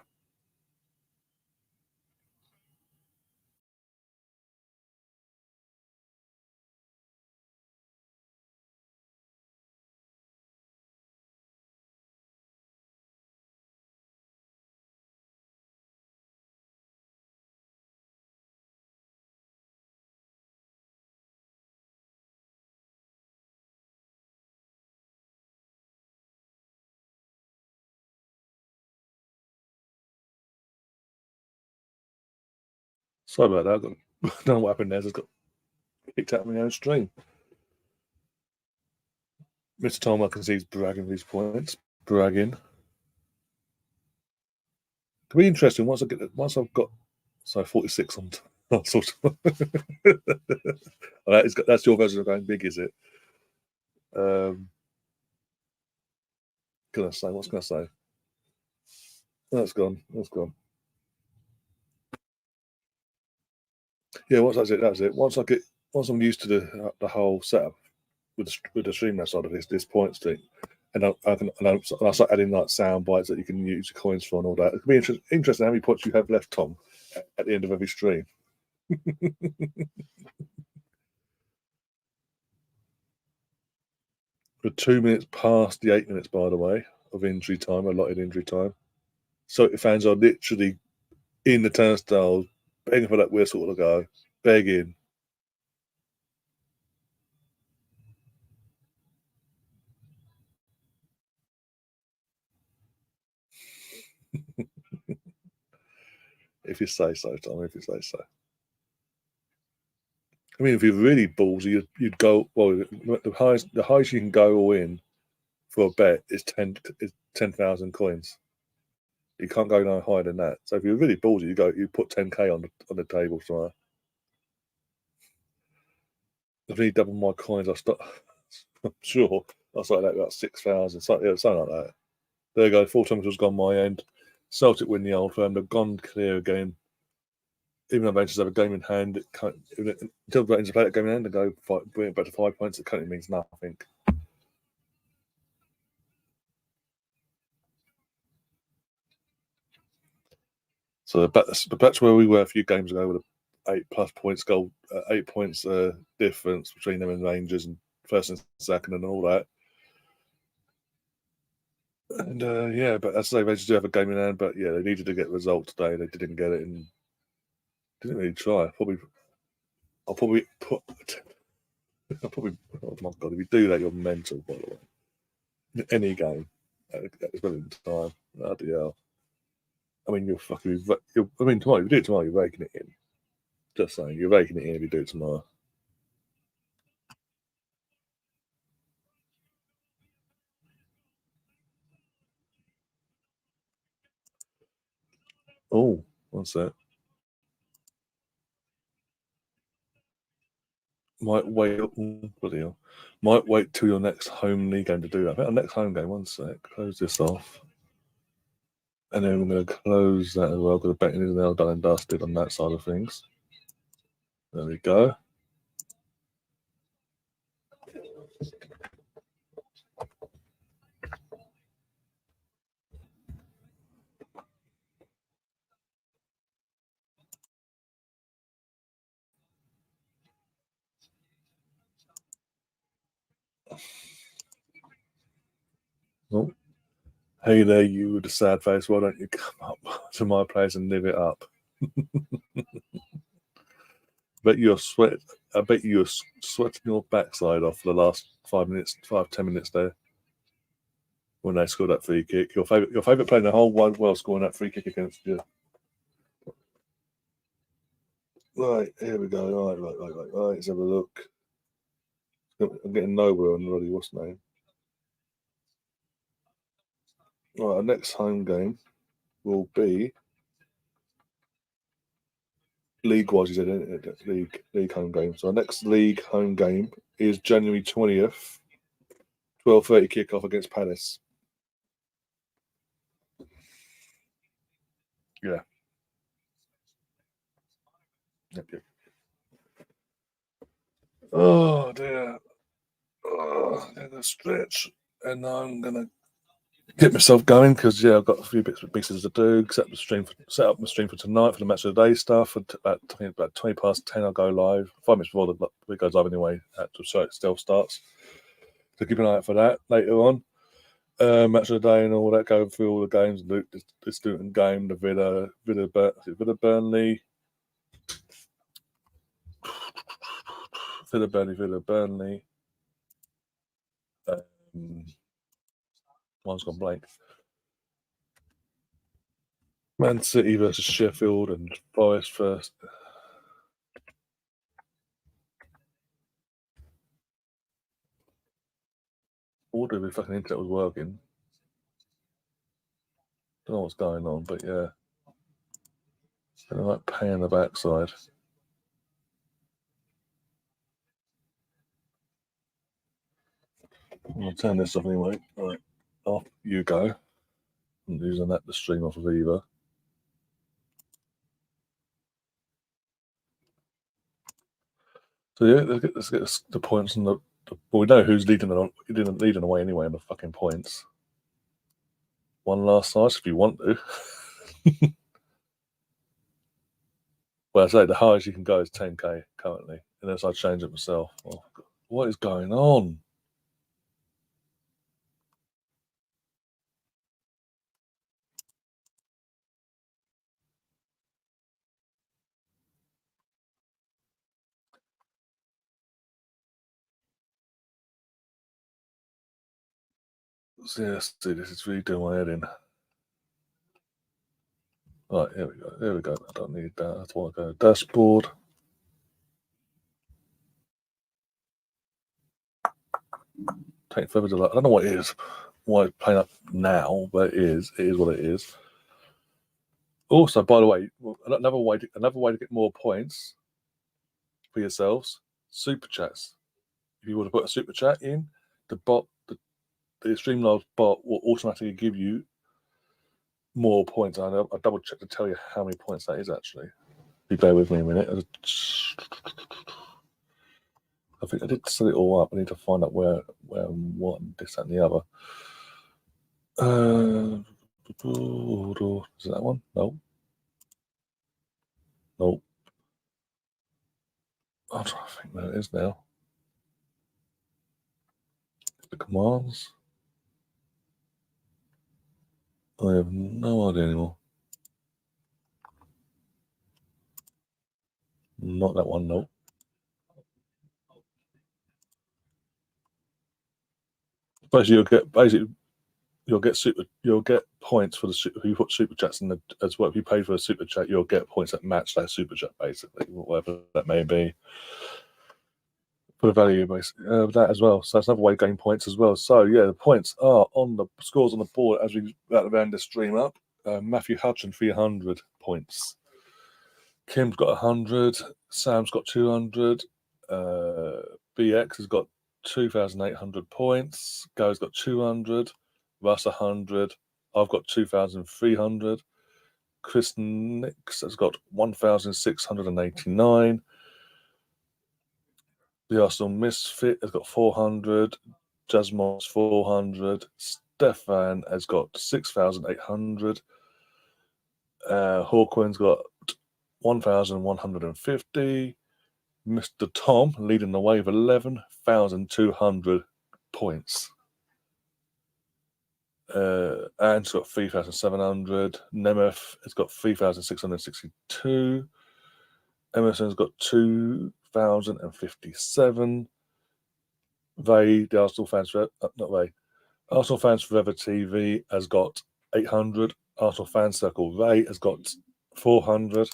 Sorry about that. I don't know what happened there. I just got kicked out of my own stream. Mr. Tom, I can see he's bragging these points. Bragging. It'll be interesting once I've got 46 on. Sort of. That's your version of going big, is it? Can I say? What's going to say? That's gone. That's gone. Yeah, that's it. That's it. Once I'm used to the whole setup with the streamer side of this points thing, and I start adding like sound bites that you can use coins for and all that. It could be interesting how many points you have left, Tom, at the end of every stream. We're 2 minutes past the 8 minutes, by the way, of injury time, allotted injury time. So the fans are literally in the turnstiles, begging for that whistle to go, begging. If you say so, Tom. If you say so. I mean, if you're really ballsy, you'd go. Well, the highest you can go all in for a bet is 10,000 coins. You can't go no higher than that. So if you're really ballsy, you put 10k on the table tomorrow. If I need double my coins, I'm sure I'll start at about 6,000, something like that. There you go. Full temperature's gone my end. Celtic win the Old Firm. They've gone clear again. Even though Manchester have a game in hand, until Rangers play that game in hand and bring it back to 5 points, it currently means nothing. So that's where we were a few games ago with a 8+ points goal, 8 points difference between them and Rangers and first and second and all that. And yeah, but as I say, Rangers do have a game in hand, but yeah, they needed to get a result today. They didn't get it and didn't really try. I'll probably put. Oh my God! If you do that, you're mental. By the way, any game at this moment in time, bloody hell. I mean, I mean, tomorrow, if you do it tomorrow, you're raking it in. Just saying, you're raking it in if you do it tomorrow. Oh, what's that? Might wait. Bloody hell. Might wait till your next home league game to do that. I think our next home game. One sec. Close this off, and then we're going to close that as well because the betting is now done and dusted on that side of things. There we go. Oh. Hey there, you with the sad face. Why don't you come up to my place and live it up? Bet you're sweat. I bet you're sweating your backside off for the last 5, 10 minutes there when they scored that free kick. Your favorite player in the whole wide world scoring that free kick against you. Right, here we go. Right, let's have a look. I'm getting nowhere on Roddy. What's the name? Right, our next home game will be league-wise. You said isn't it? League home game. So our next league home game is January 20th, 12:30 kickoff against Palace. Yeah. Yep. Oh dear. Oh, the stretch, and I'm gonna get myself going because I've got a few bits and pieces to do. Set up my stream for tonight for the match of the day stuff. And about 20 past 10, I'll go live. 5 minutes before it goes live anyway. So it still starts. So keep an eye out for that later on. Match of the day and all that. Go through all the games. The student game, the Villa Burnley. Villa Burnley. One's gone blank. Man City versus Sheffield and Forest first. Order if fucking internet was working. Don't know what's going on, but yeah. Like pain in the backside. I'm gonna turn this off anyway. Right, off you go. I'm using that to stream off of Viva. So yeah, let's get the points and well, we know who's leading away anyway in the fucking points. One last slice if you want to. Well, I say the highest you can go is 10k currently, unless I change it myself. Oh, what is going on? Yes, this is really doing my head in. Right, here we go. There we go. I don't need that. That's why I go dashboard. Take further to that. I don't know what it is. Why it's playing up now, but it is. It is what it is. Also, by the way, another way to get more points for yourselves: super chats. If you want to put a super chat in, the Streamlabs bot will automatically give you more points. I double check to tell you how many points that is actually. You bear with me a minute. I think I did set it all up. I need to find out where, what, this, that, and the other. Is it that one? No. Nope. I'm trying to think where it is now. The commands. I have no idea anymore. Not that one, nope. Basically you'll get points for if you put super chats in as well. If you pay for a super chat, you'll get points that match that super chat, basically, whatever that may be. For the value basically of that as well. So that's another way to gain points as well. So yeah, the points are on the scores on the board as we round the stream up. Matthew Hudson 300 points. Kim's got 100. Sam's got 200. BX has got 2,800 points. Go's got 200. Russ 100. I've got 2,300. Chris Nix has got 1,689. The Arsenal Misfit has got 400. Jasmon's 400. Stefan has got 6,800. Hawkwine's got 1,150. Mr. Tom leading the way with 11,200 points. Anne's got 3,700. Nemeth has got 3,662. Emerson's got 2,057. The Arsenal Fans Forever, Arsenal Fans Forever TV has got 800. Arsenal Fan Circle Ray has got 400.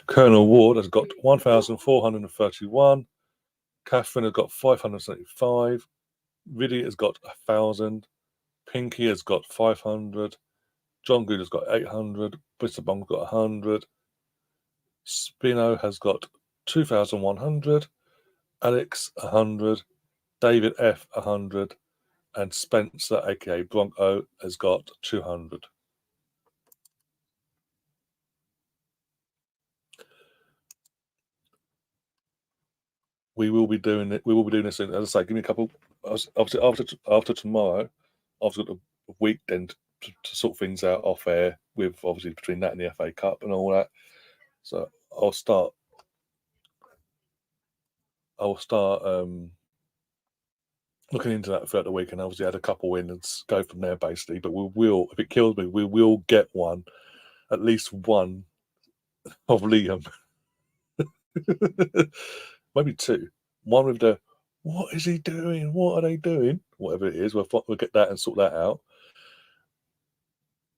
Colonel Ward has got 1,431. Catherine has got 575. Viddy has got 1,000. Pinky has got 500. John Good has got 800. Brisbane got 100. Spino has got 2,100. Alex 100. David F 100. And Spencer, aka Bronco, has got 200. We will be doing it. We will be doing this soon. As I say, give me a couple. Obviously, after tomorrow, I've got a week then to sort things out off air with obviously between that and the FA Cup and all that. So I'll start looking into that throughout the week, and obviously add a couple in and go from there basically. But we will, if it kills me, we will get one, at least one of Liam. Maybe two. One with the "What is he doing? What are they doing?" Whatever it is, we'll get that and sort that out.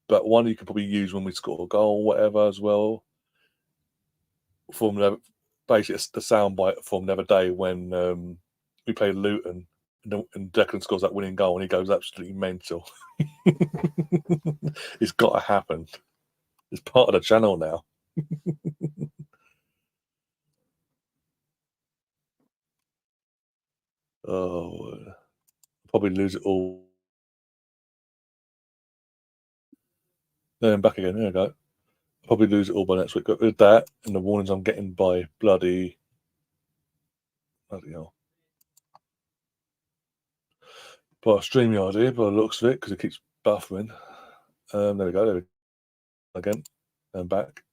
But one you can probably use when we score a goal, whatever, as well. From basically the soundbite from the other day when we played Luton and Declan scores that winning goal and he goes absolutely mental. It's got to happen. It's part of the channel now. Oh, probably lose it all. Then back again. There we go. Probably lose it all by next week. Got rid of that and the warnings I'm getting by bloody hell. By StreamYard here, by the looks of it, because it keeps buffering. There we go. There we go. Again. And back.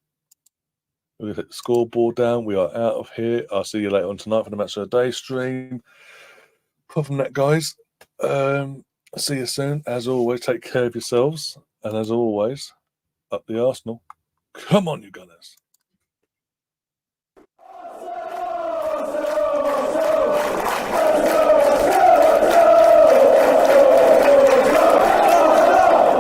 We'll hit the scoreboard down. We are out of here. I'll see you later on tonight for the Match of the Day stream. Apart from that, guys, I'll see you soon. As always, take care of yourselves. And as always, up the Arsenal. Come on, you Gunners.